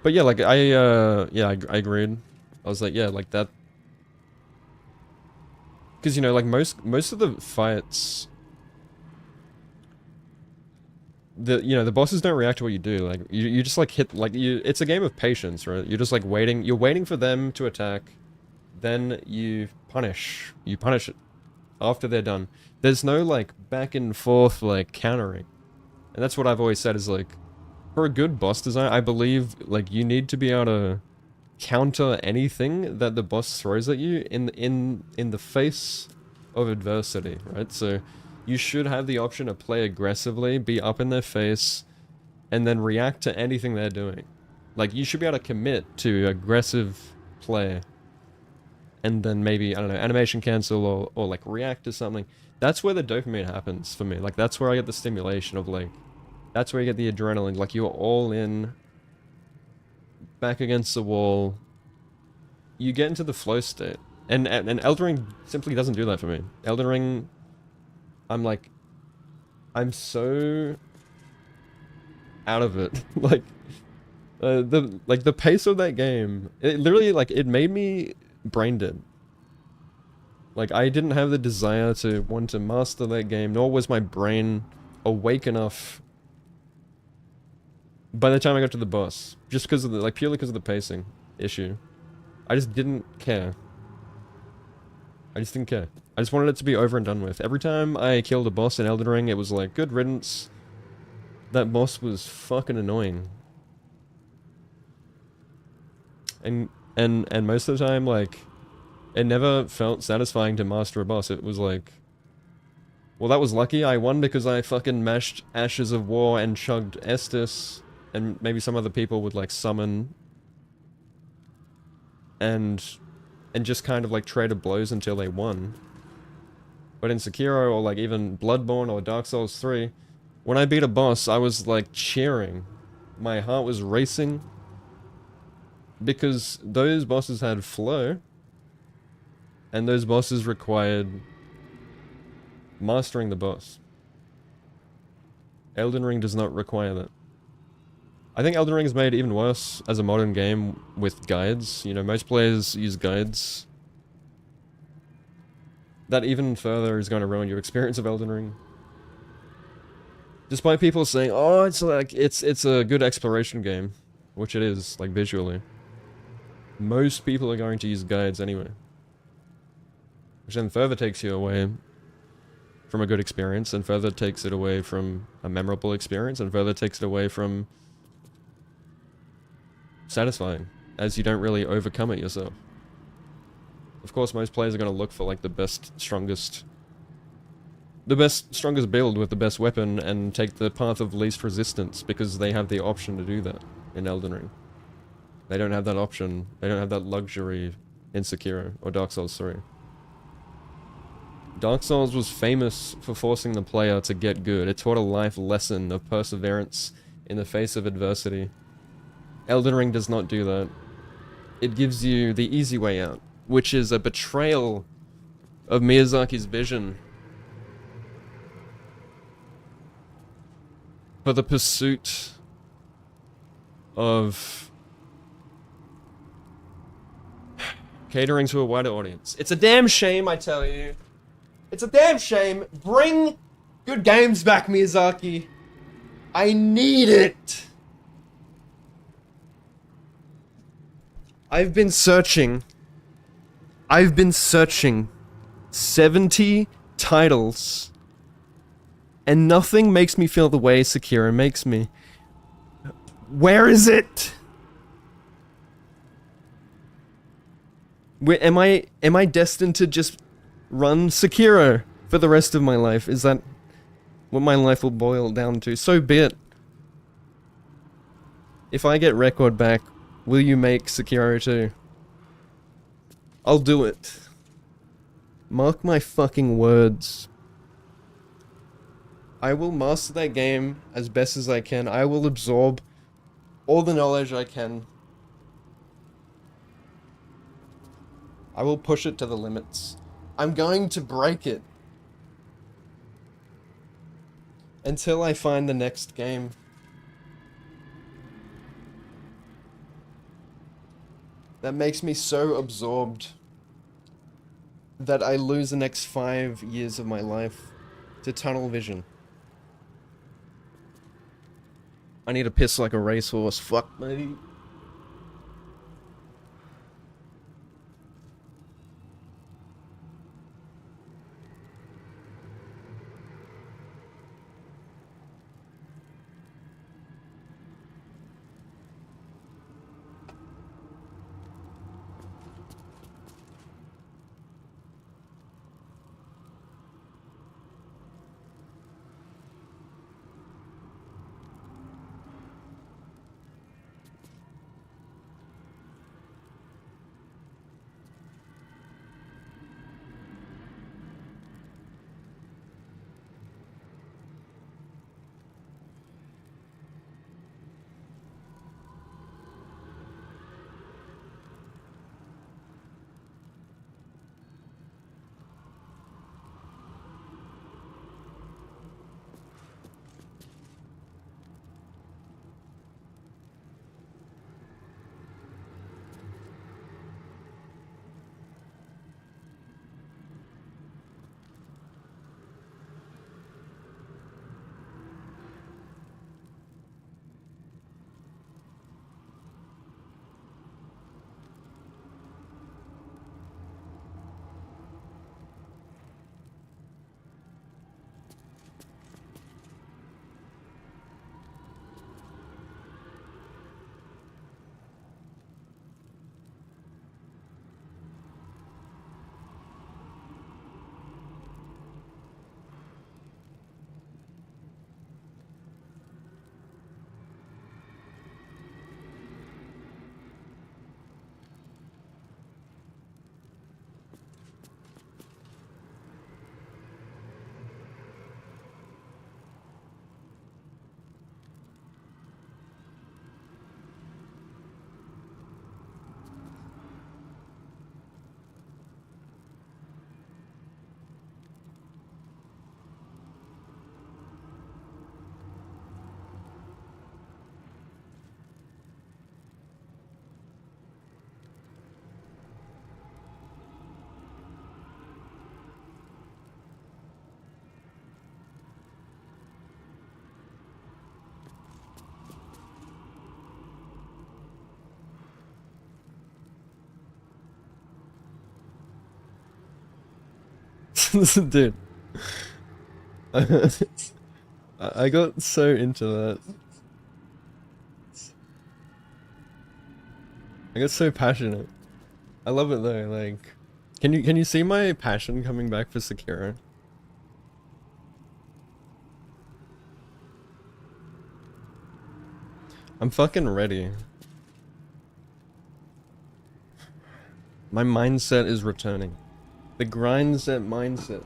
But yeah, like, I agreed. I was like, yeah, like, that, because, you know, like, most of the fights, the bosses don't react to what you do. Like, you just, like, hit, like, it's a game of patience, right? You're just, like, waiting, you're waiting for them to attack, then you punish it after they're done. There's no, like, back and forth, like, countering. And that's what I've always said, is, like, for a good boss design, I believe, like, you need to be able to counter anything that the boss throws at you in the face of adversity, right? So you should have the option to play aggressively, be up in their face, and then react to anything they're doing. Like, you should be able to commit to aggressive play, and then maybe, I don't know, animation cancel, or like, react to something. That's where the dopamine happens for me. Like, that's where I get the stimulation of, like, that's where you get the adrenaline. Like, you're all in, back against the wall. You get into the flow state. And Elden Ring simply doesn't do that for me. Elden Ring, I'm so out of it. Like, the pace of that game, it literally, like, it made me brain dead. Like, I didn't have the desire to want to master that game, nor was my brain awake enough by the time I got to the boss. Just because of the, like, purely because of the pacing issue. I just didn't care. I just didn't care. I just wanted it to be over and done with. Every time I killed a boss in Elden Ring, it was like, good riddance. That boss was fucking annoying. And most of the time, like, it never felt satisfying to master a boss. It was like, well, that was lucky. I won because I fucking mashed Ashes of War and chugged Estus. And maybe some other people would, like, summon. And just kind of, like, traded blows until they won. But in Sekiro, or, like, even Bloodborne or Dark Souls 3, when I beat a boss, I was, like, cheering. My heart was racing. Because those bosses had flow. And those bosses required mastering the boss. Elden Ring does not require that. I think Elden Ring is made even worse as a modern game with guides. You know, most players use guides. That even further is going to ruin your experience of Elden Ring. Despite people saying, oh, it's like, it's a good exploration game. Which it is, like, visually. Most people are going to use guides anyway. Which then further takes you away from a good experience, and further takes it away from a memorable experience, and further takes it away from satisfying, as you don't really overcome it yourself. Of course, most players are going to look for, like, the best, strongest build with the best weapon, and take the path of least resistance, because they have the option to do that in Elden Ring. They don't have that option, they don't have that luxury in Sekiro, or Dark Souls 3. Dark Souls was famous for forcing the player to get good. It taught a life lesson of perseverance in the face of adversity. Elden Ring does not do that. It gives you the easy way out, which is a betrayal of Miyazaki's vision for the pursuit of catering to a wider audience. It's a damn shame, I tell you. It's a damn shame. Bring good games back, Miyazaki. I need it. I've been searching 70 titles, and nothing makes me feel the way Sekiro makes me. Where is it? Am I destined to just run Sekiro for the rest of my life? Is that what my life will boil down to? So be it. If I get record back, will you make Sekiro 2? I'll do it. Mark my fucking words. I will master that game as best as I can. I will absorb all the knowledge I can. I will push it to the limits. I'm going to break it. Until I find the next game. That makes me so absorbed that I lose the next 5 years of my life to tunnel vision. I need to piss like a racehorse. Fuck me. Dude. I got so into that. I got so passionate. I love it though, like can you see my passion coming back for Sekiro? I'm fucking ready. My mindset is returning. The grindset mindset.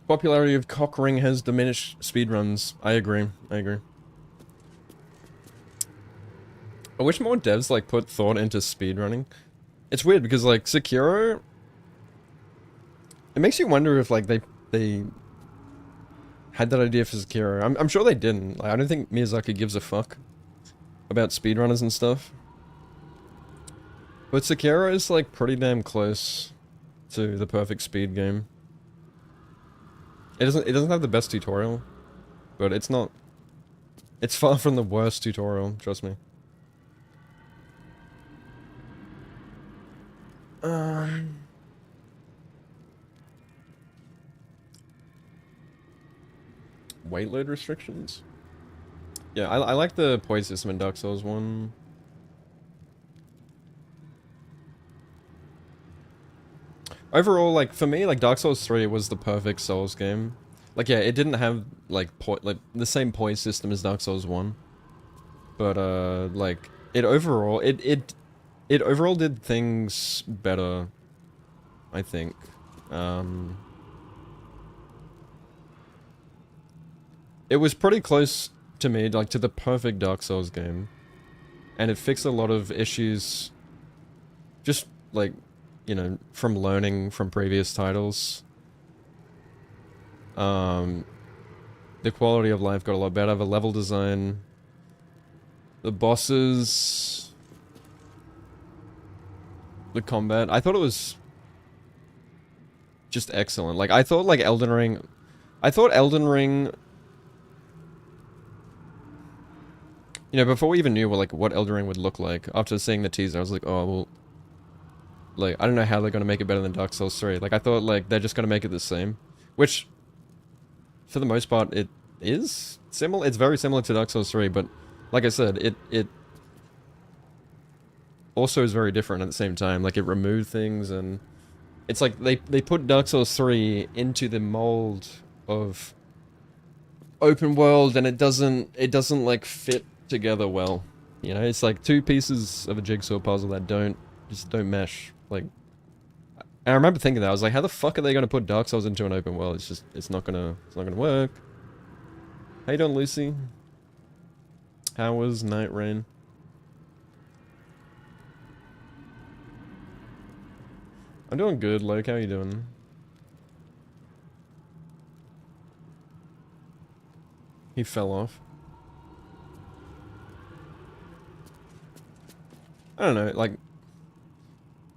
Popularity of cockring has diminished speedruns. I agree. I agree. I wish more devs like put thought into speedrunning. It's weird because like Sekiro, it makes you wonder if like they had that idea for Sekiro. I'm sure they didn't. Like, I don't think Miyazaki gives a fuck about speedrunners and stuff. But Sekiro is like pretty damn close to the perfect speed game. It doesn't have the best tutorial, but it's far from the worst tutorial, trust me. Weight load restrictions? Yeah, I like the poise system in Dark Souls 1. Overall, like, for me, like, Dark Souls 3 was the perfect Souls game. Like, yeah, it didn't have, like, the same poise system as Dark Souls 1. But, like, it overall did things better, I think. It was pretty close to me, like, to the perfect Dark Souls game. And it fixed a lot of issues, just, like, you know, from learning from previous titles. The quality of life got a lot better, the level design, the bosses, the combat. I thought it was just excellent. Like, I thought, like, Elden Ring, you know, before we even knew what Elden Ring would look like, after seeing the teaser, I was like, oh, well, like, I don't know how they're gonna make it better than Dark Souls 3. Like, I thought, like, they're just gonna make it the same. Which, for the most part, it is similar. It's very similar to Dark Souls 3, but, like I said, it also is very different at the same time. Like, it removed things, and it's like, they put Dark Souls 3 into the mold of open world, and it doesn't, like, fit together well. You know, it's like two pieces of a jigsaw puzzle that just don't mesh. Like, and I remember thinking that, I was like, how the fuck are they gonna put Dark Souls into an open world? It's not gonna work. How you doing, Lucy? How was Night Rain? I'm doing good, Luke. How are you doing? He fell off. I don't know, like,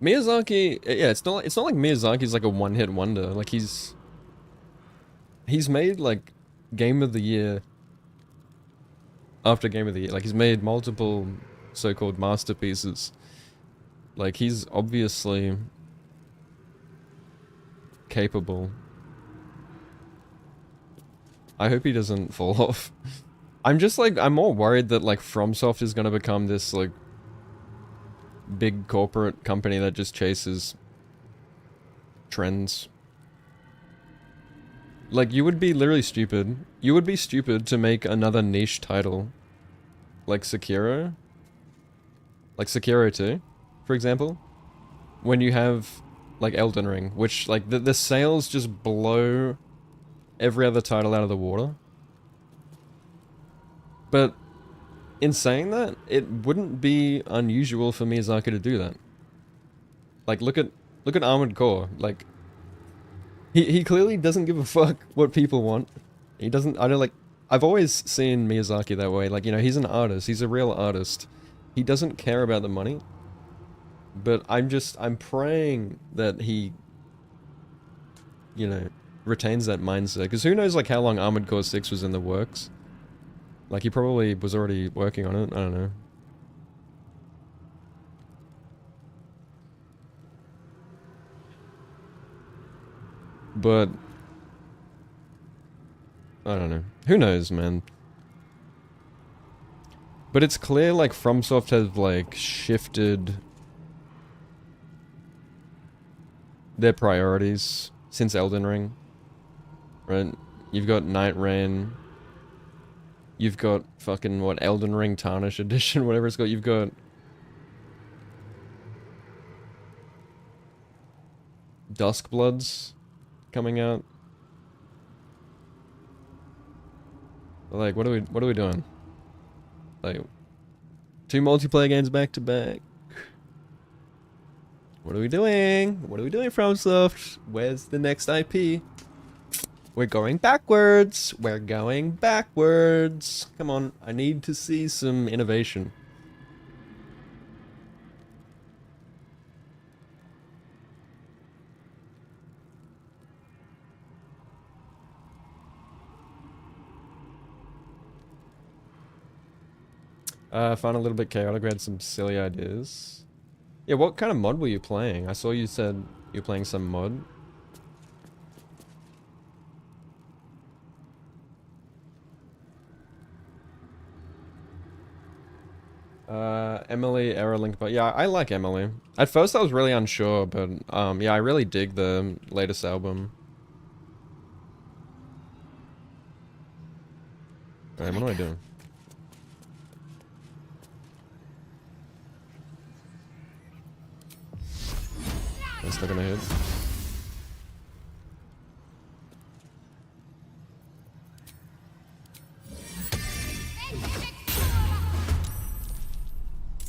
Miyazaki, yeah, it's not like Miyazaki's like a one-hit wonder. Like, he's made, like, Game of the Year after Game of the Year. Like, he's made multiple so-called masterpieces. Like, he's obviously capable. I hope he doesn't fall off. I'm just, like, I'm more worried that, like, FromSoft is gonna become this, like, big corporate company that just chases trends. Like, you would be literally stupid. You would be stupid to make another niche title like Sekiro. Like Sekiro 2, for example. When you have, like, Elden Ring, which, like, the sales just blow every other title out of the water. But in saying that, it wouldn't be unusual for Miyazaki to do that. Like, look at Armored Core. Like, he clearly doesn't give a fuck what people want. I I've always seen Miyazaki that way. Like, you know, he's an artist. He's a real artist. He doesn't care about the money. But I'm praying that he, you know, retains that mindset. Because who knows, like, how long Armored Core 6 was in the works? Like, he probably was already working on it. I don't know. But I don't know. Who knows, man? But it's clear, like, FromSoft has, like, shifted their priorities since Elden Ring. Right? You've got Night Rain. You've got fucking, what, Elden Ring Tarnish Edition, whatever it's got. You've got Duskbloods coming out. Like, what are we doing? Like, 2 multiplayer games back to back. What are we doing? What are we doing, FromSoft? Where's the next IP? We're going backwards. We're going backwards. Come on, I need to see some innovation. Found a little bit chaotic. We had some silly ideas. Yeah, what kind of mod were you playing? I saw you said you were playing some mod. Emily, Error Link, but yeah, I like Emily. At first I was really unsure, but yeah, I really dig the latest album. Alright, what am I doing? That's not gonna hit.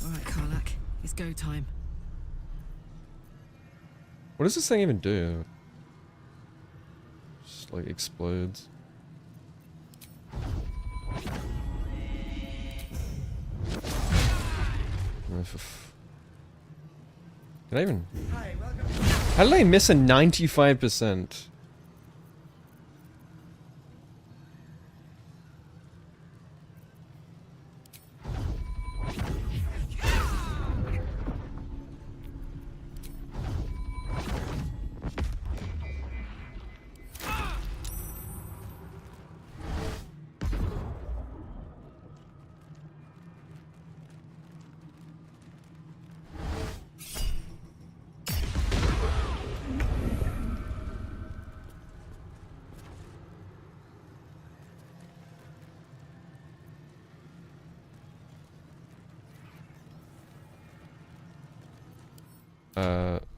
Alright, Karlak. It's go time.
What does this thing even do? Just like explodes. Did I even... How did I miss a 95%?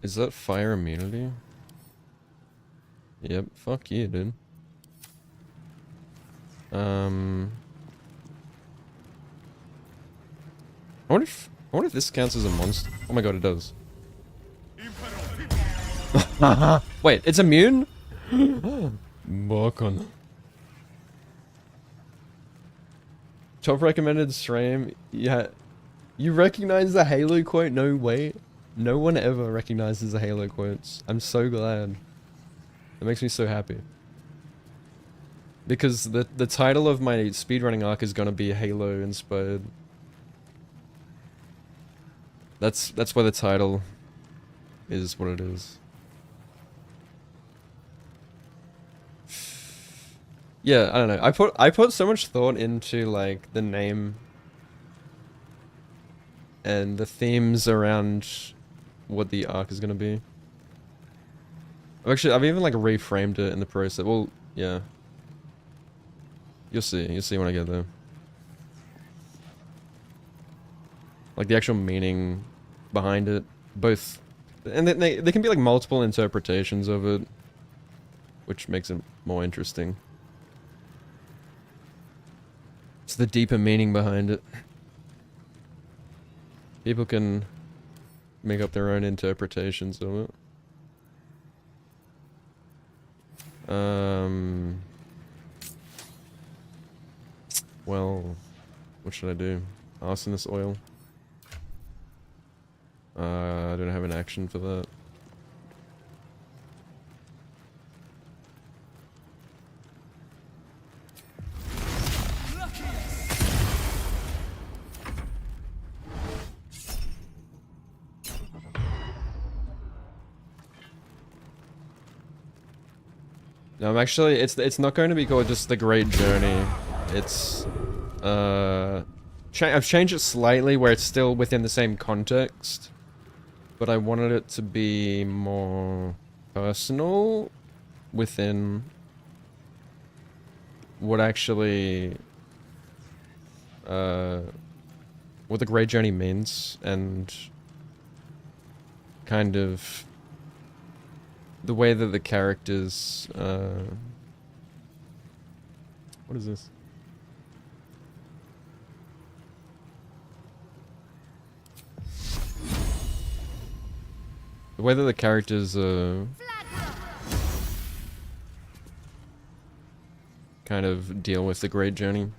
Is that fire immunity? Yep, fuck you, dude. I wonder if this counts as a monster. Oh my god, it does. Wait, it's immune? Bokon. Top recommended stream. Yeah. You recognize the Halo quote? No way. No one ever recognizes the Halo quotes. I'm so glad. It makes me so happy. Because the title of my speedrunning arc is gonna be Halo inspired. That's why the title is what it is. Yeah, I don't know. I put so much thought into like the name and the themes around what the arc is gonna be. I've even like reframed it in the process. Well, yeah. You'll see when I get there. Like the actual meaning behind it, both, and they can be like multiple interpretations of it, which makes it more interesting. It's the deeper meaning behind it. People can make up their own interpretations of it. Well, what should I do? Arsonist oil. I don't have an action for that. No, I'm actually, it's not going to be called just The Great Journey. It's, I've changed it slightly where it's still within the same context, but I wanted it to be more personal within what actually, what the Great Journey means, and kind of the way that the characters, what is this? The way that the characters, kind of deal with the Great Journey.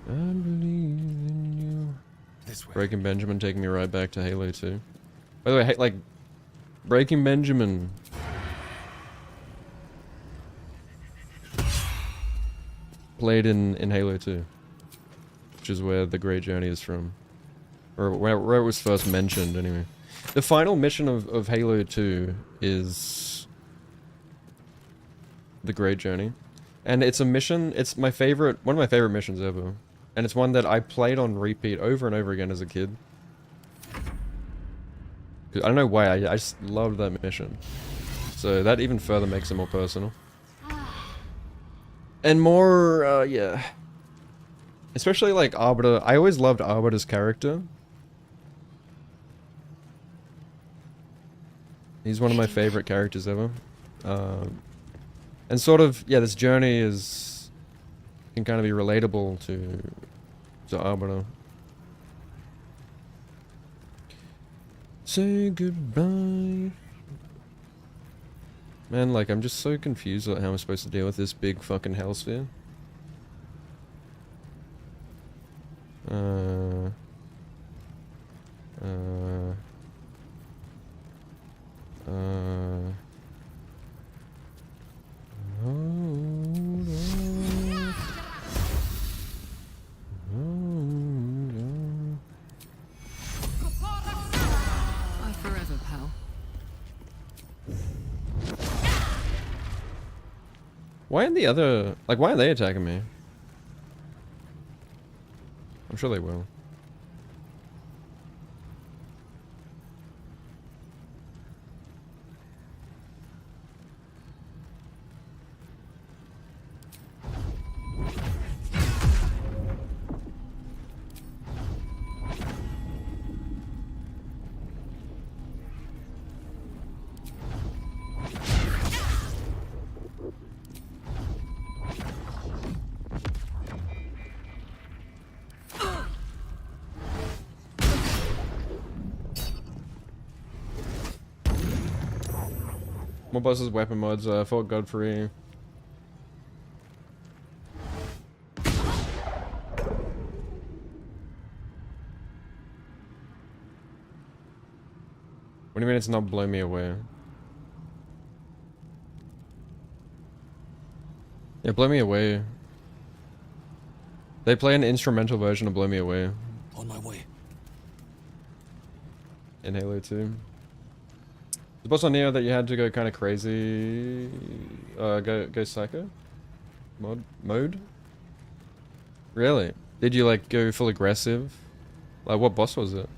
I believe in you.
This way.
Breaking Benjamin taking me right back to Halo 2. By the way, like, Breaking Benjamin. Played in Halo 2. Which is where the Great Journey is from. Or where it was first mentioned, anyway. The final mission of Halo 2 is the Great Journey. And it's a mission, it's my favorite, one of my favorite missions ever. And it's one that I played on repeat over and over again as a kid. I don't know why, I just loved that mission. So that even further makes it more personal. And more, yeah. Especially like Arbiter, I always loved Arbiter's character. He's one of my favorite characters ever. And sort of, yeah, this journey can kind of be relatable to Arbiter. Say goodbye. Man, like, I'm just so confused about how I'm supposed to deal with this big fucking hellsphere.
Bye forever, pal.
Why aren't the other... Like, why are they attacking me? I'm sure they will. More bosses, weapon mods, Fort Godfrey. What do you mean it's not Blow Me Away? Yeah, Blow Me Away. They play an instrumental version of Blow Me Away.
On my way.
In Halo 2. The boss on Neo that you had to go kind of crazy, go psycho? Mode? Really? Did you like go full aggressive? Like what boss was it?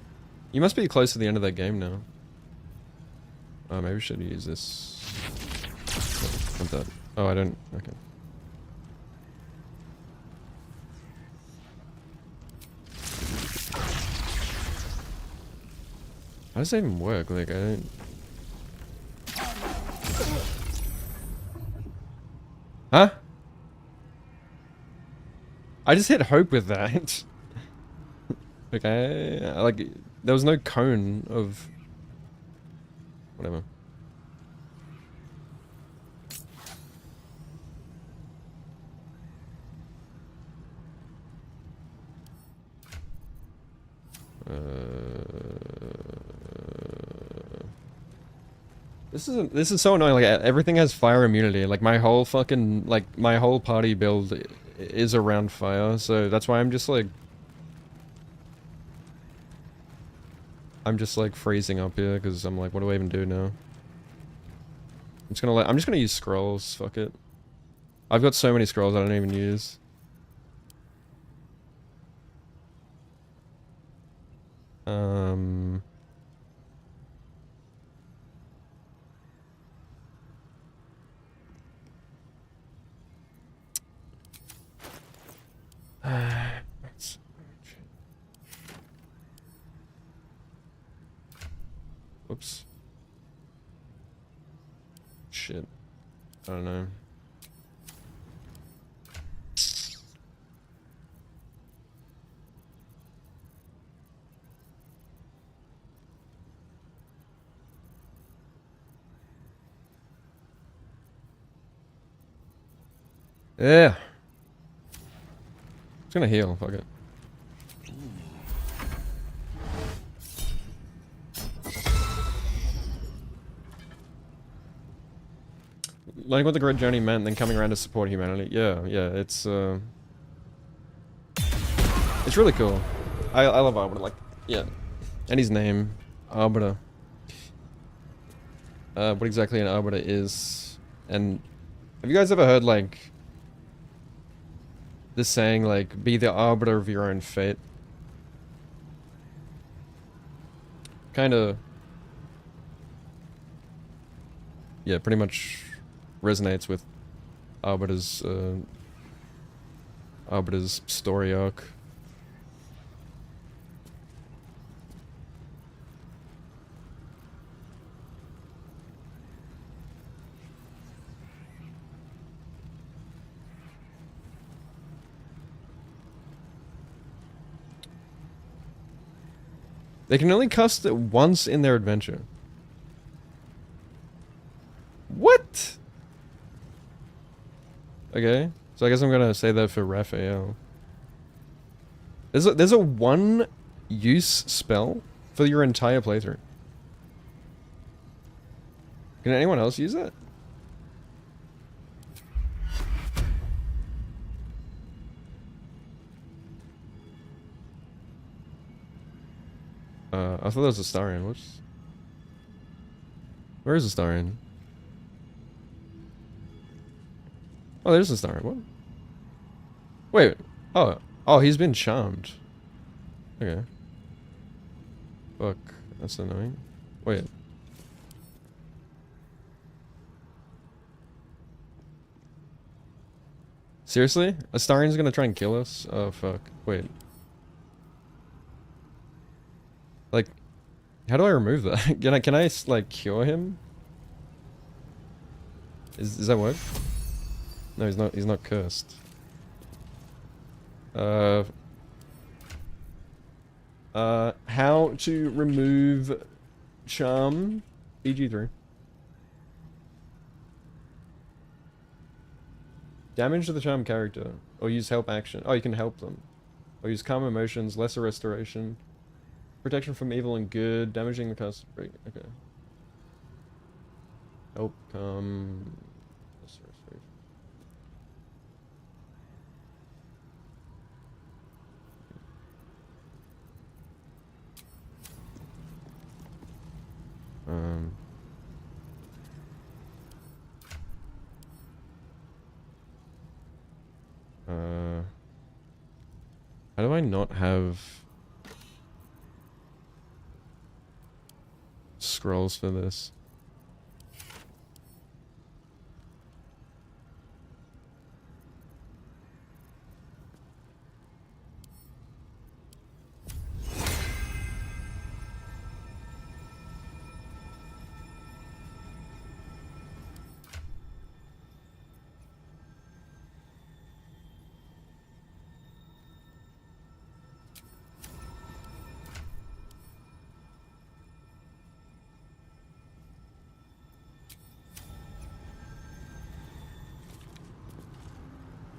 You must be close to the end of that game now. Oh, maybe we should use this. Not that. Oh, I don't, okay. How does that even work? Like, I don't... Huh? I just hit hope with that. Okay, like, there was no cone of... Whatever. This is so annoying. Like everything has fire immunity. Like my whole fucking my whole party build is around fire. So that's why I'm just like freezing up here because I'm like, what do I even do now? I'm just gonna use scrolls. Fuck it. I've got so many scrolls I don't even use. Whoops. Shit. I don't know. Yeah. It's gonna heal, fuck it. Learning what the Great Journey meant, then coming around to support humanity. Yeah, it's really cool. I love Arbiter, like, yeah. And his name, Arbiter. What exactly an Arbiter is. And have you guys ever heard, like, this saying, like, be the arbiter of your own fate? Kinda... Yeah, pretty much resonates with Arbiter's, Arbiter's story arc. They can only cast it once in their adventure. What? Okay, so I guess I'm gonna say that for Raphael. There's a one use spell for your entire playthrough. Can anyone else use that? I thought that was a Starion. Whoops. Where is the Starion? Oh, there's a Starion. What? Wait. Oh, he's been charmed. Okay. Fuck. That's annoying. Wait. Seriously? Astarion's gonna try and kill us? Oh, fuck. Wait. Like, how do I remove that? Can I like cure him? Does that work? No, he's not cursed. How to remove charm? EG3. Damage to the charm character. Or use help action. Oh, you can help them. Or use calm emotions, lesser restoration. Protection from evil and good, damaging the cast. Okay. Help come. How do I not have scrolls for this?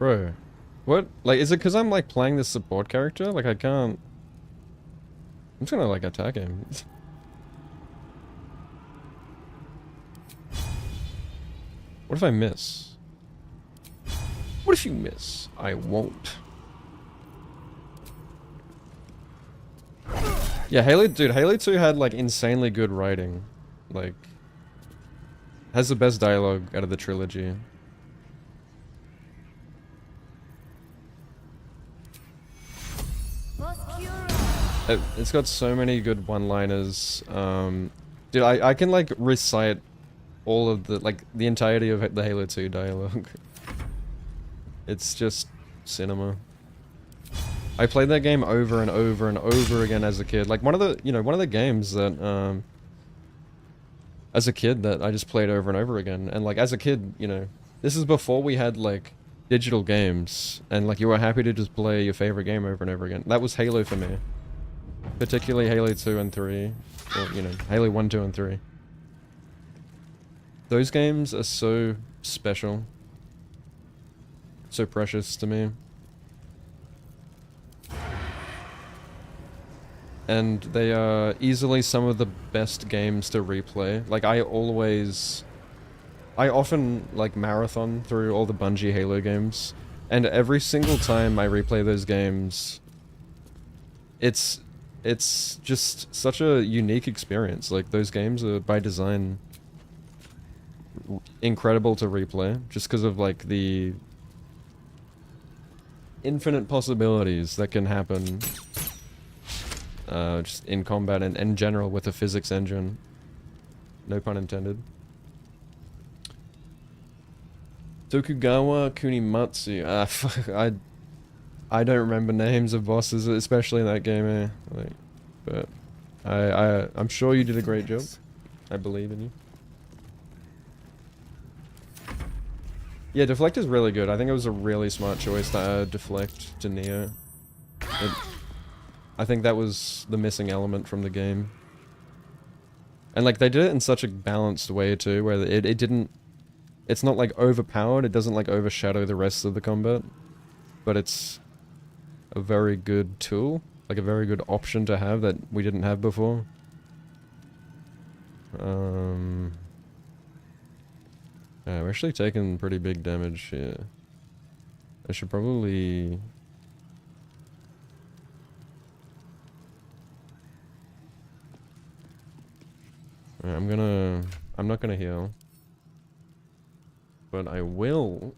Bro. What? Like, is it because I'm, like, playing this support character? Like, I can't... I'm just gonna, like, attack him. What if I miss? What if you miss? I won't. Yeah, Halo... Dude, Halo 2 had, like, insanely good writing. Like... Has the best dialogue out of the trilogy. It's got so many good one-liners. Dude, I can like recite all of the the entirety of the Halo 2 dialogue. It's just cinema. I played that game over and over and over again as a kid. Like one of the games that as a kid that I just played over and over again. And like as a kid, this is before we had like digital games and like you were happy to just play your favorite game over and over again. That was Halo for me. Particularly Halo 2 and 3. Or, Halo 1, 2, and 3. Those games are so special. So precious to me. And they are easily some of the best games to replay. Like, I often, like, marathon through all the Bungie Halo games. And every single time I replay those games, it's just such a unique experience. Like, those games are, by design, incredible to replay. Just because of, like, the infinite possibilities that can happen just in combat and in general with the physics engine. No pun intended. Tokugawa Kunimatsu. I don't remember names of bosses, especially in that game, like, but I'm sure you did a great job. I believe in you. Yeah, Deflect is really good. I think it was a really smart choice to add Deflect to Neo. I think that was the missing element from the game. And like they did it in such a balanced way too, where it didn't... It's not like overpowered, it doesn't like overshadow the rest of the combat. But it's a very good tool, like a very good option to have that we didn't have before. Yeah, we're actually taking pretty big damage here. I should probably... Alright, I'm not gonna heal. But I will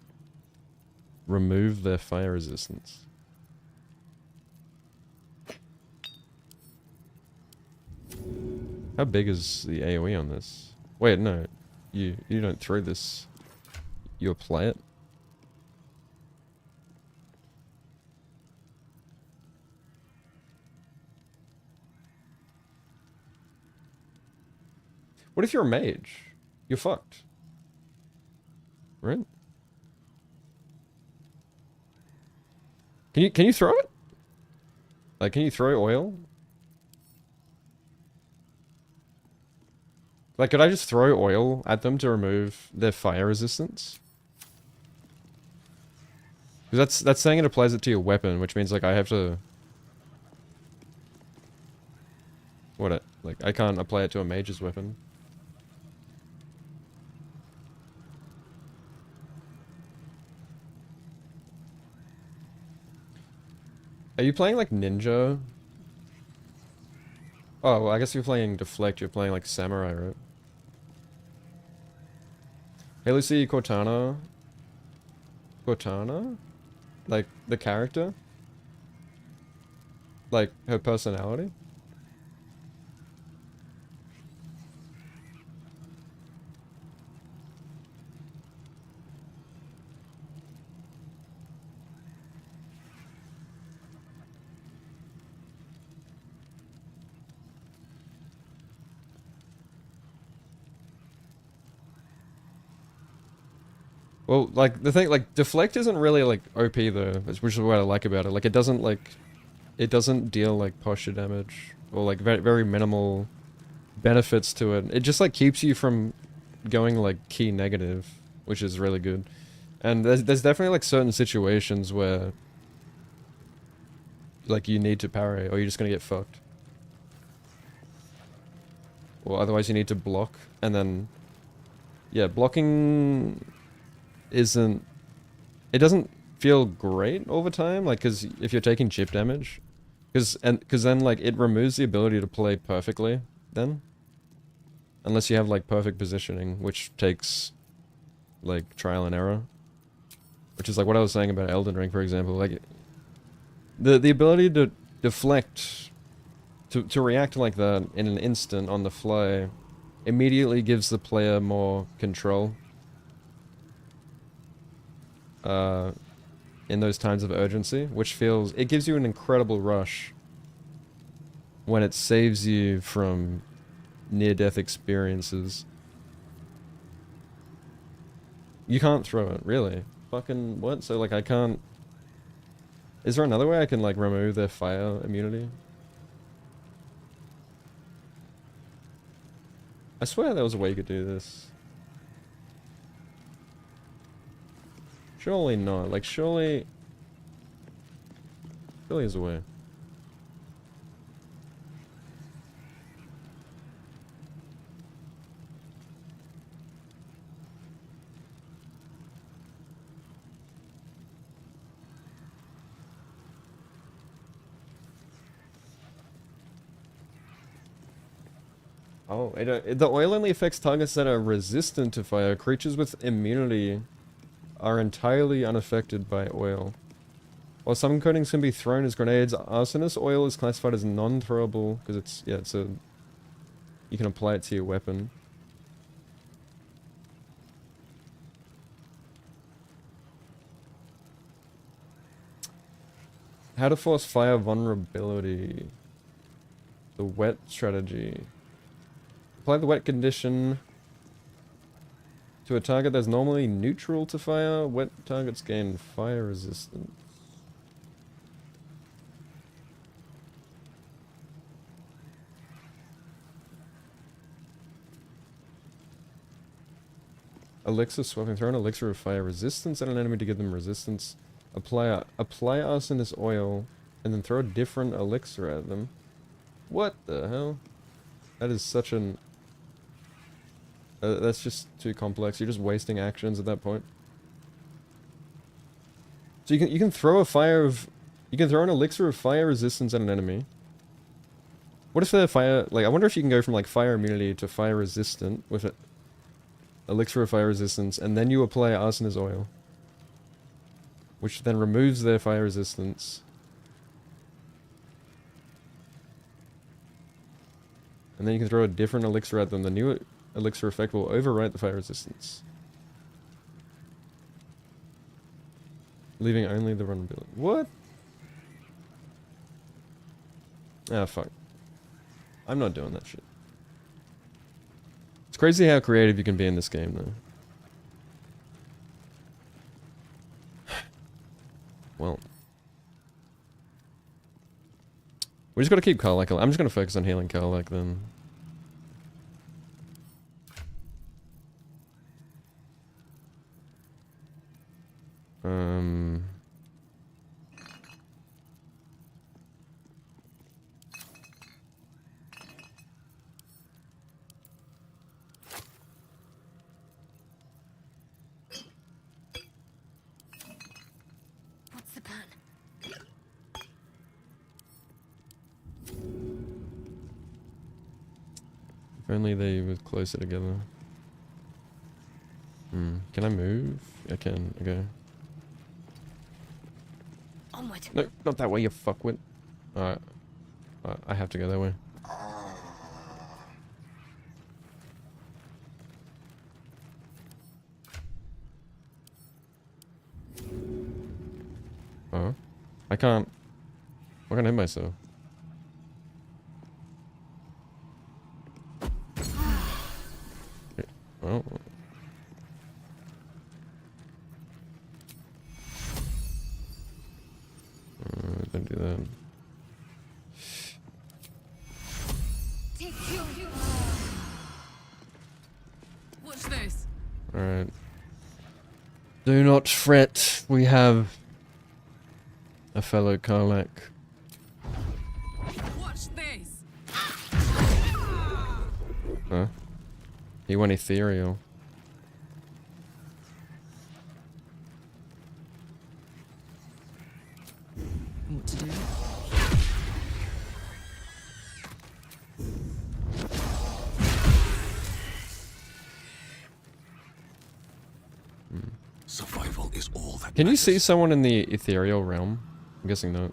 remove their fire resistance. How big is the AoE on this? Wait, no. You don't throw this. You apply it. What if you're a mage? You're fucked. Right? Can you throw it? Like, can you throw oil? Like, could I just throw oil at them to remove their fire resistance? Because that's saying it applies it to your weapon, which means, like, I have to... Like, I can't apply it to a mage's weapon. Are you playing, like, ninja? Oh, well, I guess you're playing Deflect, you're playing, like, Samurai, right? Hey, Lucy, Cortana? Cortana? Like, the character? Like, her personality? Well, like, the thing, like, Deflect isn't really, like, OP, though, which is what I like about it. Like, it doesn't deal, like, posture damage, or, like, very, very minimal benefits to it. It just, like, keeps you from going, like, key negative, which is really good. And there's definitely like certain situations where like you need to parry or you're just gonna get fucked. Or otherwise you need to block, and then yeah, blocking isn't, it doesn't feel great over time, like, because if you're taking chip damage, because then like it removes the ability to play perfectly then, unless you have like perfect positioning, which takes like trial and error, which is like what I was saying about Elden Ring, for example. Like the ability to deflect, to react like that in an instant on the fly immediately gives the player more control in those times of urgency, which feels, it gives you an incredible rush when it saves you from near-death experiences. You can't throw it, really. Fucking what? So like I can't, is there another way I can like remove their fire immunity? I swear there was a way you could do this. Surely not. Like, surely there's a way. Oh, the oil only affects targets that are resistant to fire. Creatures with immunity are entirely unaffected by oil. While some coatings can be thrown as grenades, arsonist oil is classified as non-throwable because it's, yeah, it's a, you can apply it to your weapon. How to force fire vulnerability. The wet strategy. Apply the wet condition to a target that's normally neutral to fire. Wet targets gain fire resistance. Elixir swapping. Throw an elixir of fire resistance at an enemy to give them resistance. Apply arsonist oil and then throw a different elixir at them. What the hell? That is such an... that's just too complex. You're just wasting actions at that point. So you can throw a fire of, you can throw an elixir of fire resistance at an enemy. What if they're fire, like, I wonder if you can go from like fire immunity to fire resistant with an elixir of fire resistance, and then you apply arsonist oil, which then removes their fire resistance. And then you can throw a different elixir at them. The new elixir effect will overwrite the fire resistance, leaving only the vulnerability. What? Ah, fuck. I'm not doing that shit. It's crazy how creative you can be in this game, though. Well. We just gotta keep Karlak alive. I'm just gonna focus on healing Karlak then.
What's the plan?
If only they were closer together. Can I move? I can, okay.
Onward.
No, not that way, you fuckwit. Alright. I have to go that way. Oh? I can't hit myself. Oh. Don't do that.
Watch this.
Alright. Do not fret, we have a fellow Karlak.
Watch this.
Huh? He went ethereal.
What to do?
Survival is all that
Can you see someone in the ethereal realm? I'm guessing not.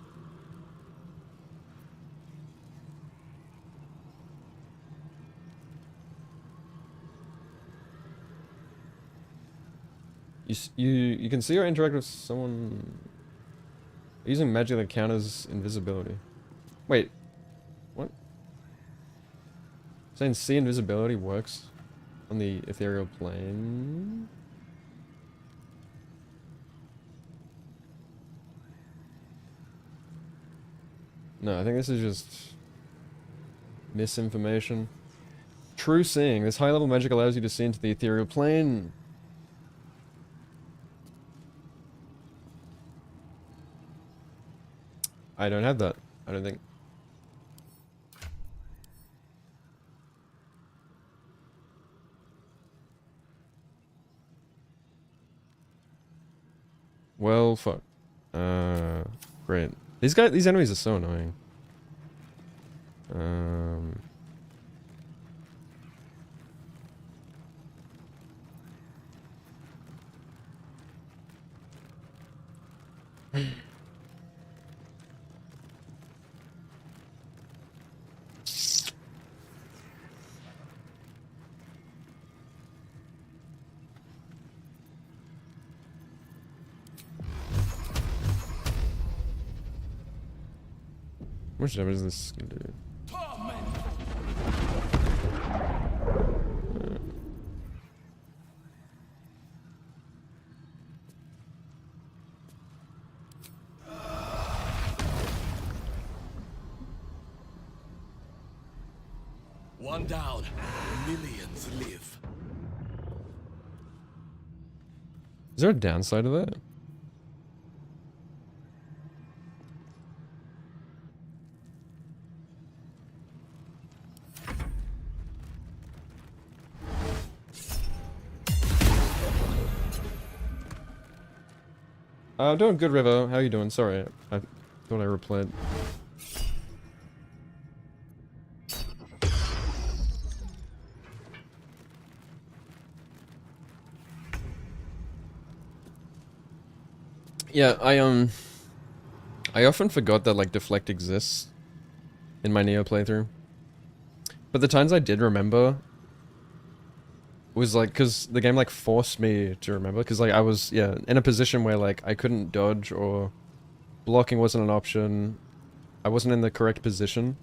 You can see or interact with someone using magic that counters invisibility. Wait, what? Saying see invisibility works on the ethereal plane? No, I think this is just misinformation. True seeing. This high level magic allows you to see into the ethereal plane. I don't have that. I don't think. Well, fuck. Great. These enemies are so annoying. How much damage is this gonna do?
One down. Millions live.
Is there a downside to that? I'm doing good, River. How you doing? Sorry, I thought I replied. Yeah, I often forgot that like deflect exists in my Neo playthrough. But the times I did remember was like, cause the game like forced me to remember, cause like I was, yeah, in a position where like I couldn't dodge or blocking wasn't an option. I wasn't in the correct position.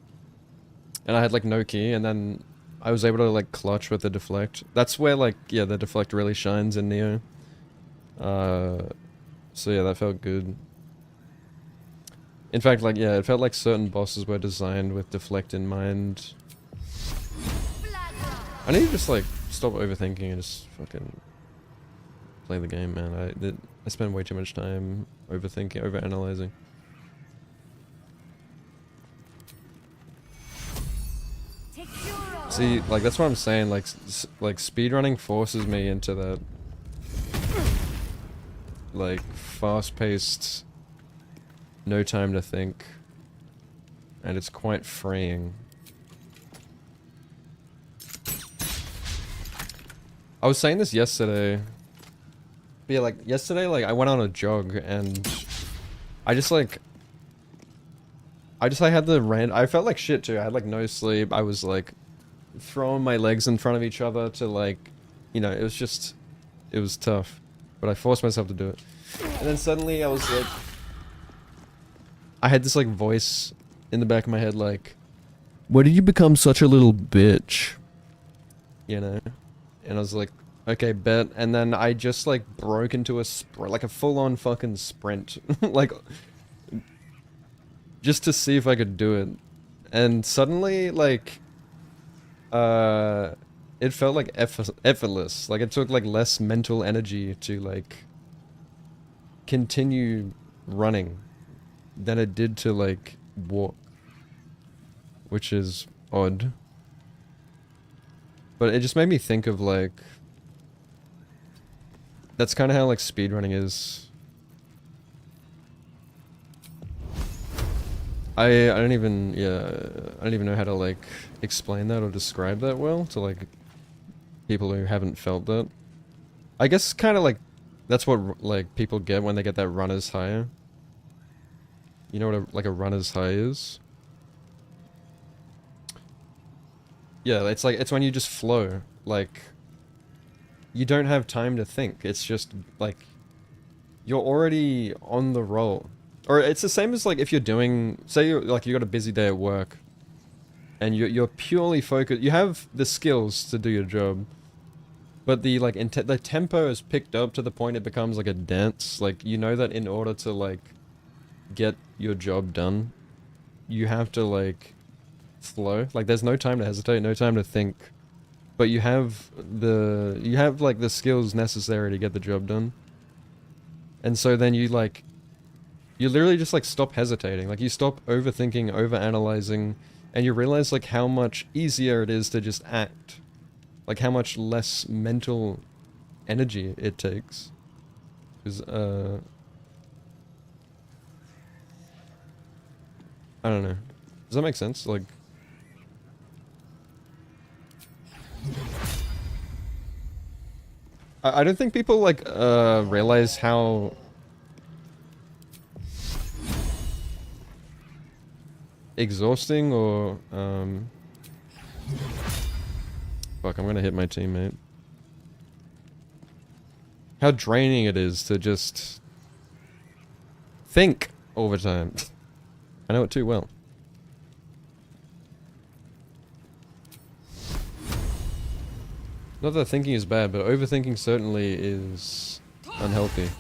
And I had like no key, and then I was able to like clutch with the deflect. That's where like, yeah, the deflect really shines in Neo. So yeah, that felt good. In fact, like, yeah, it felt like certain bosses were designed with deflect in mind. I need to just like stop overthinking and just fucking play the game, man. I spend way too much time overthinking, overanalyzing. See, like that's what I'm saying. Like speedrunning forces me into that like fast-paced, no time to think, and it's quite freeing. I was saying this yesterday. But yeah, like yesterday, like I went on a jog and I just like I had the I felt like shit too. I had like no sleep. I was like throwing my legs in front of each other to like, you know, it was tough. But I forced myself to do it. And then suddenly I was like, I had this like voice in the back of my head like, why did you become such a little bitch? You know? And I was like, okay, bet. And then I just like broke into a sprint, like a full-on fucking sprint. Like, just to see if I could do it. And suddenly, like, it felt like effortless. Like, it took like less mental energy to like continue running than it did to like walk, which is odd. But it just made me think of like, that's kind of how like speedrunning is. I don't even know how to like explain that or describe that well to like people who haven't felt that. I guess kind of like that's what like people get when they get that runner's high. You know what like a runner's high is? Yeah, it's like it's when you just flow. Like you don't have time to think. It's just like you're already on the roll. Or it's the same as like if you're doing, say you got a busy day at work and you're purely focused. You have the skills to do your job, but the like the tempo is picked up to the point it becomes like a dance. Like you know that in order to like get your job done, you have to like flow. Like there's no time to hesitate, no time to think, but you have like the skills necessary to get the job done. And so then you literally just like stop hesitating. Like you stop overthinking, overanalyzing, and you realize like how much easier it is to just act. Like how much less mental energy it takes. Because I don't know. Does that make sense? Like I don't think people like realize how exhausting or fuck, I'm gonna hit my teammate. How draining it is to just think all the time. I know it too well. Not that thinking is bad, but overthinking certainly is unhealthy.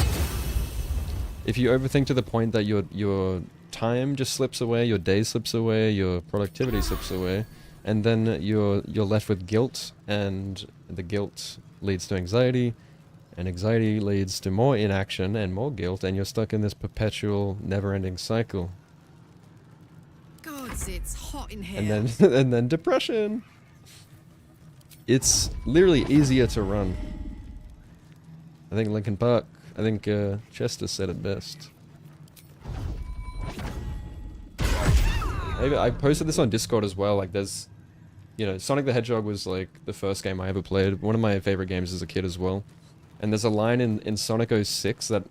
If you overthink to the point that your time just slips away, your day slips away, your productivity slips away, and then you're left with guilt, and the guilt leads to anxiety, and anxiety leads to more inaction and more guilt, and you're stuck in this perpetual, never-ending cycle.
Gods, it's hot in here.
And then depression. It's literally easier to run. I think Linkin Park, I think Chester said it best. Maybe I posted this on Discord as well. Like there's, you know, Sonic the Hedgehog was like the first game I ever played. One of my favorite games as a kid as well. And there's a line in Sonic 06 that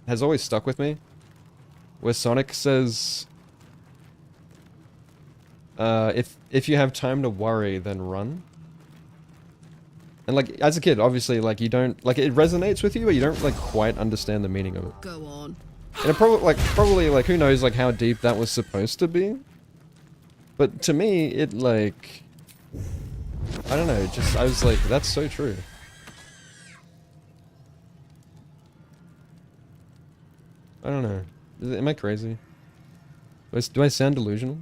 has always stuck with me, where Sonic says, if you have time to worry, then run. And like, as a kid, obviously, like, you don't, like, it resonates with you, but you don't, like, quite understand the meaning of it.
Go on.
And it probably, like, who knows, like, how deep that was supposed to be? But to me, it, like, I don't know, just, I was like, that's so true. I don't know. Am I crazy? Do I sound delusional?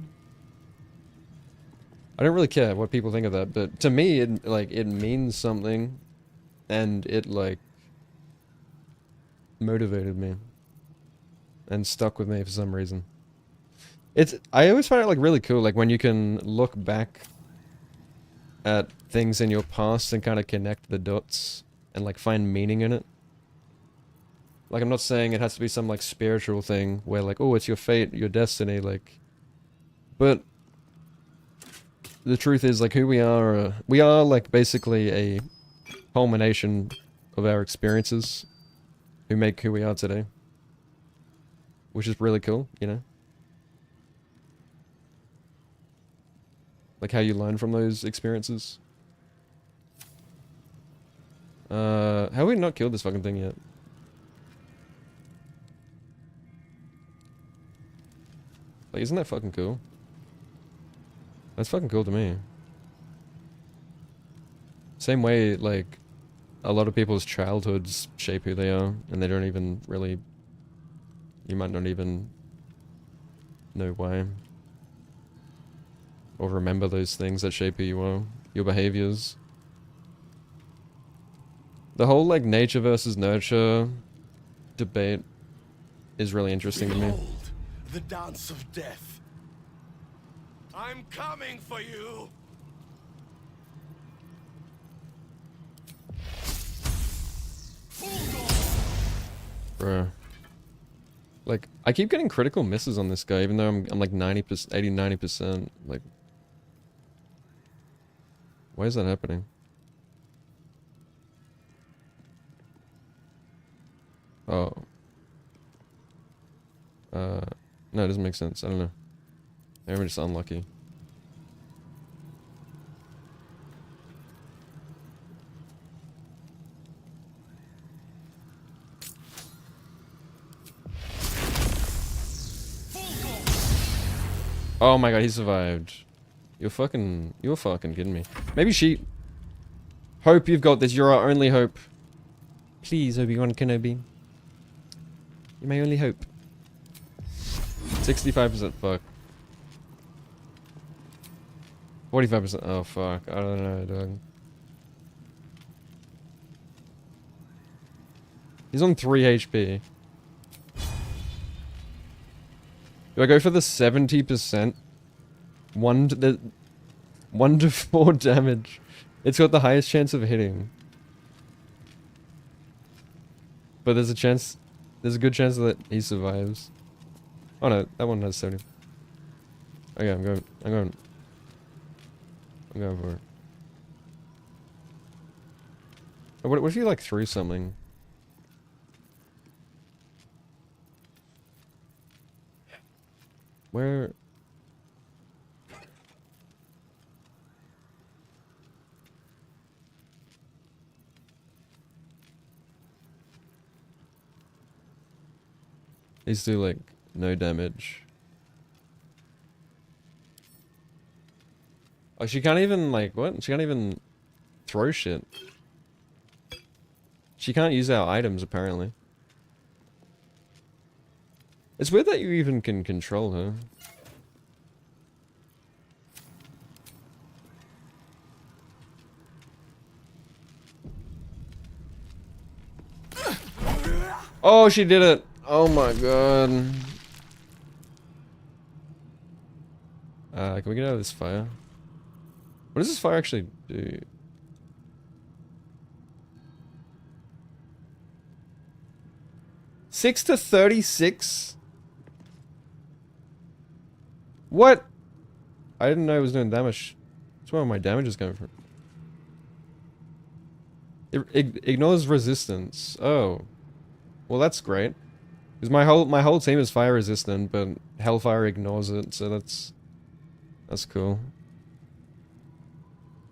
I don't really care what people think of that, but to me, it, like, it means something, and it, like, motivated me, and stuck with me for some reason. I always find it, like, really cool, like, when you can look back at things in your past and kind of connect the dots, and, like, find meaning in it. Like, I'm not saying it has to be some, like, spiritual thing, where, like, oh, it's your fate, your destiny, like, but the truth is, like, who we are like basically a culmination of our experiences who make who we are today, which is really cool, you know, like how you learn from those experiences. How we not killed this fucking thing yet? Like, isn't that fucking cool? That's fucking cool to me. Same way, like, a lot of people's childhoods shape who they are, and they don't even really... You might not even know why. Or remember those things that shape who you are. Your behaviors. The whole, like, nature versus nurture debate is really interesting to me.
Behold, the dance of death. I'm coming for you.
Bruh. Like, I keep getting critical misses on this guy, even though I'm like 90%, 80, 90%. Like, why is that happening? Oh. No, it doesn't make sense. I don't know. Maybe I'm just unlucky. Oh my god, he survived. You're fucking kidding me. Maybe she... Hope you've got this. You're our only hope. Please, Obi-Wan Kenobi. You're my only hope. 65% fuck. 45%. Oh fuck. I don't know, dog. He's on 3 HP. Do I go for the 70%? 1 to 4 damage. It's got the highest chance of hitting. But there's a good chance that he survives. Oh no, that one has 70. Okay, I'm going for it. Oh, what if you like threw something? Where? These do like no damage. Oh, she can't even like what? She can't even throw shit. She can't use our items apparently. It's weird that you even can control her. Oh, she did it. Oh my god. Can we get out of this fire? What does this fire actually do? Six to 36? What? I didn't know it was doing damage. That's where my damage is going from. It ignores resistance. Oh. Well, that's great. Because my whole team is fire resistant, but Hellfire ignores it, so that's cool.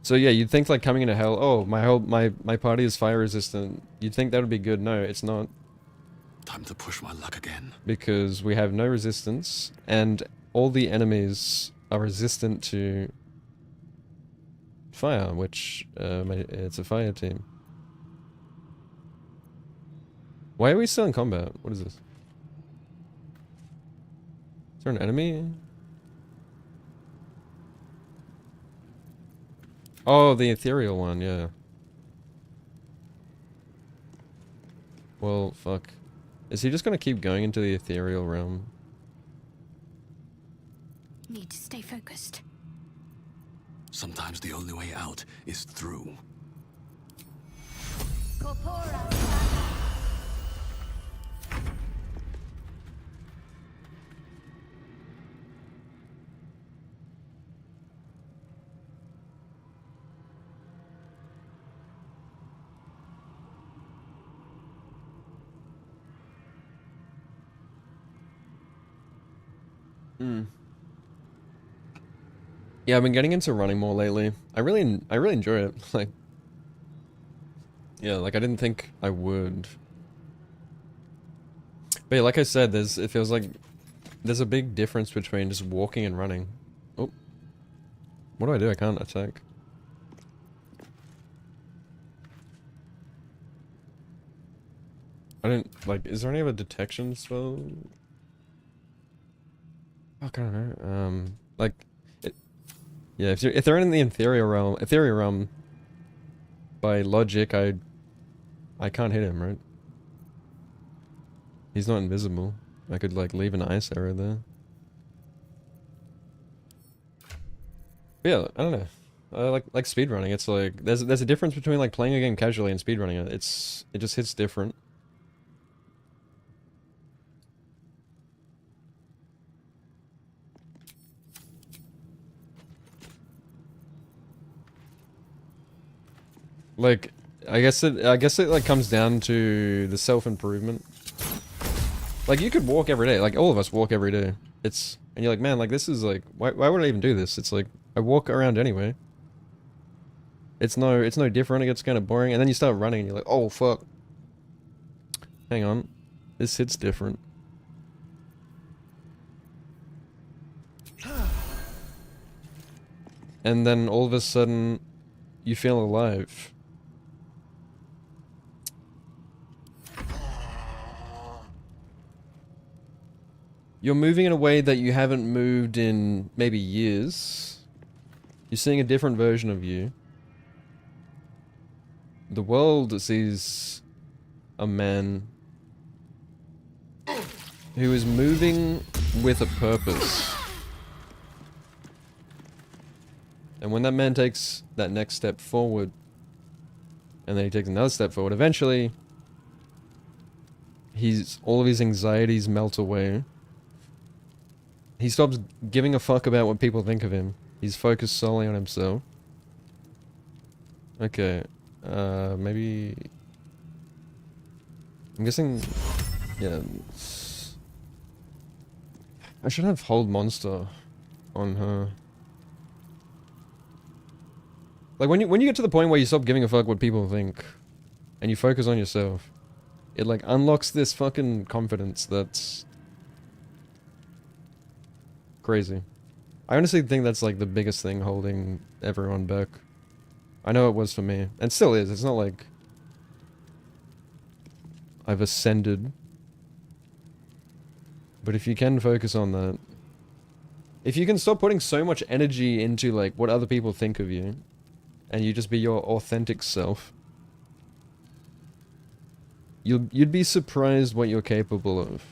So yeah, you'd think like coming into Hell, oh, my party is fire resistant. You'd think that would be good. No, it's not.
Time to push my luck again.
Because we have no resistance, and all the enemies are resistant to fire, which it's a fire team. Why are we still in combat? What is this? Is there an enemy? Oh, the ethereal one, yeah. Well, fuck. Is he just gonna keep going into the ethereal realm?
Need to stay focused.
Sometimes the only way out is through.
Yeah, I've been getting into running more lately. I really enjoy it. Like, yeah, like I didn't think I would. But yeah, like I said, it feels like there's a big difference between just walking and running. Oh, what do I do? I can't attack. I don't like. Is there any other detection spell? Fuck, I don't know. Like. Yeah, if they're in the ethereal realm, by logic, I can't hit him, right? He's not invisible. I could like leave an ice arrow there. But yeah, I don't know. Like speedrunning, it's like there's a difference between like playing a game casually and speedrunning it. It just hits different. Like I guess it like comes down to the self-improvement. Like you could walk every day, like all of us walk every day. And you're like, man, like this is like why would I even do this? It's like I walk around anyway. It's no different, it gets kind of boring, and then you start running and you're like, oh fuck. Hang on. This hits different. And then all of a sudden you feel alive. You're moving in a way that you haven't moved in maybe years. You're seeing a different version of you. The world sees a man who is moving with a purpose. And when that man takes that next step forward, and then he takes another step forward, eventually all of his anxieties melt away. He stops giving a fuck about what people think of him. He's focused solely on himself. Okay. Maybe... I'm guessing... Yeah. I should have hold monster on her. Like when you get to the point where you stop giving a fuck what people think, and you focus on yourself, it like unlocks this fucking confidence that's crazy. I honestly think that's like the biggest thing holding everyone back. I know it was for me, and still is. It's not like I've ascended. But if you can focus on that, if you can stop putting so much energy into like what other people think of you, and you just be your authentic self, you'd be surprised what you're capable of.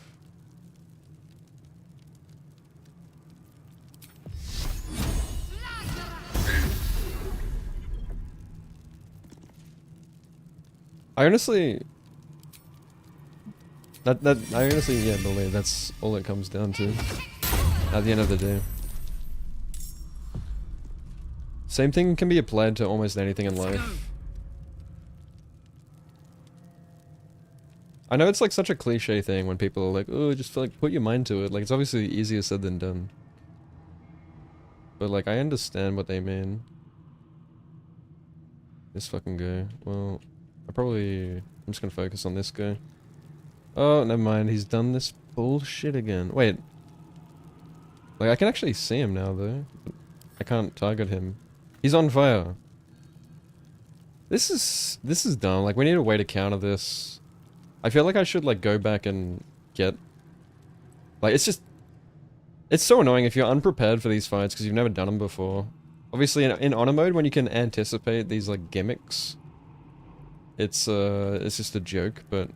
I honestly yeah, believe that's all it comes down to at the end of the day. Same thing can be applied to almost anything in life. I know it's like such a cliche thing when people are like, oh, just like put your mind to it. Like it's obviously easier said than done. But like I understand what they mean. This fucking guy. Well, I'm just gonna focus on this guy. Oh, never mind. He's done this bullshit again. Wait. Like, I can actually see him now, though. I can't target him. He's on fire. This is dumb. Like, we need a way to counter this. I feel like I should, like, go back and get... Like, it's just... It's so annoying if you're unprepared for these fights because you've never done them before. Obviously, in honor mode, when you can anticipate these, like, gimmicks, it's just a joke, but...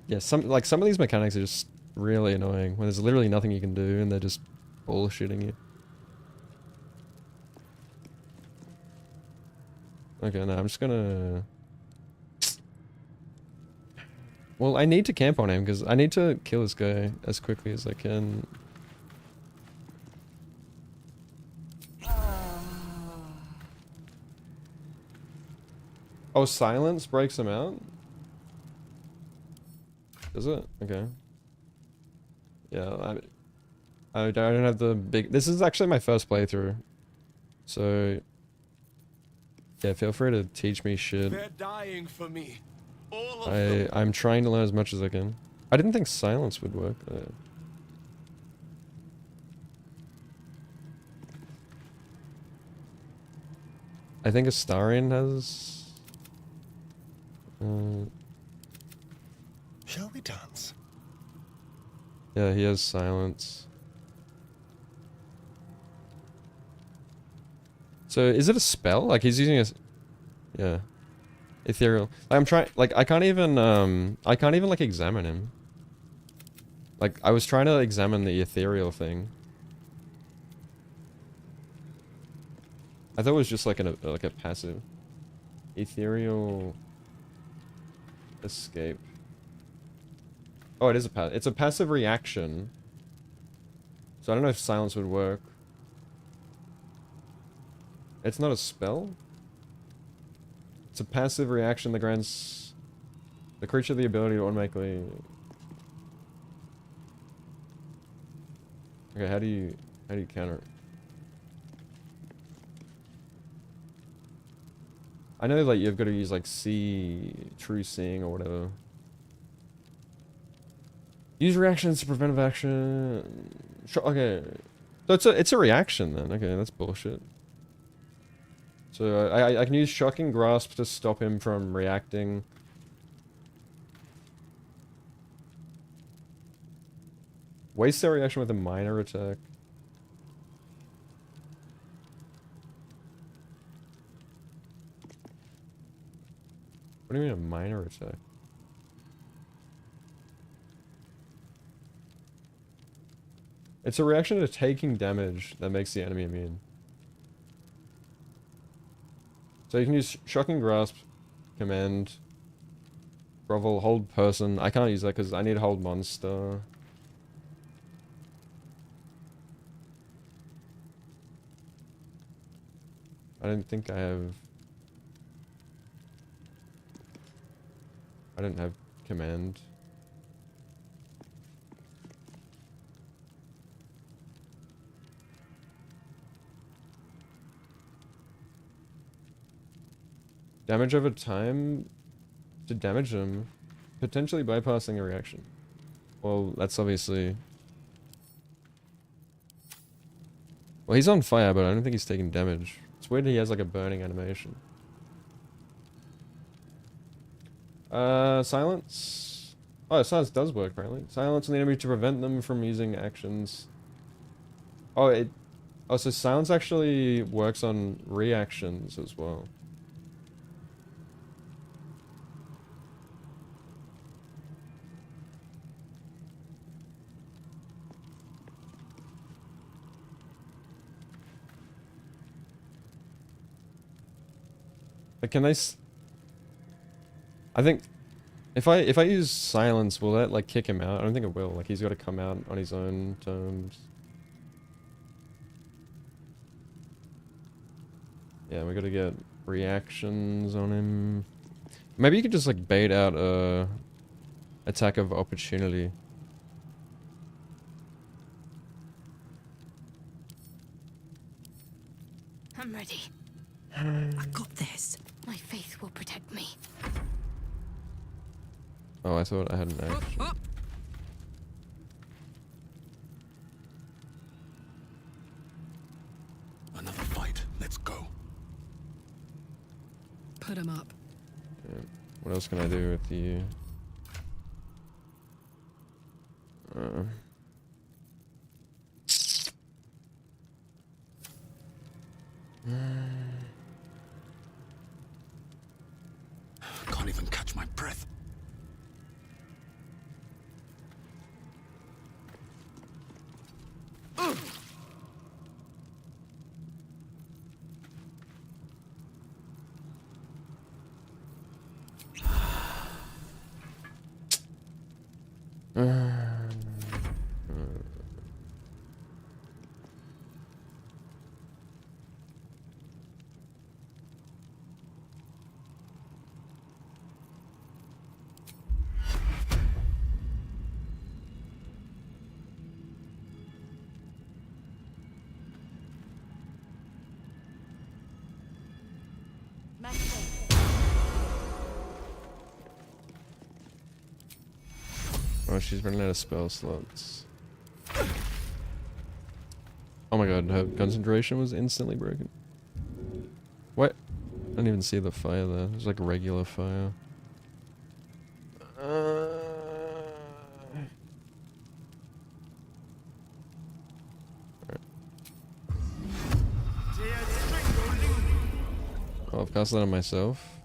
Yeah, some of these mechanics are just really annoying when there's literally nothing you can do and they're just bullshitting you. Okay, no, I'm just gonna... Well, I need to camp on him because I need to kill this guy as quickly as I can. Oh, silence breaks him out? Does it? Okay. Yeah, I don't have the big... This is actually my first playthrough. So... Yeah, feel free to teach me shit.
They're dying for me. All of them.
I'm trying to learn as much as I can. I didn't think silence would work. I think Astarion has...
Shall we dance?
Yeah, he has silence. So, is it a spell? Like, he's using a... Yeah. Ethereal. I'm trying... Like, I can't even, like, examine him. Like, I was trying to examine the ethereal thing. I thought it was just like a passive. Ethereal escape. Oh, it is a it's a passive reaction. So I don't know if silence would work. It's not a spell? It's a passive reaction that grants the creature the ability to automatically... Okay, how do you counter it? I know like you've got to use like true seeing or whatever. Use reactions to preventive action. Okay. So it's a reaction then. Okay, that's bullshit. So I can use shocking grasp to stop him from reacting. Waste their reaction with a minor attack. What do you mean a minor attack? It's a reaction to taking damage that makes the enemy immune. So you can use Shocking Grasp, Command, Grovel, Hold Person. I can't use that because I need Hold Monster. I don't think I have... I don't have Command. Damage over time to damage him, potentially bypassing a reaction. Well, that's obviously... Well, he's on fire, but I don't think he's taking damage. It's weird he has like a burning animation. Silence? Oh, silence does work, apparently. Silence on the enemy to prevent them from using actions. Oh, so silence actually works on reactions as well. But can I I think if I use silence, will that like kick him out? I don't think it will. Like he's got to come out on his own terms. Yeah, we got to get reactions on him. Maybe you could just like bait out a attack of opportunity.
I'm ready.
I got this.
My faith will protect me.
Oh, I thought I had an action.
Another fight. Let's go.
Put him up.
Yeah. What else can I do with you?
Can't even catch my breath.
Oh, she's running out of spell slots. Oh my god, her concentration was instantly broken. What? I didn't even see the fire there. It was like regular fire. Oh, I've cast that on myself.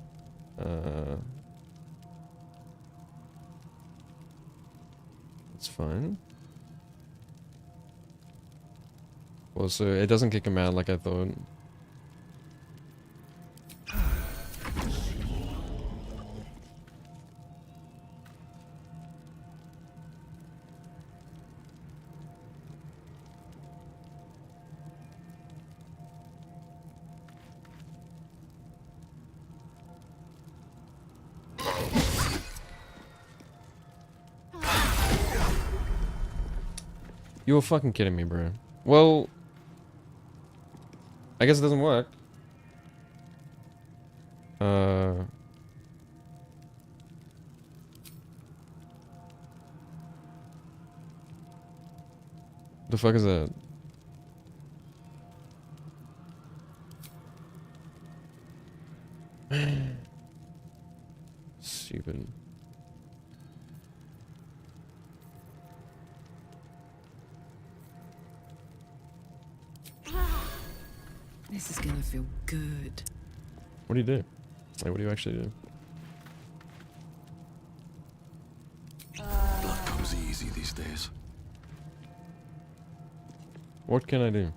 Let's It's fine. Well, so it doesn't kick him out like I thought. You were fucking kidding me, bro. Well, I guess it doesn't work. The fuck is that? Stupid.
This is gonna feel good.
What do you do? Like, what do you actually do?
Blood comes easy these days.
What can I do?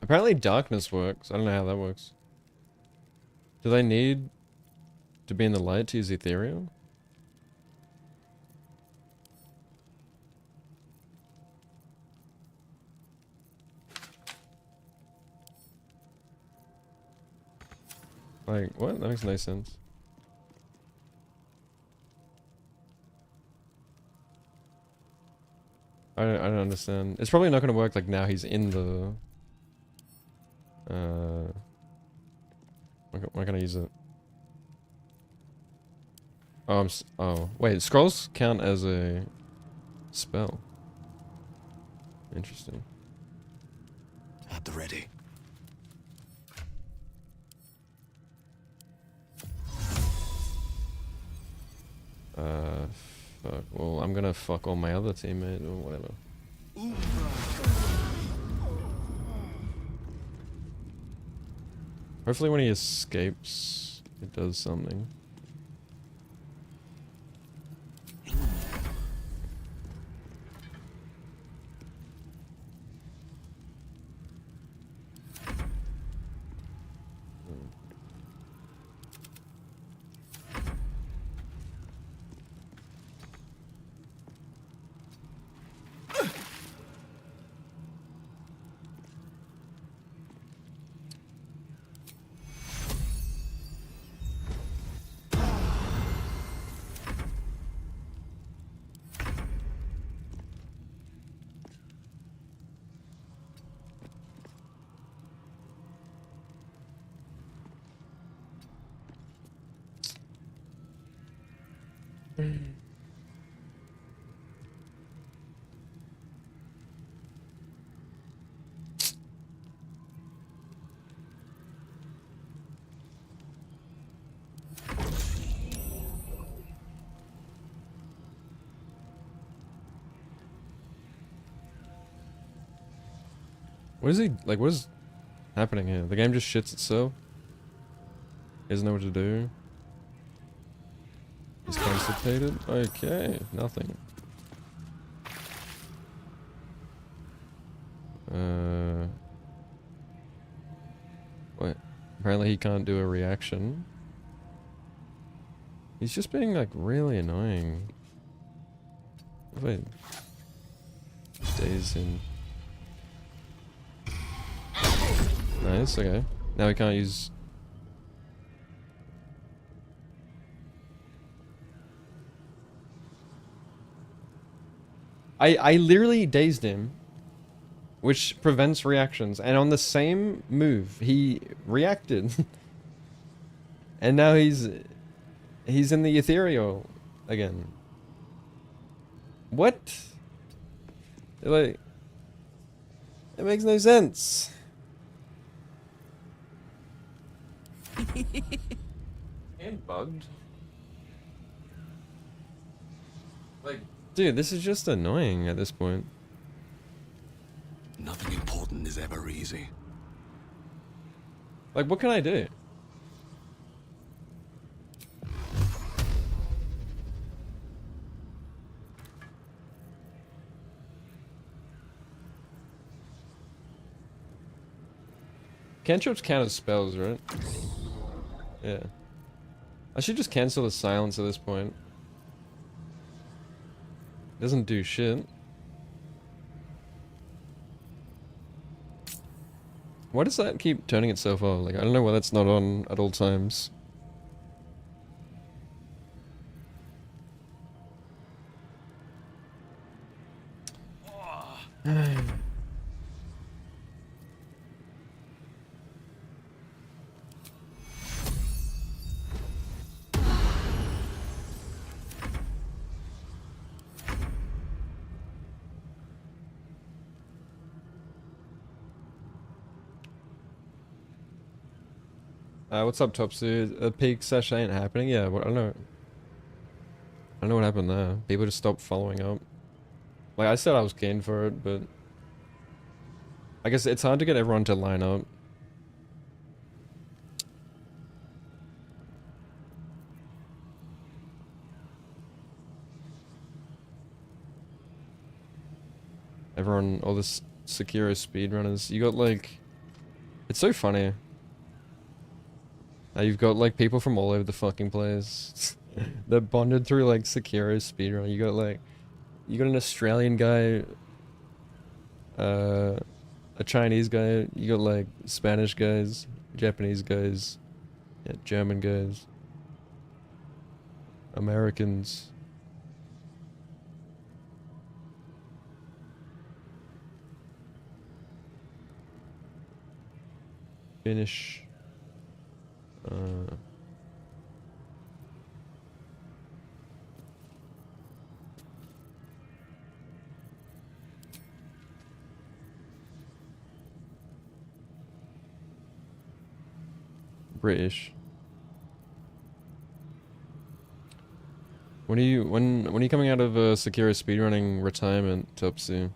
Apparently darkness works. I don't know how that works. Do they need to be in the light to use ethereal? Like, what? That makes no sense. I don't understand. It's probably not going to work like now he's in the... why can't I use it? Oh, oh, wait, scrolls count as a spell. Interesting.
At the ready.
Fuck. Well, I'm gonna fuck all my other teammates or whatever. Hopefully when he escapes, it does something. What is he like? What is happening here? The game just shits itself. He doesn't know what to do. He's constipated. Okay, nothing. Wait. Apparently he can't do a reaction. He's just being like really annoying. Wait. Days in. Nice, okay. Now we can't use... I literally dazed him, which prevents reactions, and on the same move, he reacted. And now he's in the ethereal again. What? Like, it makes no sense. And bugged. Like, dude, this is just annoying at this point.
Nothing important is ever easy.
Like, what can I do? Cantrips count as spells, right? Yeah. I should just cancel the silence at this point. Doesn't do shit. Why does that keep turning itself off? Like, I don't know why that's not on at all times. What's up, Topsy? A peak sesh ain't happening? Yeah, what, I don't know. I don't know what happened there. People just stopped following up. Like, I said I was keen for it, but... I guess it's hard to get everyone to line up. Everyone, all this Sekiro speedrunners, you got like... It's so funny. You've got like people from all over the fucking place. They're bonded through like Sekiro speedrun. You got an Australian guy, a Chinese guy. You got like Spanish guys, Japanese guys, yeah, German guys, Americans. Finnish. British. When are you coming out of Sekiro speedrunning retirement, Topsy?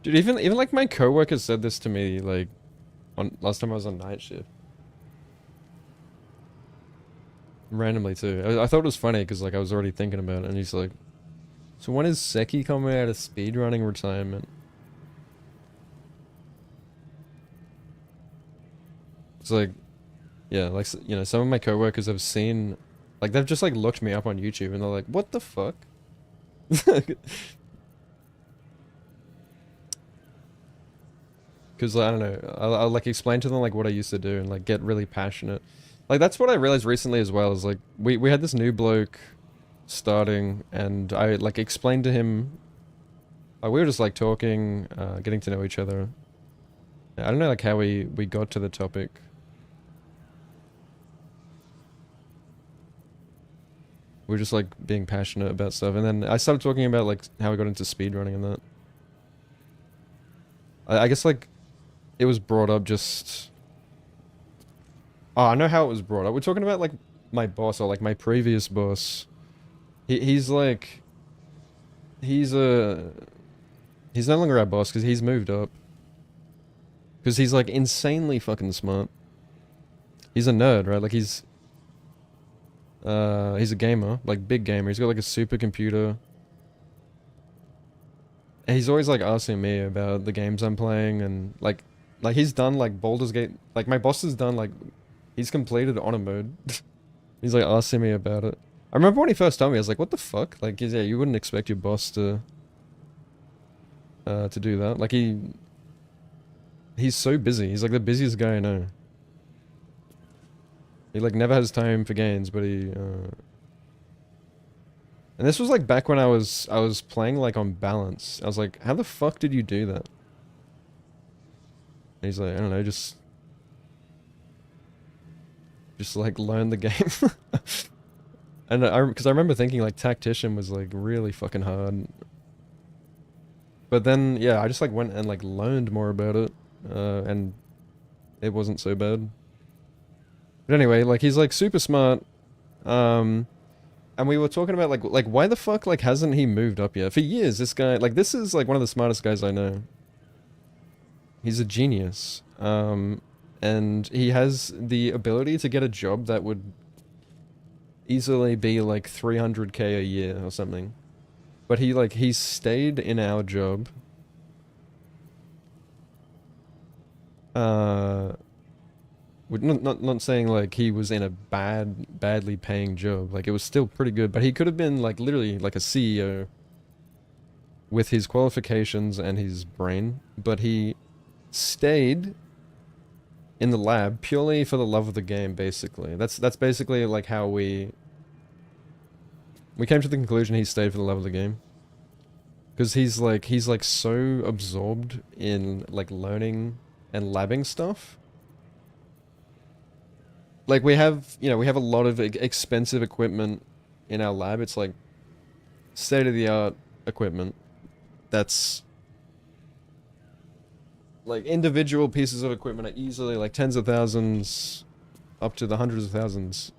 Dude, even like my coworker said this to me like last time I was on night shift. Randomly too. I thought it was funny because like I was already thinking about it, and he's like, "So when is Seki coming out of speedrunning retirement?" It's like, yeah, like, you know, some of my coworkers have seen, like, they've just like looked me up on YouTube and they're like, "What the fuck?" Because I don't know, I'll like explain to them like what I used to do and like get really passionate. Like that's what I realized recently as well, is like we had this new bloke starting and I like explained to him, we were just like talking, getting to know each other. I don't know like how we got to the topic. we're just like being passionate about stuff, and then I started talking about like how we got into speedrunning and that. I guess like it was brought up just. Oh, I know how it was brought up. We're talking about like my boss or like my previous boss. He's like. He's no longer our boss because he's moved up. Because he's like insanely fucking smart. He's a nerd, right? Like he's a gamer, like big gamer. He's got like a supercomputer. And he's always like asking me about the games I'm playing and like he's done like Baldur's Gate. Like my boss has done like he's completed honor mode. He's like asking me about it. I remember when he first told me, I was like, "What the fuck?" Like, yeah, you wouldn't expect your boss to do that. Like he's so busy. He's like the busiest guy I know. He like never has time for games, but he and this was like back when I was playing like on balance. I was like, "How the fuck did you do that?" And he's like, "I don't know, just like learn the game." And because I remember thinking like Tactician was like really fucking hard. But then yeah, I just like went and like learned more about it, and it wasn't so bad. But anyway, like he's like super smart, and we were talking about like why the fuck like hasn't he moved up yet? For years, this guy like this is like one of the smartest guys I know. He's a genius, and he has the ability to get a job that would easily be like 300k a year or something. But he stayed in our job. Not saying like he was in a badly paying job. Like it was still pretty good, but he could have been like literally like a CEO with his qualifications and his brain, but he stayed in the lab purely for the love of the game, basically. That's basically like how we came to the conclusion he stayed for the love of the game. Because he's like so absorbed in like learning and labbing stuff. Like we have a lot of expensive equipment in our lab. It's like state-of-the-art equipment that's like individual pieces of equipment are easily like tens of thousands up to the hundreds of thousands.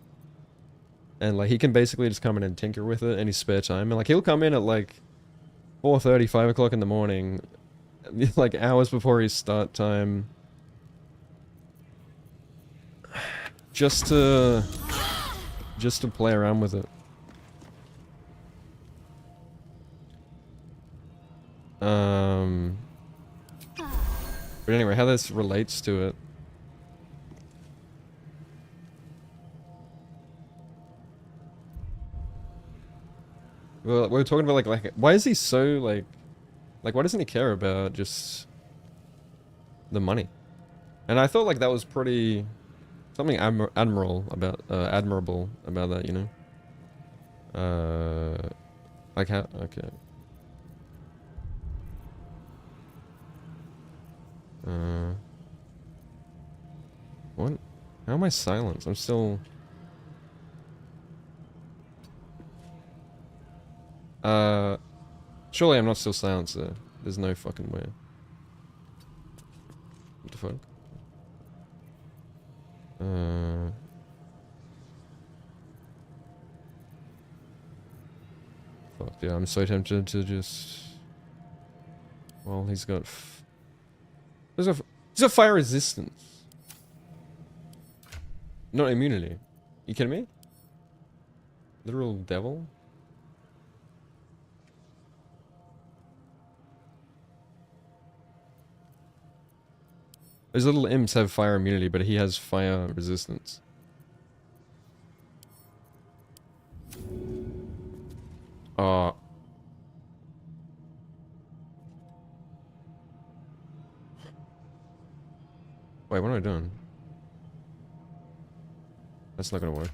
And like he can basically just come in and tinker with it in his spare time. And like he'll come in at like 4:30, 5 o'clock in the morning, like hours before his start time, just to play around with it. But anyway, how this relates to it. Well, we were talking about like why is he so like why doesn't he care about just the money? And I thought like that was pretty something admirable about that, you know. Like how okay. What? How am I silenced? I'm still. Surely I'm not still silenced there. There's no fucking way. What the fuck? Fuck yeah, I'm so tempted to just. Well, he's got. He's got fire resistance. Not immunity. You kidding me? Literal devil? Those little imps have fire immunity, but he has fire resistance. Wait, what am I doing? That's not gonna work.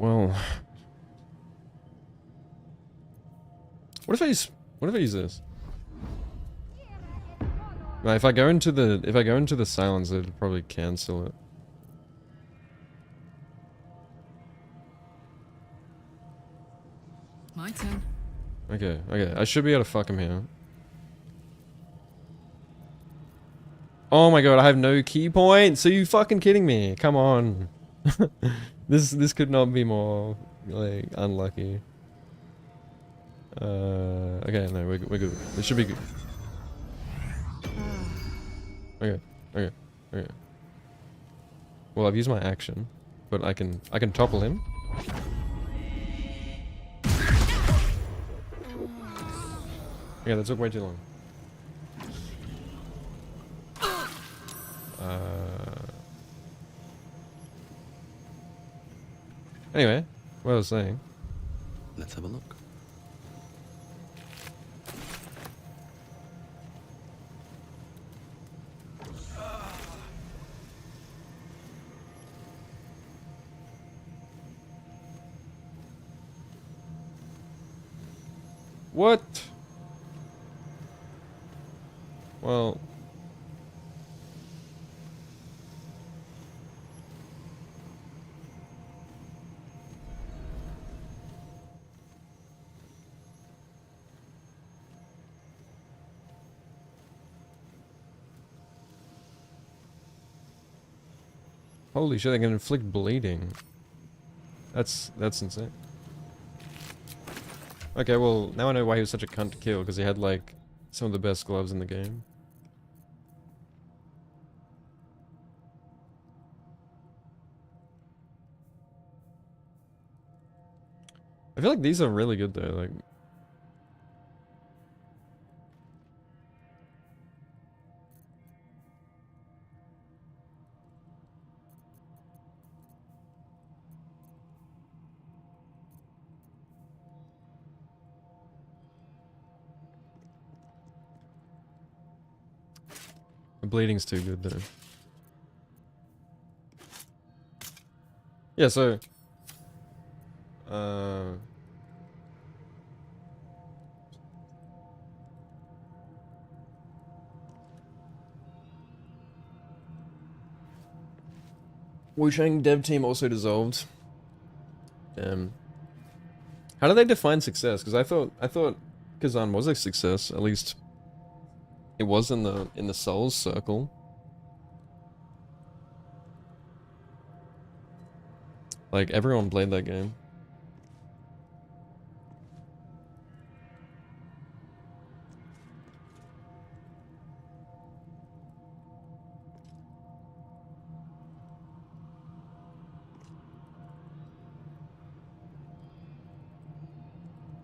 Well, what if I use this? Right, if I go into the silence, it'd probably cancel it.
My turn.
Okay, I should be able to fuck him here. Oh my god, I have no key points. Are you fucking kidding me? Come on. This could not be more like unlucky. Okay, no, we're good. This should be good. Okay. Well, I've used my action, but I can topple him. Okay, that took way too long. Anyway, what I was saying.
Let's have a look.
What? Well. Holy shit, they can inflict bleeding. That's insane. Okay, well, now I know why he was such a cunt to kill, because he had, like, some of the best gloves in the game. I feel like these are really good, though, like... The bleeding's too good, though. Yeah, so... Wu Shang dev team also dissolved. How do they define success? Because I thought Kazan was a success. At least it was in the Souls circle. Like everyone played that game.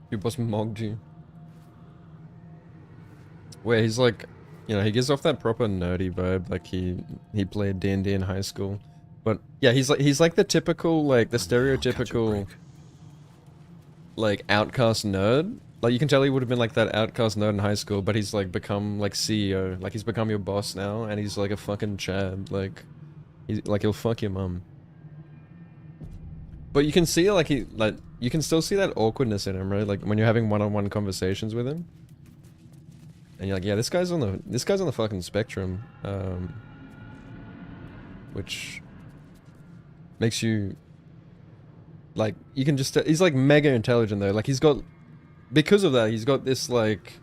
Your boss mogged you. Where he's like, you know, he gives off that proper nerdy vibe, like he played D&D in high school. But yeah, he's like the typical, like the stereotypical like outcast nerd. Like you can tell he would have been like that outcast nerd in high school, but he's like become like CEO. Like he's become your boss now, and he's like a fucking Chad. Like he'll fuck your mum. But you can see like you can still see that awkwardness in him, right? Like when you're having one-on-one conversations with him. And you're like, yeah, this guy's on the fucking spectrum. Which makes you like, you can just he's like mega intelligent though. Like because of that, he's got this like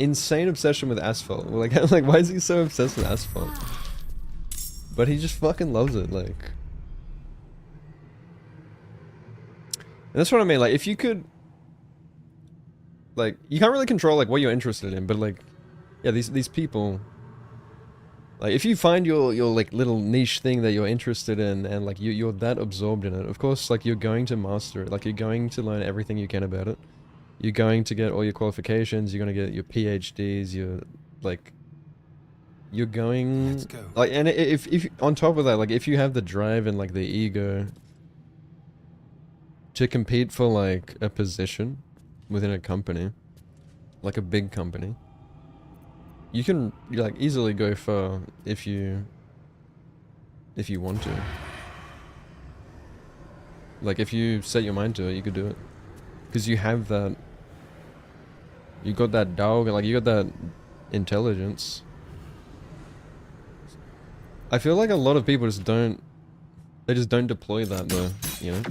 insane obsession with asphalt. Like why is he so obsessed with asphalt? But he just fucking loves it, like. And that's what I mean, like, if you could... Like, you can't really control, like, what you're interested in, but, like... Yeah, these people... Like, if you find your like, little niche thing that you're interested in, and, like, you're that absorbed in it, of course, like, you're going to master it. Like, you're going to learn everything you can about it. You're going to get all your qualifications, you're going to get your PhDs, you're, like... You're going...
Let's go.
Like, and if on top of that, like, if you have the drive and, like, the ego... to compete for like a position within a company, like a big company, you can like easily go far if you want to. Like, if you set your mind to it, you could do it. Because you have that... You got that dog, like, you got that intelligence. I feel like a lot of people just don't... They just don't deploy that, though, you know?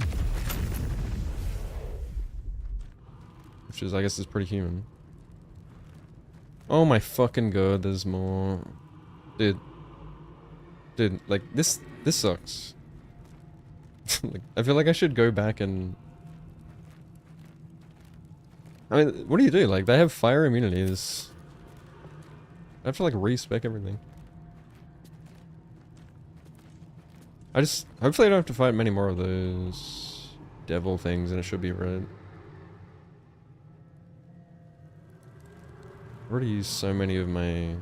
Which is, I guess, is pretty human. Oh my fucking god, there's more... Dude. Dude, like, this sucks. Like, I feel like I should go back and... I mean, what do you do? Like, they have fire immunities. I have to, like, respec everything. Hopefully I don't have to fight many more of those devil things and it should be red. I've already used so many of my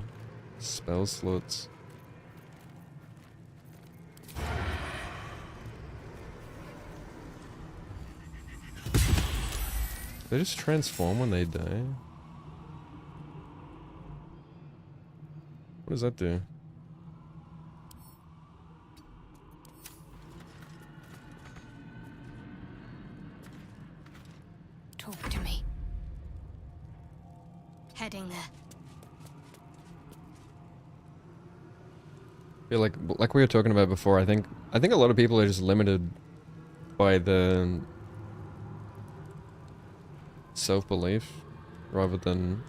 spell slots. They just transform when they die? What does that do?
Talk to me. Heading there.
Yeah, like we were talking about before, I think a lot of people are just limited by the self-belief rather than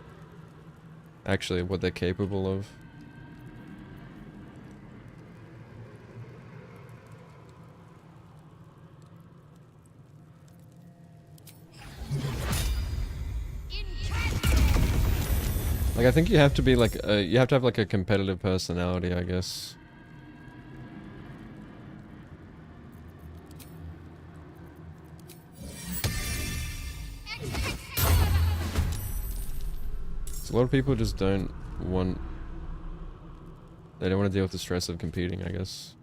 actually what they're capable of. Like, I think you have to be like you have to have like a competitive personality, I guess. So a lot of people just don't want... They don't want to deal with the stress of competing, I guess.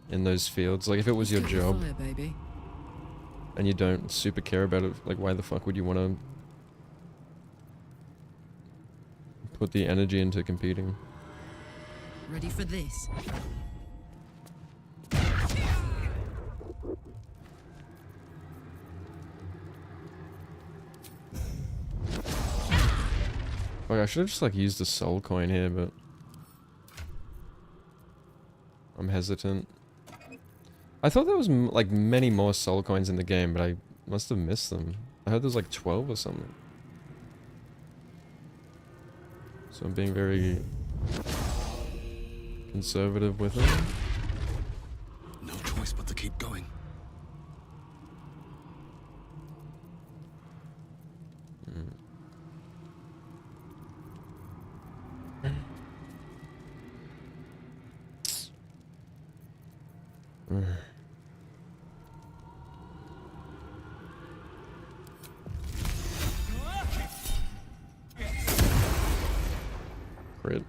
In those fields. Like, if it was your job,
Fire, baby.
and you don't super care about it, like, why the fuck would you want to put the energy into competing?
Ready for this?
Like, I should have just, like, used a soul coin here, but I'm hesitant. I thought there was, like, many more soul coins in the game, but I must have missed them. I heard there's, like, 12 or something. So I'm being very conservative with it.
No choice but to keep going.
Crit.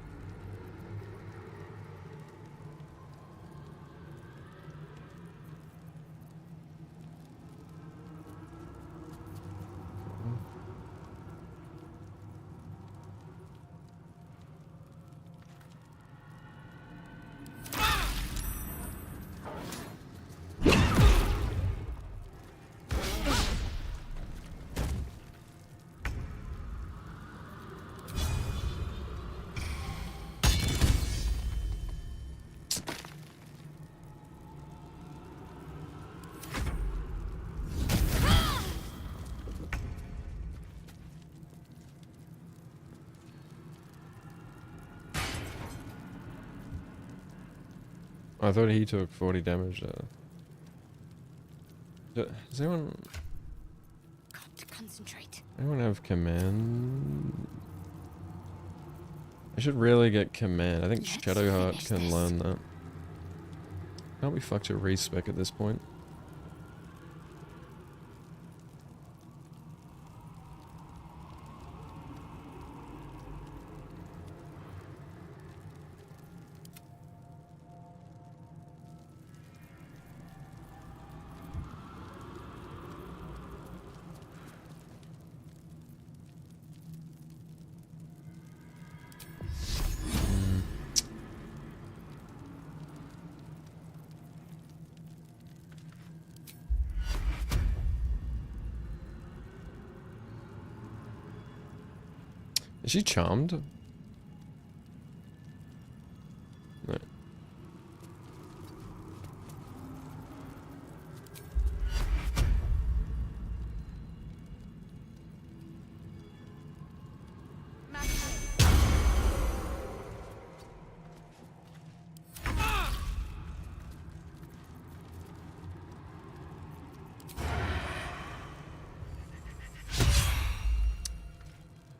I thought he took 40 damage there. Does anyone...
Got to concentrate.
Anyone have command? I should really get command. I think Shadowheart can learn that. Can't we fuck to respec at this point? Is she charmed? No.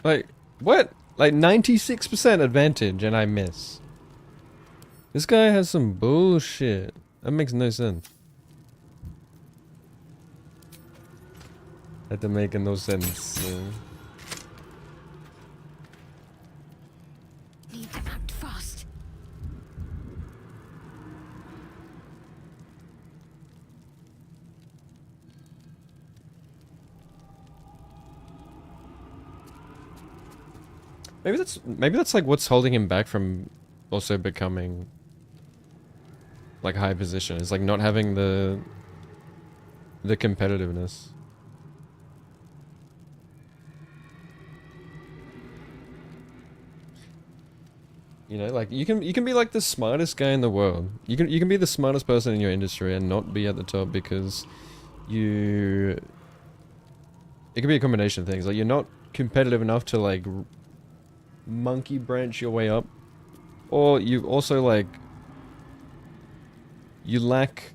Like, what? Like 96% advantage and I miss. This guy has some bullshit. That makes no sense. That make no sense.
Need to act fast.
Maybe that's like what's holding him back from also becoming like high position. Is like not having the competitiveness. You know, like you can be like the smartest guy in the world. You can be the smartest person in your industry and not be at the top because you. It can be a combination of things. Like you're not competitive enough to like monkey branch your way up, or you also like you lack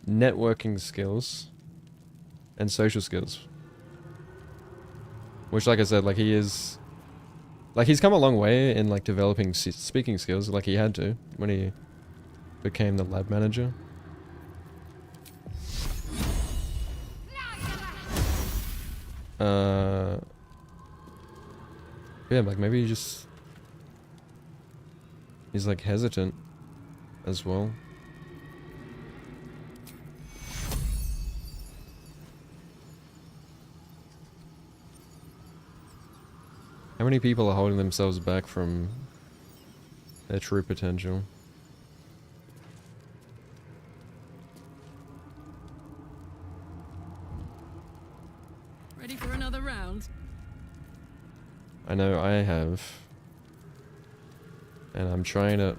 networking skills and social skills. Which, like I said, like he is. Like, he's come a long way in, like, developing speaking skills, like he had to, when he became the lab manager. Yeah, like, maybe he's, like, hesitant as well. How many people are holding themselves back from their true potential?
Ready for another round?
I know I have. And I'm trying to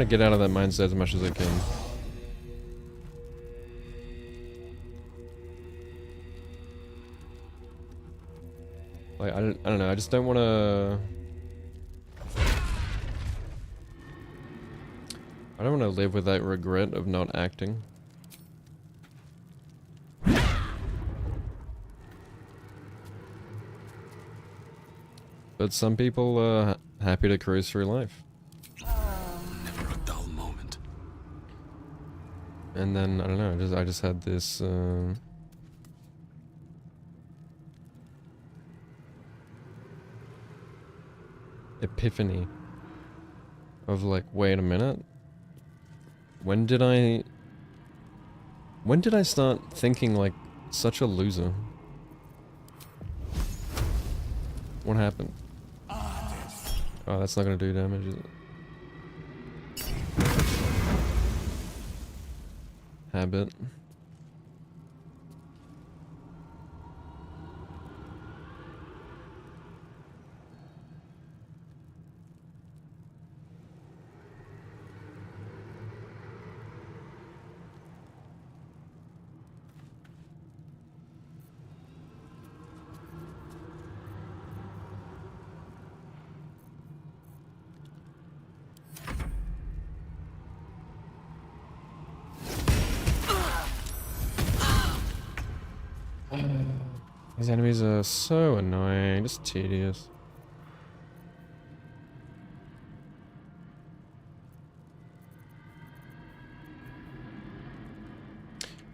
get out of that mindset as much as I can. Like, I don't know, I just don't want to... I don't want to live with that regret of not acting. But some people are happy to cruise through life.
Never a dull moment.
And then, I don't know, I just had this... epiphany of like, wait a minute, when did I start thinking like such a loser? What happened? Oh, that's not gonna do damage, is it? Habit. These enemies are so annoying, just tedious.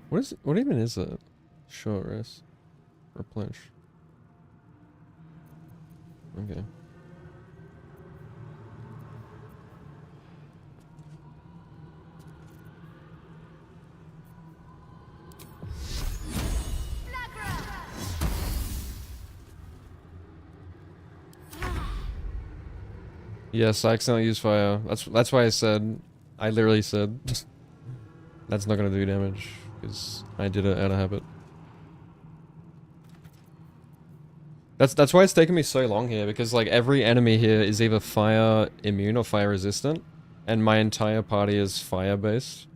What even is it? Short rest. Replenish. Okay. Yes, I accidentally used fire. That's why I literally said that's not gonna do damage because I did it out of habit. That's why it's taken me so long here, because like every enemy here is either fire immune or fire resistant, and my entire party is fire based.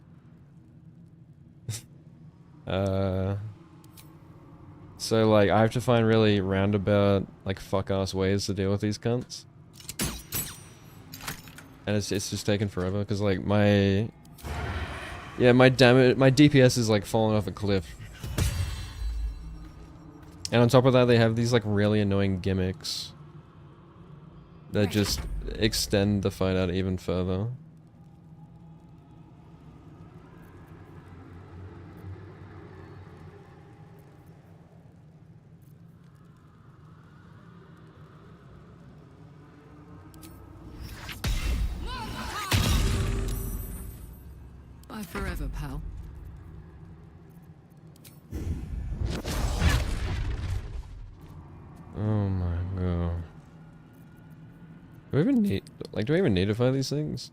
So like I have to find really roundabout, like fuck ass ways to deal with these cunts. And it's just taken forever, because like my DPS is like falling off a cliff. And on top of that, they have these like really annoying gimmicks that just extend the fight out even further.
Bye forever, pal.
Oh my god. Do we even need to fight these things?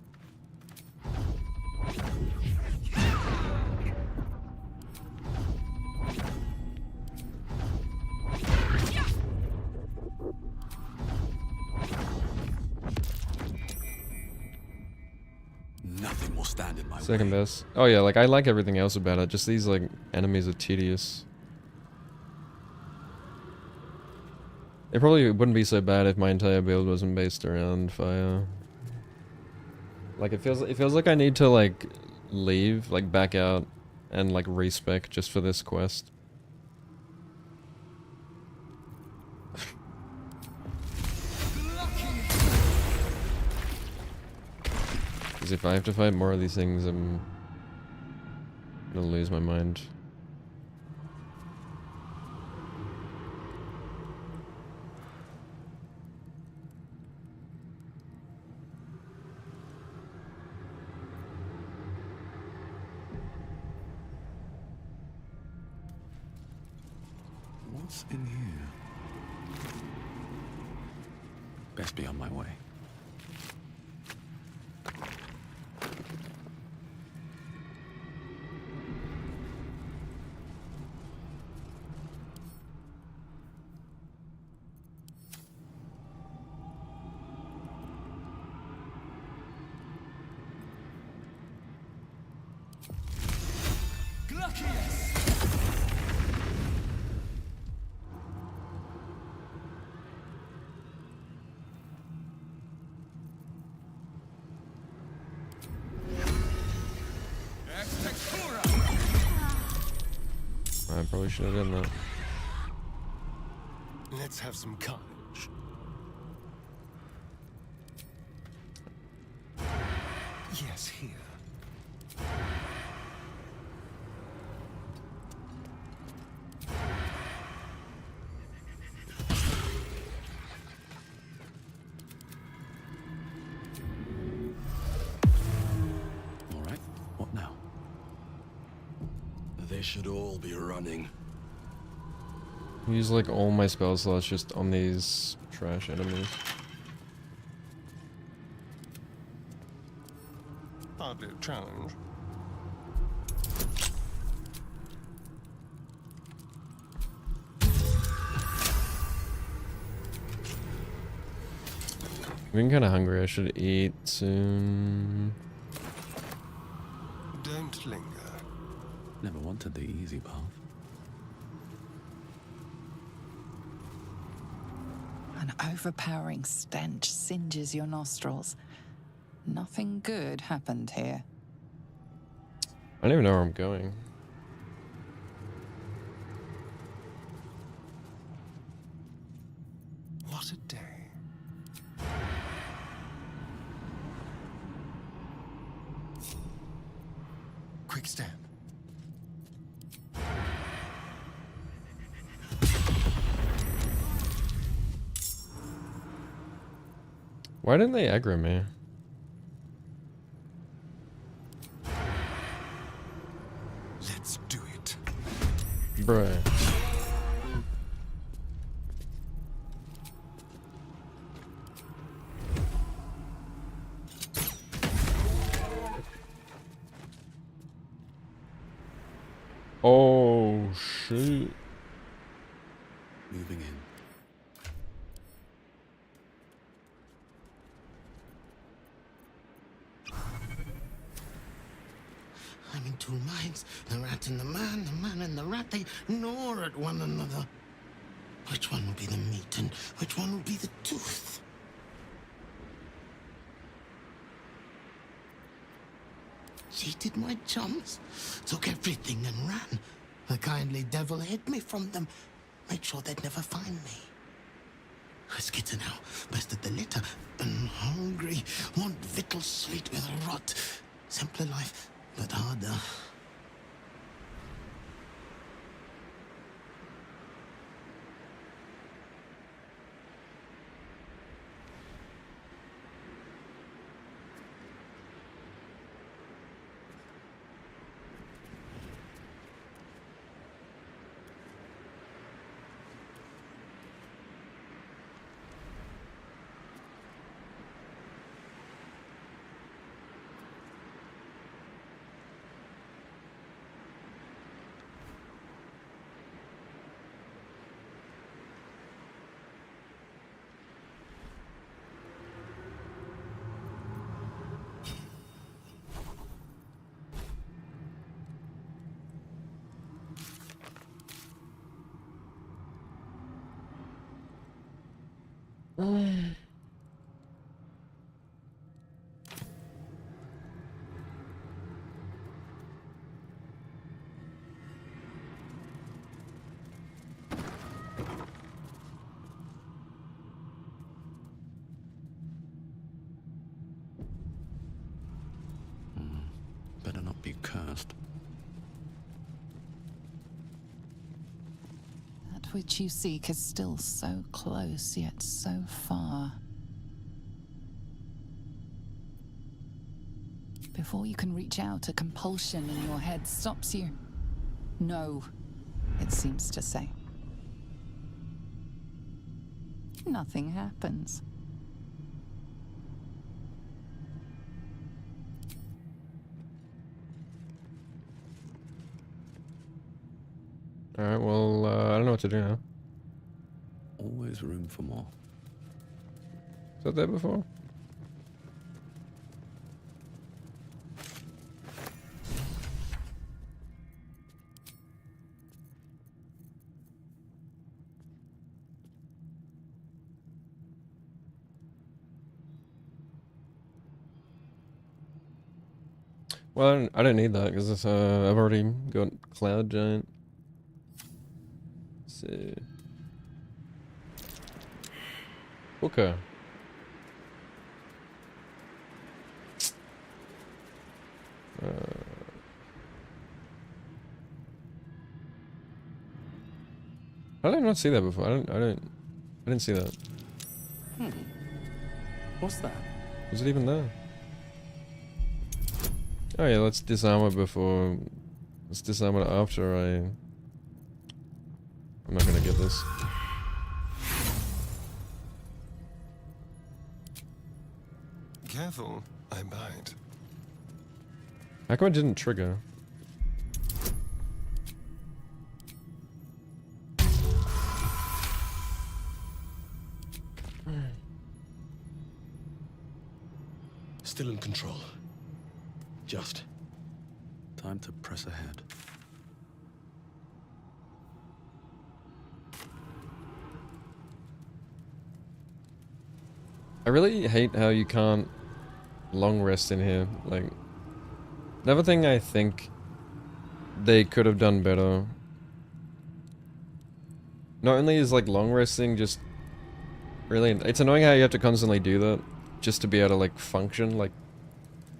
Nothing will stand in my way.
Second best. Oh yeah, like I like everything else about it, just these like enemies are tedious. It probably wouldn't be so bad if my entire build wasn't based around fire. Like it feels like I need to like leave, like back out and like respec just for this quest. Because if I have to fight more of these things, I'm gonna lose my mind.
What's in here? Best be on my way.
I probably should have done that.
Let's have some courage. Yes, here.
All right, what now? They should all be running.
Use like all my spell slots just on these trash enemies.
Hardly a challenge.
I'm getting kind of hungry. I should eat soon.
Don't linger.
Never wanted the easy path.
An overpowering stench singes your nostrils. Nothing good happened here.
I don't even know where I'm going.
What a day. Quick step.
Why didn't they aggro me?
Let's do it.
Bruh. Oh shit.
Moving in.
two minds, the rat and the man and the rat, they gnaw at one another. Which one will be the meat and which one will be the tooth? Cheated my chums, took everything and ran. The kindly devil hid me from them, made sure they'd never find me. I skitter now, bested the litter, and hungry, want victuals sweet with rot. Simpler life, but harder.
Better not be cursed.
That which you seek is still so close, yet so far. Before you can reach out, a compulsion in your head stops you. No, it seems to say. Nothing happens.
Alright, well, I don't know what to do now.
Always room for more.
Was that there before? Well, I don't need that because I've already got Cloud Giant. So. Okay. How did I not see that before? I didn't see that.
What's that?
Was it even there? Oh yeah, let's disarm it before. Let's disarm it after I'm not gonna get this.
Careful, I bite.
How come it didn't trigger?
Still in control. Just. Time to press ahead.
I really hate how you can't long rest in here. Like, another thing I think they could have done better. Not only is like long resting just really, it's annoying how you have to constantly do that just to be able to like function like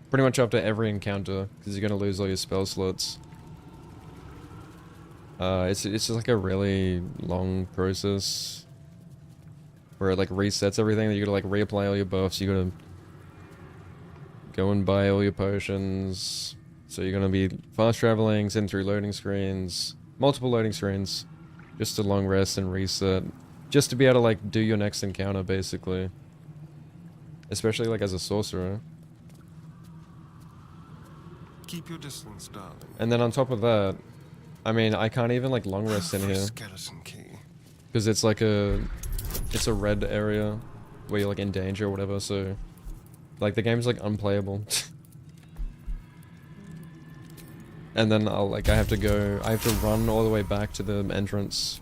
pretty much after every encounter because you're gonna lose all your spell slots. It's just like a really long process where it like resets everything. You gotta like reapply all your buffs. You gotta go and buy all your potions. So you're gonna be fast traveling, sitting through loading screens, multiple loading screens, just to long rest and reset, just to be able to like do your next encounter basically. Especially like as a sorcerer.
Keep your distance, darling.
And then on top of that, I mean, I can't even like long rest in here.
Skeleton key.
Because it's like it's a red area where you're like in danger or whatever, so like the game's like unplayable. and then I have to run all the way back to the entrance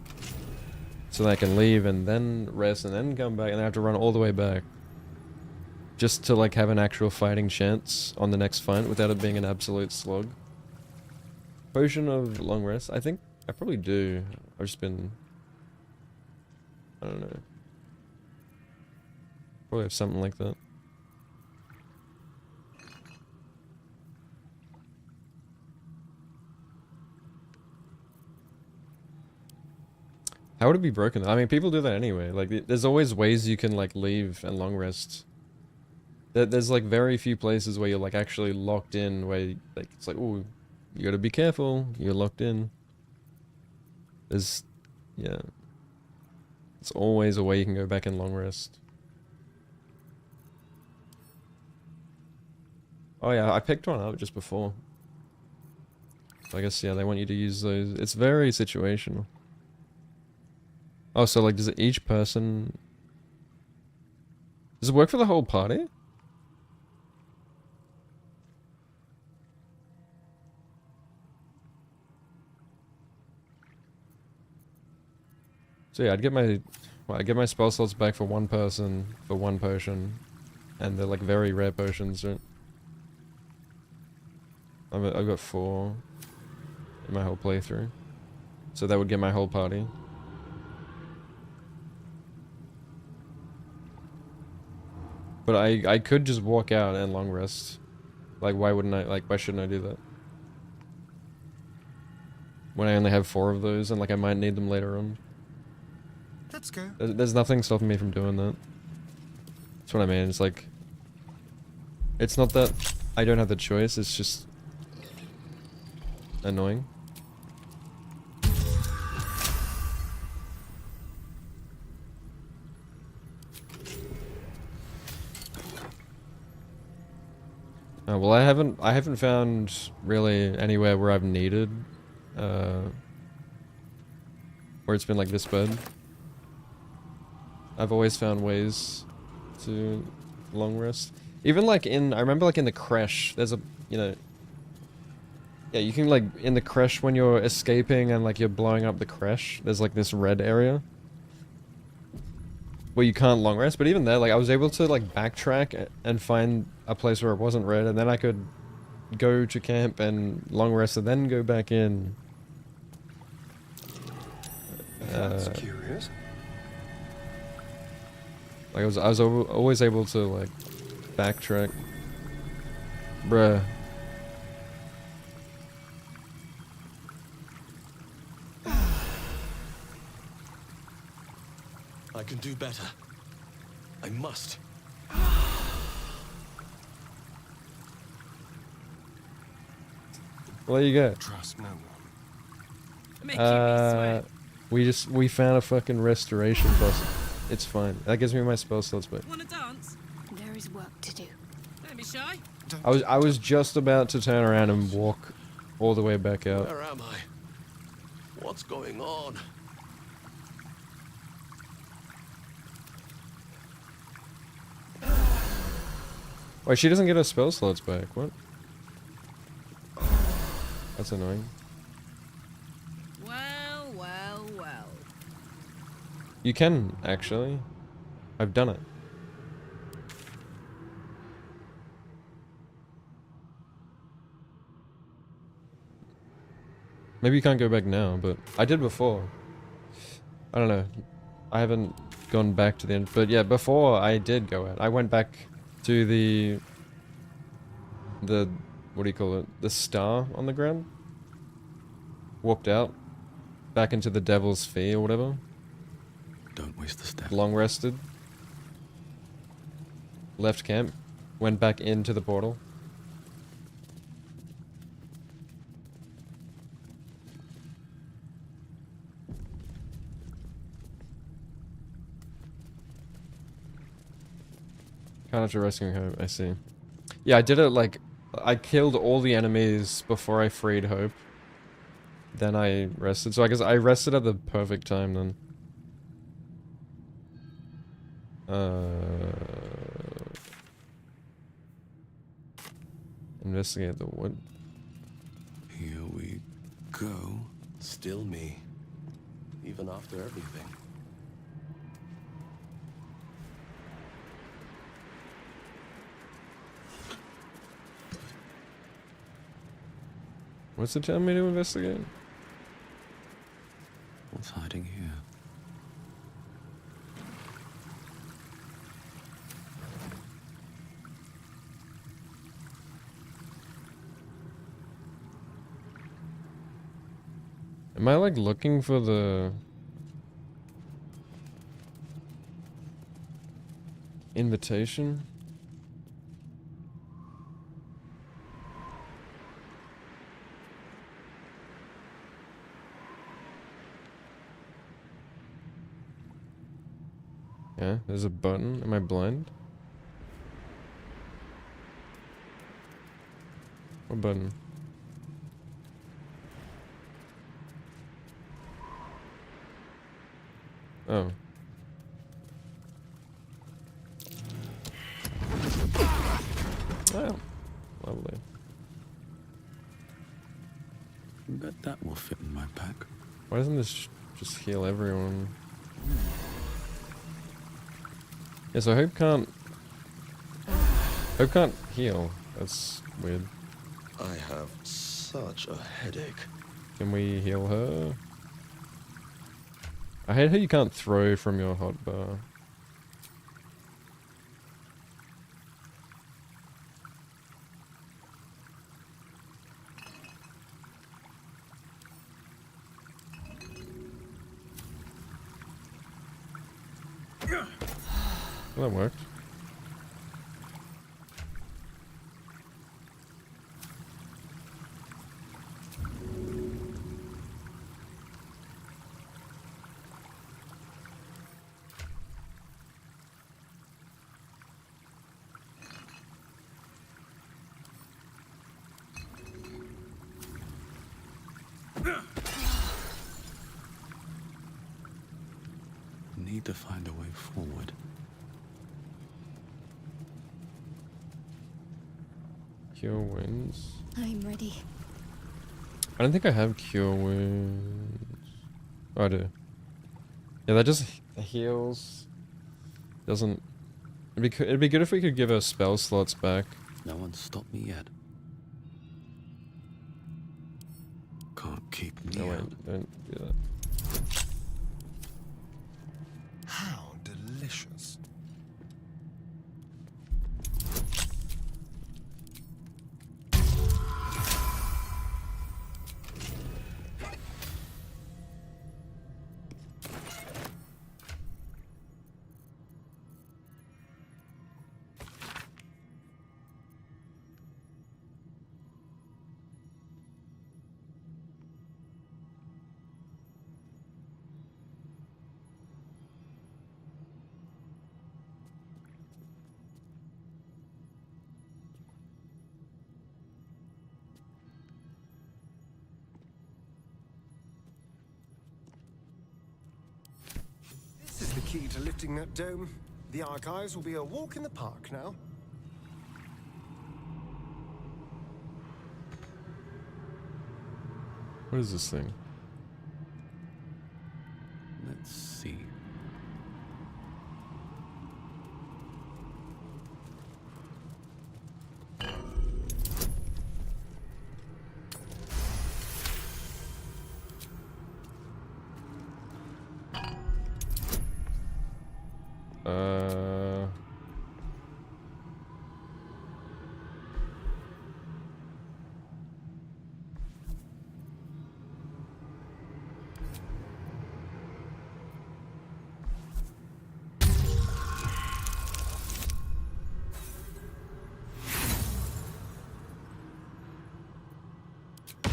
so that I can leave and then rest and then come back, and I have to run all the way back just to like have an actual fighting chance on the next fight without it being an absolute slog. Potion of long rest? I think I probably do. I've just been, I don't know. Probably have something like that. How would it be broken? I mean, people do that anyway. Like, there's always ways you can, like, leave and long rest. There's, like, very few places where you're, like, actually locked in, where, like, it's like, oh, you gotta be careful, you're locked in. There's, yeah. It's always a way you can go back and long rest. Oh yeah, I picked one up just before. I guess, yeah, they want you to use those. It's very situational. Oh, so like, does each person... Does it work for the whole party? So yeah, I'd get my spell slots back for one person, for one potion. And they're like very rare potions, right? I've got 4 in my whole playthrough. So that would get my whole party. But I could just walk out and long rest. Like, why wouldn't I? Like, why shouldn't I do that? When I only have 4 of those, and like I might need them later on.
Let's go.
There's nothing stopping me from doing that. That's what I mean. It's like, it's not that I don't have the choice. It's just annoying. Well, I haven't found really anywhere where I've needed, where it's been like this bad. I've always found ways to long rest. Even like I remember like in the crash, there's a, you know, yeah, you can like, in the crash when you're escaping and like you're blowing up the crash, there's like this red area where you can't long rest, but even there, like I was able to like backtrack and find a place where it wasn't red, and then I could go to camp and long rest and then go back in.
That's curious.
Like I was always able to like backtrack. Bruh.
I can do better. I must.
Well, there you go.
Trust no one.
We found a fucking restoration boss. It's fine. That gives me my spell slots back.
Wanna dance?
There is work to do.
Don't be shy.
I was just about to turn around and walk all the way back out.
Where am I? What's going on?
Wait, she doesn't get her spell slots back. What? That's annoying.
Well, well, well.
You can, actually. I've done it. Maybe you can't go back now, but I did before. I don't know. I haven't gone back to the end, but yeah, before I did go out. I went back to the what do you call it? The star on the ground. Walked out. Back into the Devil's Fee or whatever.
Don't waste the step.
Long rested. Left camp. Went back into the portal. Can't after rescuing Hope, I see. Yeah, I did it like, I killed all the enemies before I freed Hope. Then I rested, so I guess I rested at the perfect time then. Investigate the wood.
You go, still me. Even after everything.
What's it telling me to investigate?
What's hiding here?
Am I like looking for the invitation? Yeah, there's a button. Am I blind? What button? Oh. Oh, lovely.
Bet that will fit in my pack.
Why doesn't this just heal everyone? Yeah, so Hope can't heal. That's weird.
I have such a headache.
Can we heal her? I hate how you can't throw from your hotbar. Well, that worked.
Need to find a way forward.
Cure wounds.
I'm ready.
I don't think I have cure wounds. Oh, I do. Yeah, that just heals. Doesn't. It'd be good if we could give her spell slots back.
No one stopped me yet. Can't keep me
No,
out.
wait, don't do that.
How delicious. This is the key to lifting that dome. The archives will be a walk in the park now.
What is this thing?
Let's see.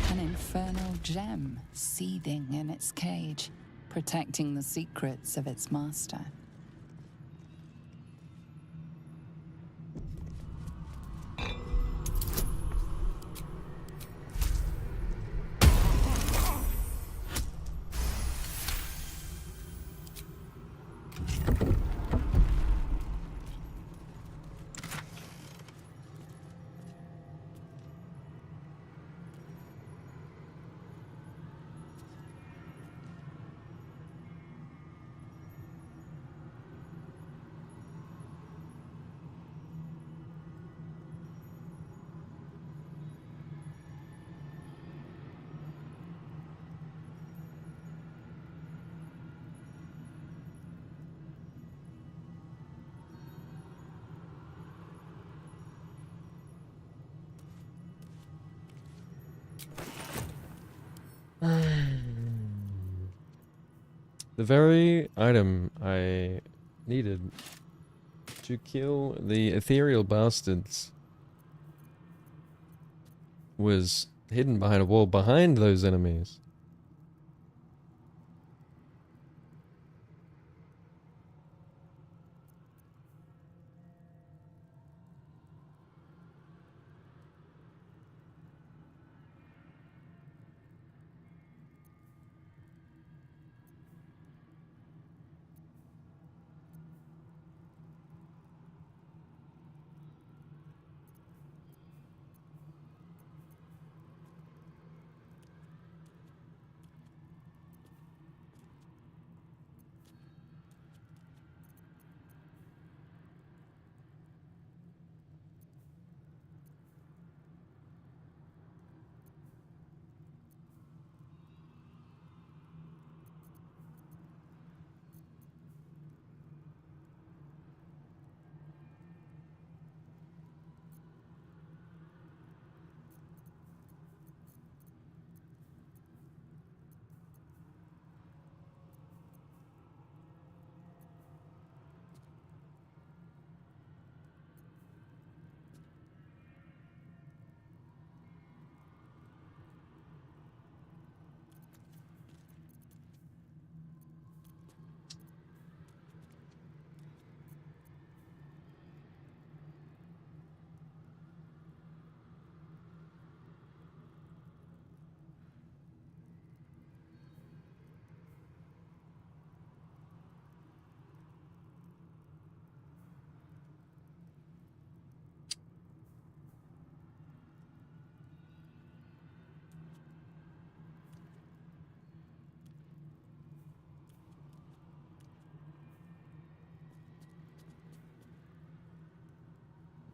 An infernal gem seething in its cage, protecting the secrets of its master.
The very item I needed to kill the ethereal bastards was hidden behind a wall behind those enemies.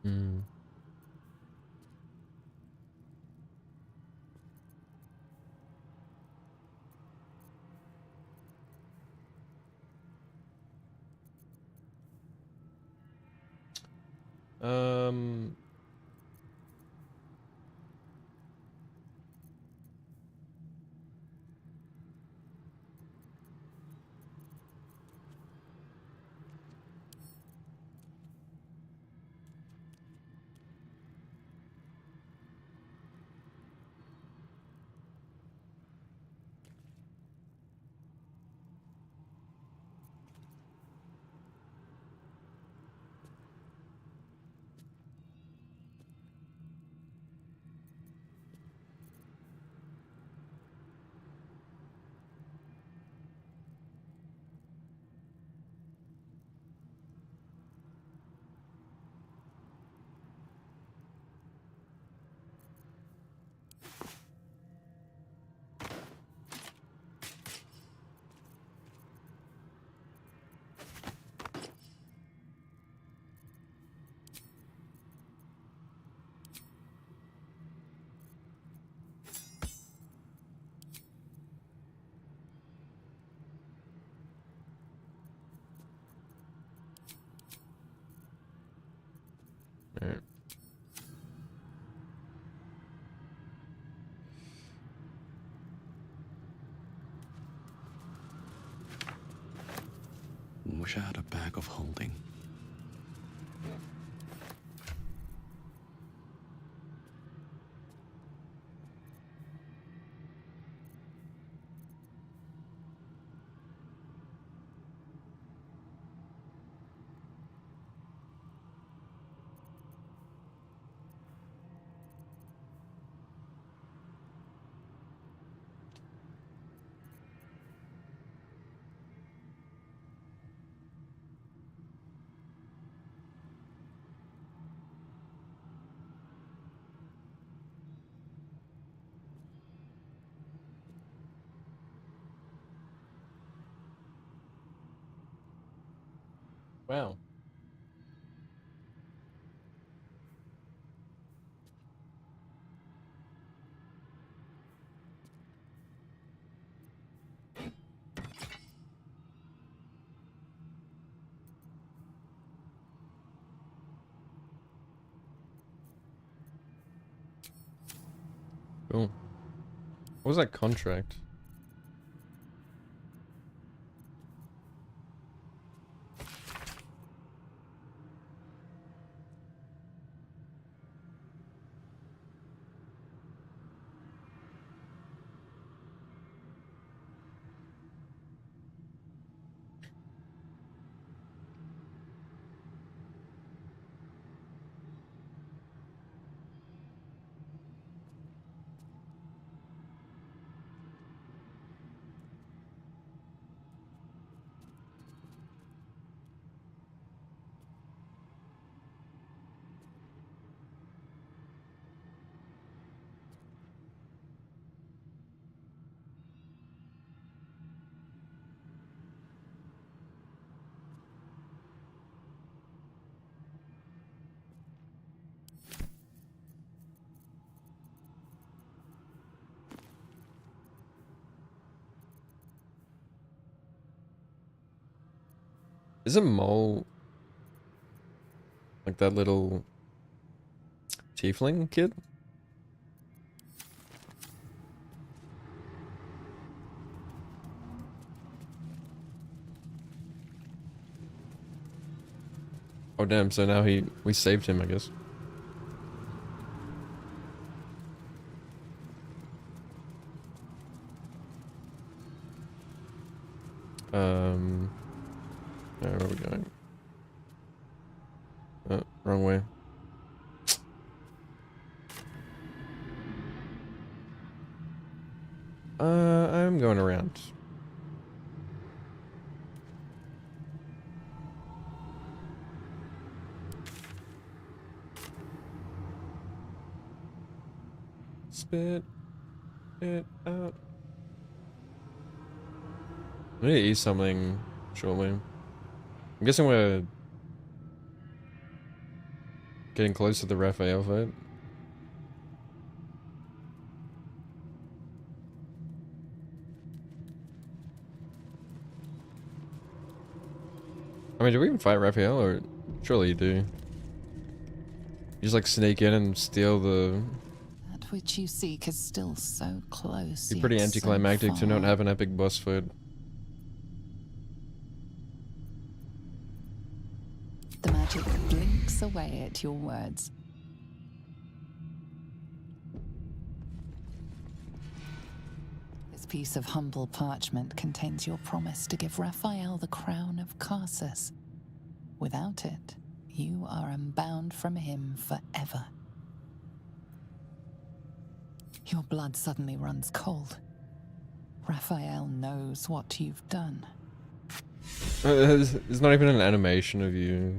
Hmm. Um, alright.
Wish I had a bag of holding.
Wow. Cool. What was that contract? Isn't Mole like that little tiefling kid? Oh damn, so now we saved him, I guess. Where are we going? Oh, wrong way. I'm going around. Spit it out. I need to eat something shortly. I'm guessing we're getting close to the Raphael fight. I mean, do we even fight Raphael, or surely you do? You just like sneak in and steal the...
That which you seek is still so close.
Be pretty
yet
anticlimactic
so
to not
far.
have an epic boss fight.
The magic blinks away at your words. This piece of humble parchment contains your promise to give Raphael the crown of Carsus. Without it, you are unbound from him forever. Your blood suddenly runs cold. Raphael knows what you've done.
There's not even an animation of you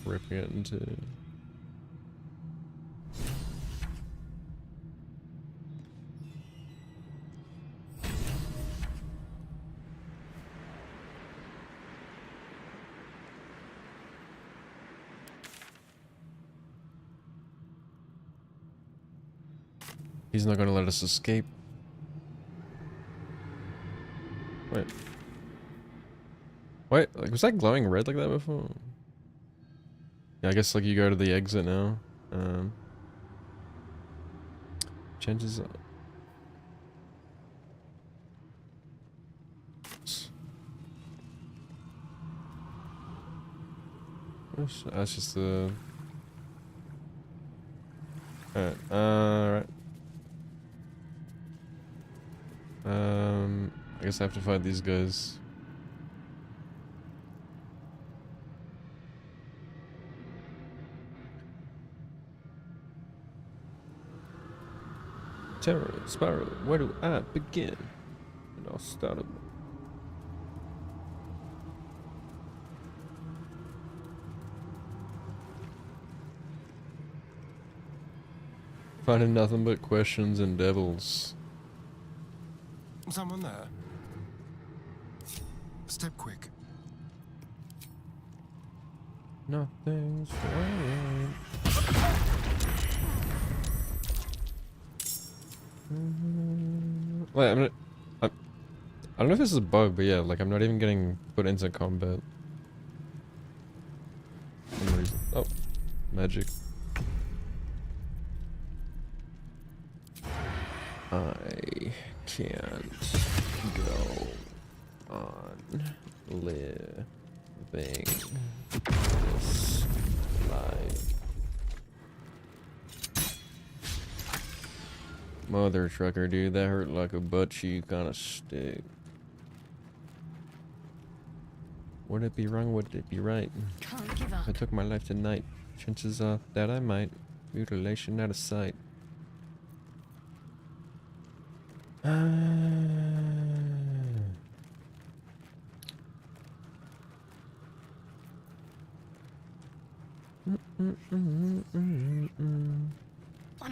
ripping it into... He's not gonna let us escape. Wait. Wait, like, was that glowing red like that before? Yeah, I guess like you go to the exit now. Changes up. That's just the... Alright, I guess I have to fight these guys. Terror, Spiral, where do I begin? And I'll start it. Finding nothing but questions and devils.
Someone there? Step quick.
Nothing's right. Wait, I don't know if this is a bug, but yeah, like I'm not even getting put into combat. For some reason. Oh, magic. I can't go on living this life. Mother trucker, dude, that hurt like a butt cheek on a stick. Would it be wrong? Would it be right?
Can't give up.
If I took my life tonight, chances are that I might. Mutilation out of sight.
On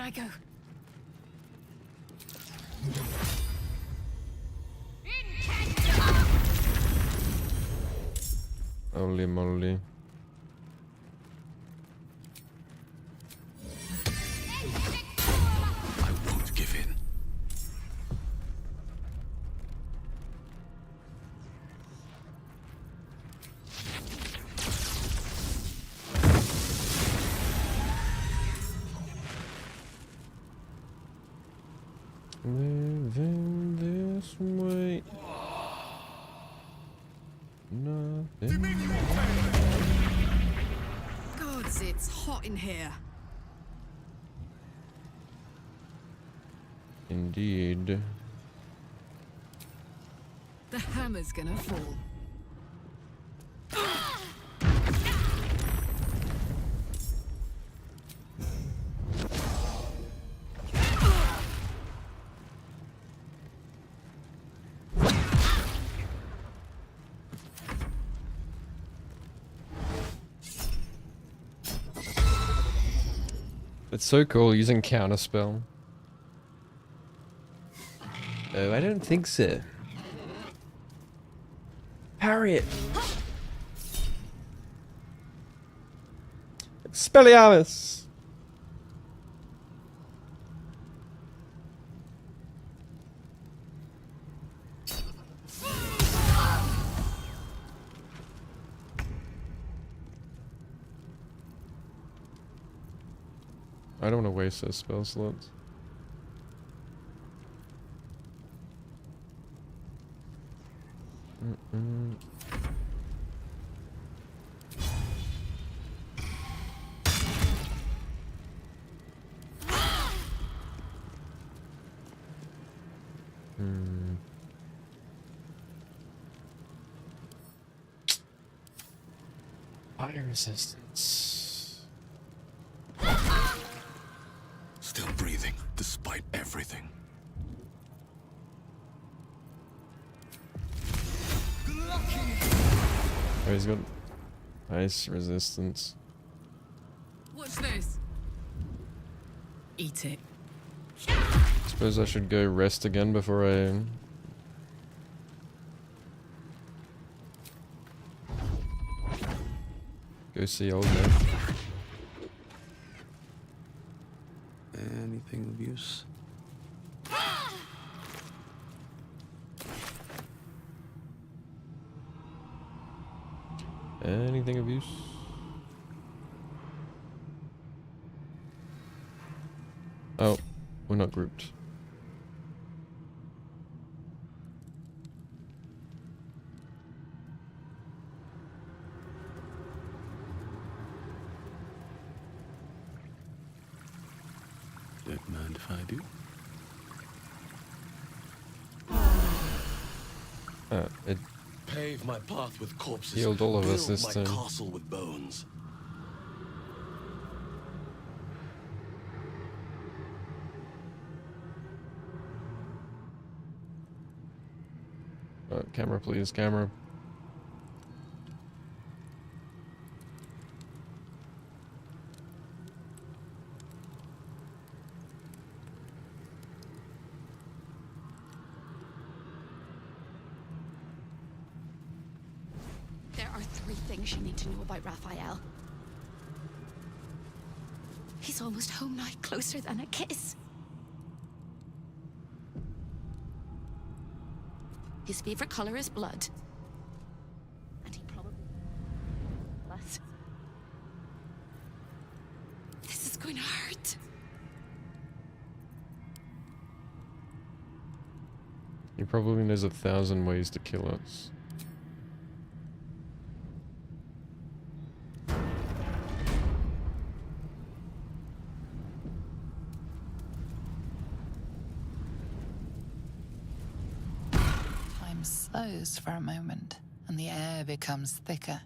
I go.
Holy moly.
I won't give in.
Nothing.
Gods, it's hot in here.
Indeed.
The hammer's gonna fall.
It's so cool using counterspell. Oh, I don't think so. Parry it. Expelliarmus. I don't want to waste those spell slots. Fire resistance.
Still breathing, despite everything.
Oh, he's got ice resistance.
What's this? Eat it.
Suppose I should go rest again before I... go see old man.
Anything of use?
Anything of use? Oh, we're not grouped.
Don't mind if I do.
It
Pave my path with corpses.
healed all of us
Build
this
my
time.
castle with bones.
Camera, please, camera.
There are 3 things you need to know about Raphael. He's almost home now, closer than a kiss. His favorite color is blood. And he probably... less. This is going to hurt.
He probably knows 1,000 ways to kill us.
Time slows for a moment, and the air becomes thicker.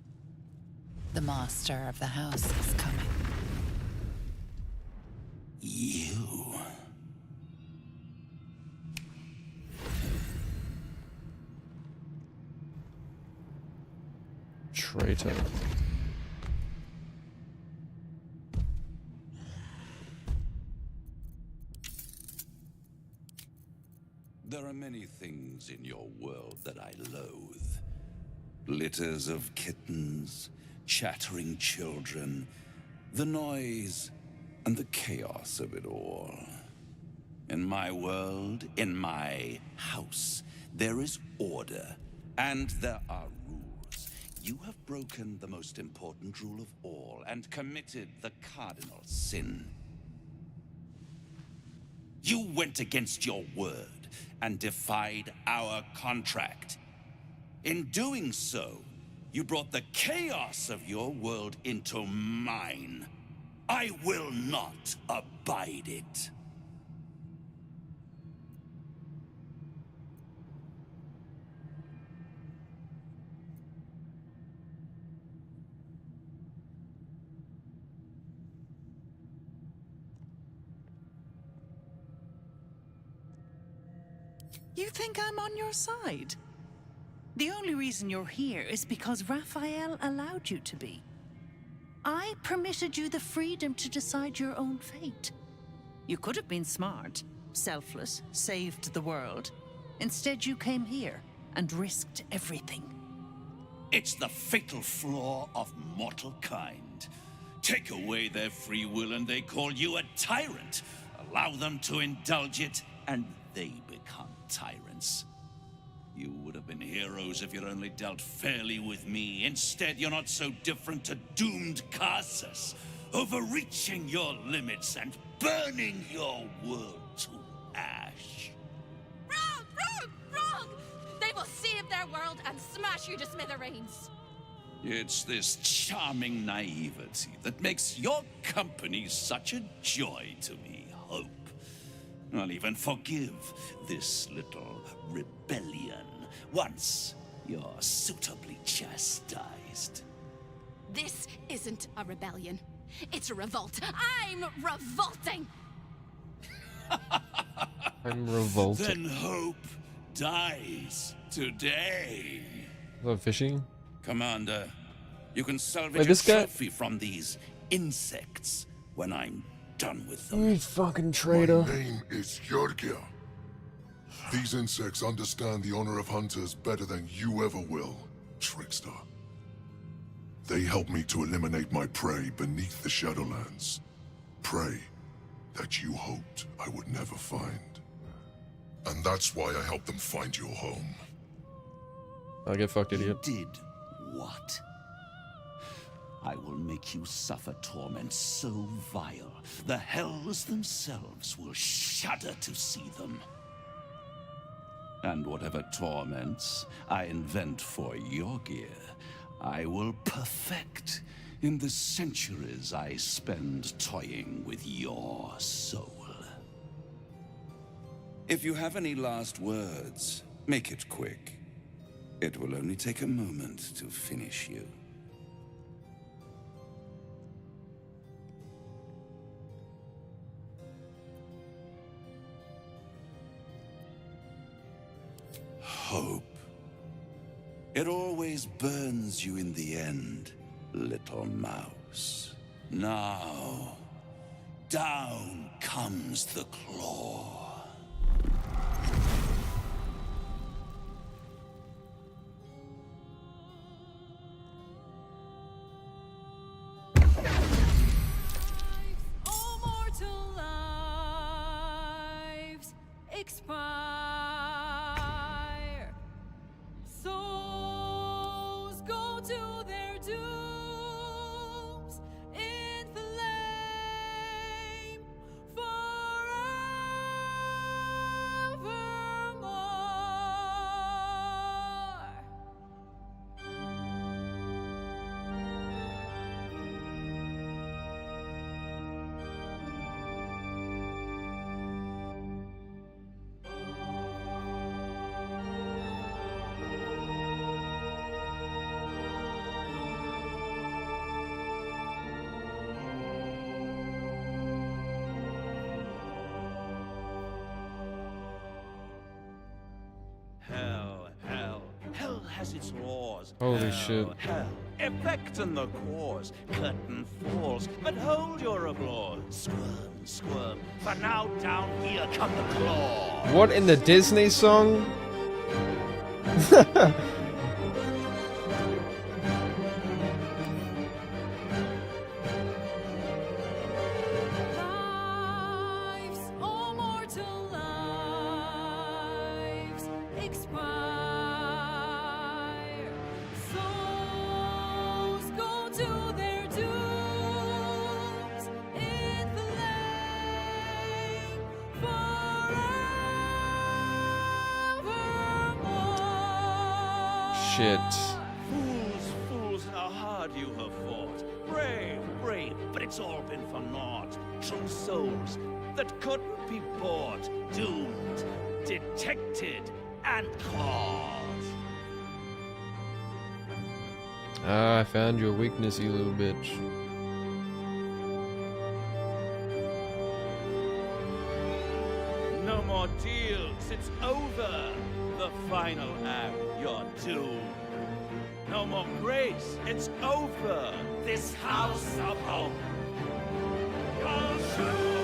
The master of the house is coming.
You.
Traitor.
There are many things in your world that I loathe. Litters of kittens, chattering children, the noise and the chaos of it all. In my world, in my house, there is order, and there are rules. You have broken the most important rule of all, and committed the cardinal sin. You went against your word, and defied our contract. In doing so, You brought the chaos of your world into mine. I will not abide it.
You think I'm on your side? The only reason you're here is because Raphael allowed you to be. I permitted you the freedom to decide your own fate. You could have been smart, selfless, saved the world. Instead, you came here and risked everything.
It's the fatal flaw of mortal kind. Take away their free will and they call you a tyrant. Allow them to indulge it and they become tyrants. You would have been heroes if you'd only dealt fairly with me. Instead, you're not so different to doomed Carsus, overreaching your limits and burning your world to ash.
Wrong! Wrong! Wrong! They will save their world and smash you to smithereens.
It's this charming naivety that makes your company such a joy to me, Hope. I'll even forgive this little rebellion once you're suitably chastised.
This isn't a rebellion. It's a revolt. I'm revolting!
I'm revolting.
Then Hope dies today.
Love fishing.
Commander, you can salvage
Wait,
a
this guy-
trophy from these insects when I'm done with them.
You fucking traitor.
My name is Georgia. These insects understand the honor of hunters better than you ever will, trickster. They help me to eliminate my prey beneath the Shadowlands. Prey that you hoped I would never find. And that's why I helped them find your home.
I'll get fucked, idiot.
You did what? I will make you suffer torment so vile, the hells themselves will shudder to see them. And whatever torments I invent for your gear, I will perfect in the centuries I spend toying with your soul. If you have any last words, make it quick. It will only take a moment to finish you. Hope. It always burns you in the end, little mouse. Now, down comes the claw.
All mortal lives expire. Souls go to their dooms in flame forevermore.
Hell has its laws.
Holy shit.
Hell, effect and the cause. Curtain falls, but hold your applause. Squirm, squirm, for now down here come the claw.
What in the Disney song?
Lives, all mortal lives expire. Souls go to their dooms in flame forevermore.
Shit.
Fools but it's all been for naught. True souls that couldn't be bought, doomed, detected, and caught.
Ah, I found your weakness, you little bitch.
No more deals, it's over. The final act, you're doomed. No more grace, it's over. This house of hope, you're doomed.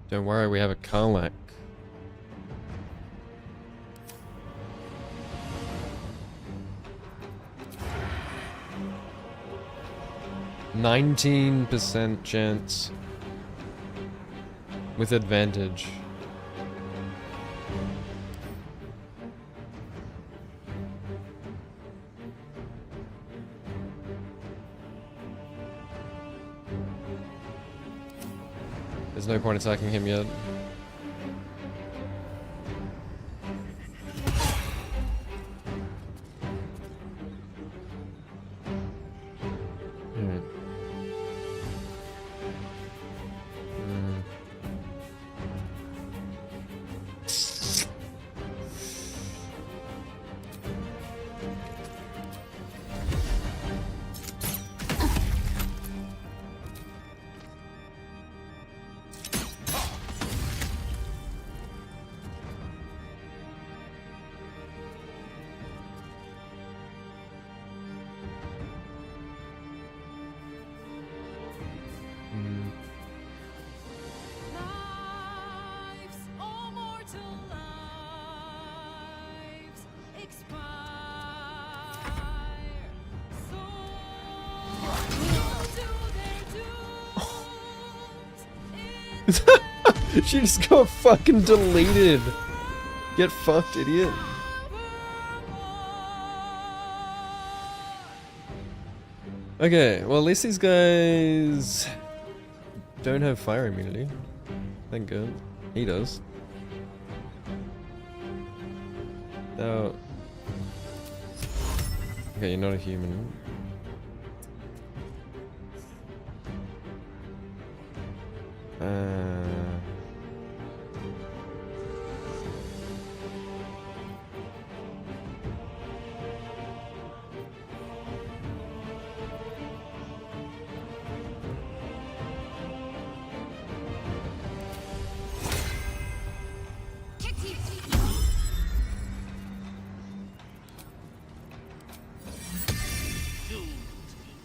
Don't worry, we have a Karlach. %19 chance. With advantage. There's no point attacking him yet. She just got fucking deleted. Get fucked, idiot. Okay, well at least these guys don't have fire immunity. Thank God. He does. Now... Okay, you're not a human.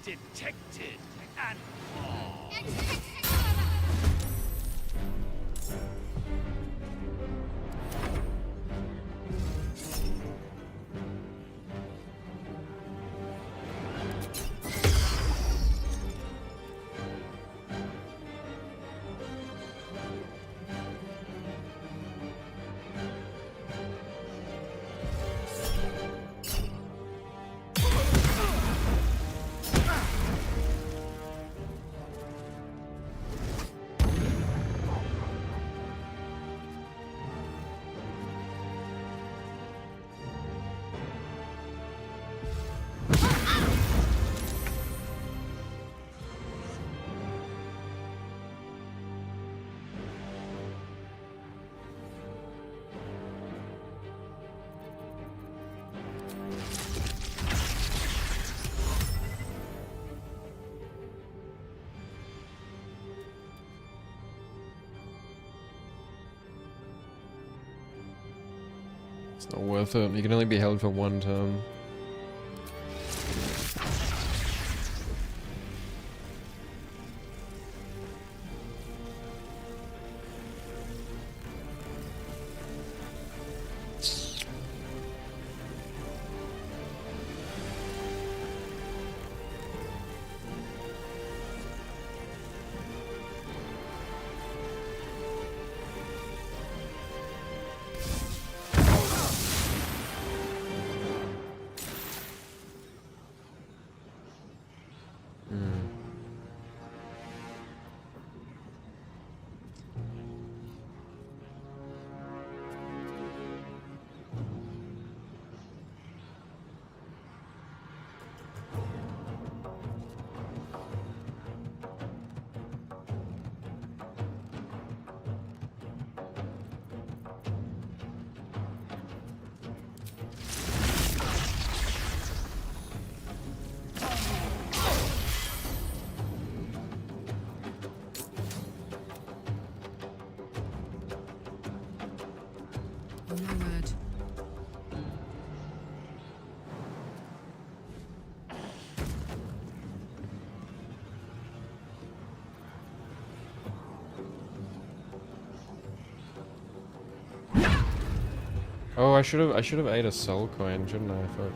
Detected and caught.
It's not worth it. You can only be held for one turn.
My word.
Oh, I should have ate a soul coin, shouldn't I? Fuck.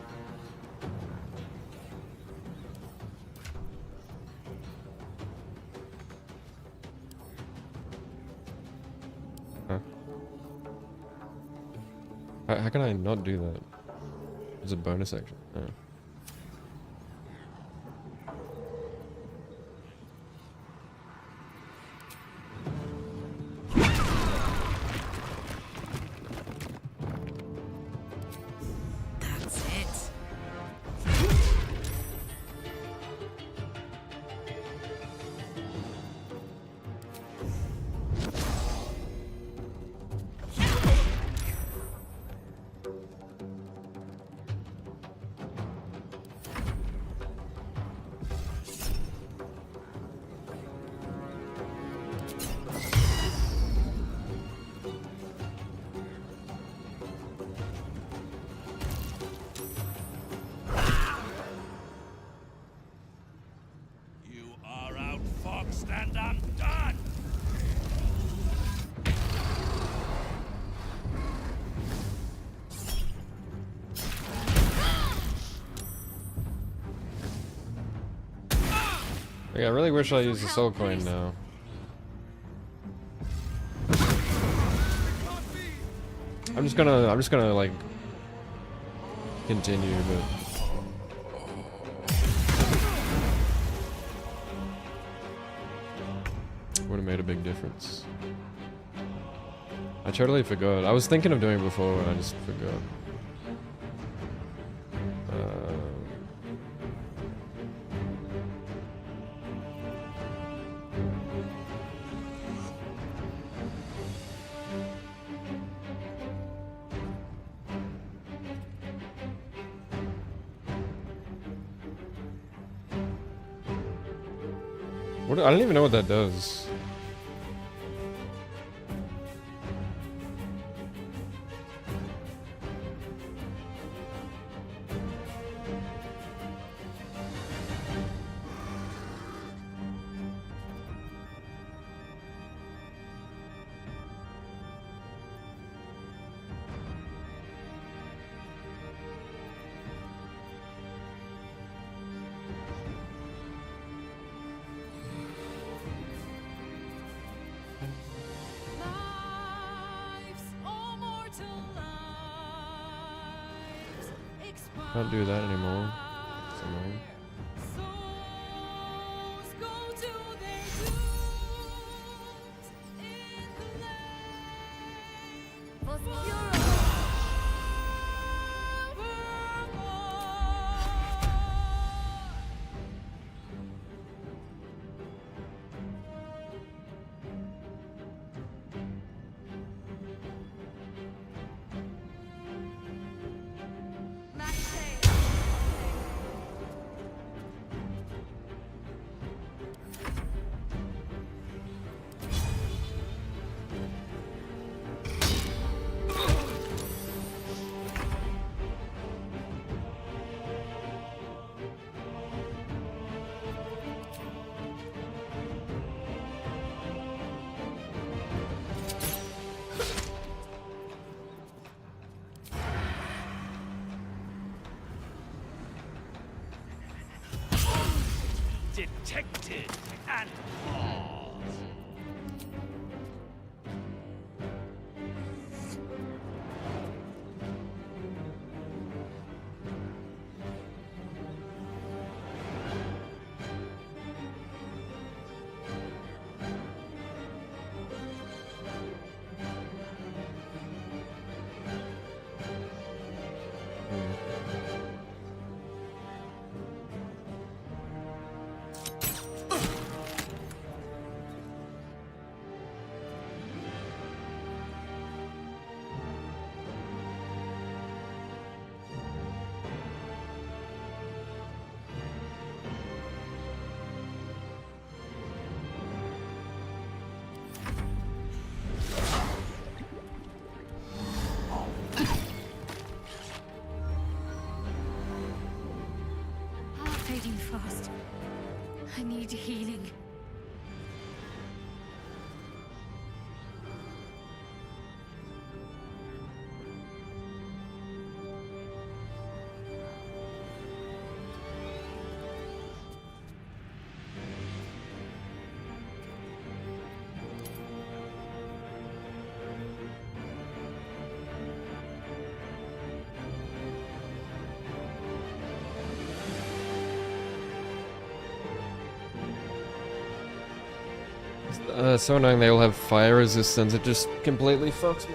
Huh. How can I not do that? It's a bonus action. Oh.
That's it.
You are outfoxed and undone!
Yeah, I really wish I used the soul coin now. I'm just gonna like continue, but would have made a big difference. I totally forgot. I was thinking of doing it before and I just forgot. What? I don't even know what that does. Can't do that anymore. It's annoying.
Detected and paused.
So annoying they all have fire resistance, it just completely fucks me.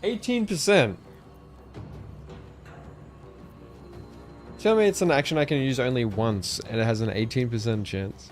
%. Tell me it's an action I can use only once, and it has an 18% chance.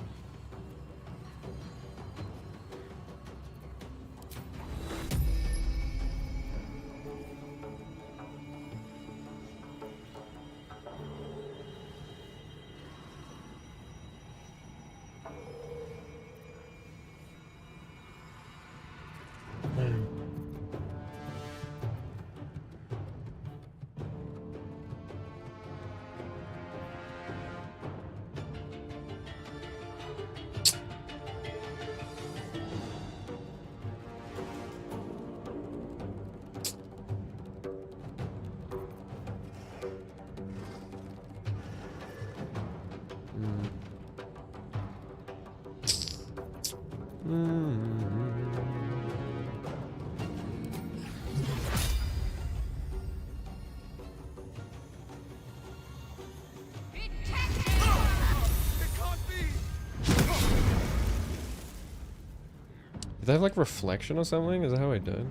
Did I have like reflection or something? Is that how I died?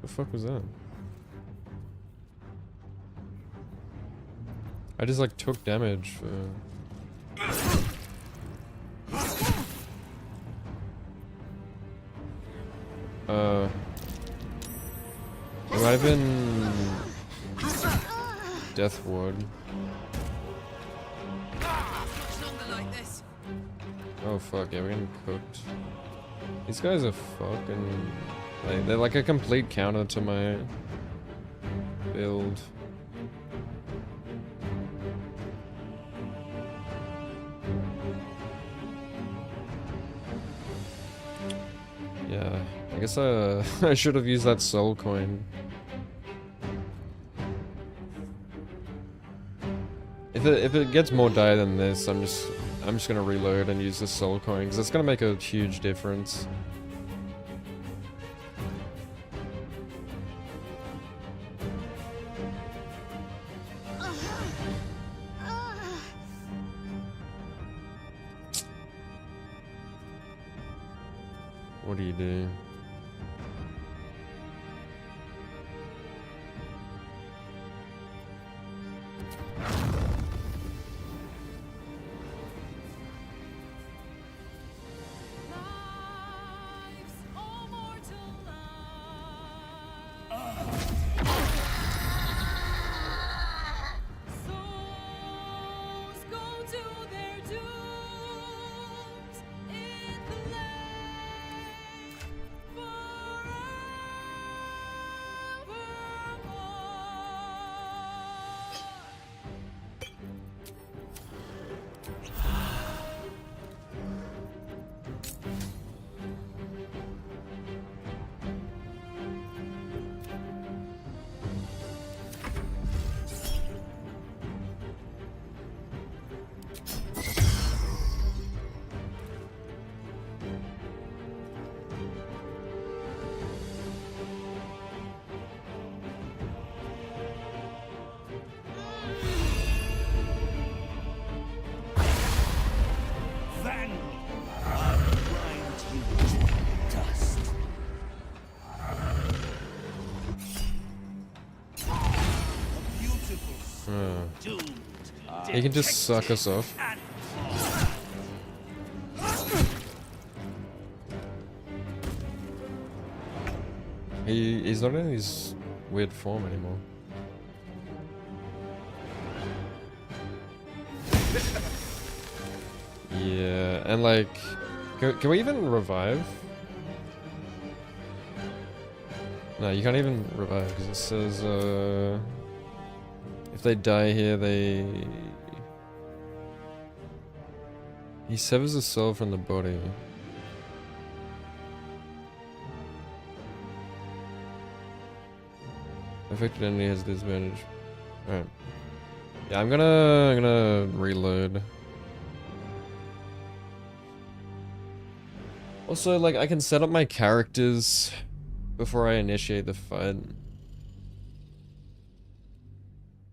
The fuck was that? I just like took damage for... It might have been... Death Ward. Oh fuck, yeah, we're getting cooked. These guys are fucking... Like, they're like a complete counter to my build. Yeah, I guess I should have used that soul coin. If it gets more die than this, I'm just gonna reload and use the soul coin because it's gonna make a huge difference. What do you do? He can just suck us off. He's not in his weird form anymore. Yeah, and like, can we even revive? No, you can't even revive because it says if they die here, he severs the soul from the body. Affected enemy has disadvantage. Alright. Yeah, I'm gonna reload. Also, like, I can set up my characters before I initiate the fight.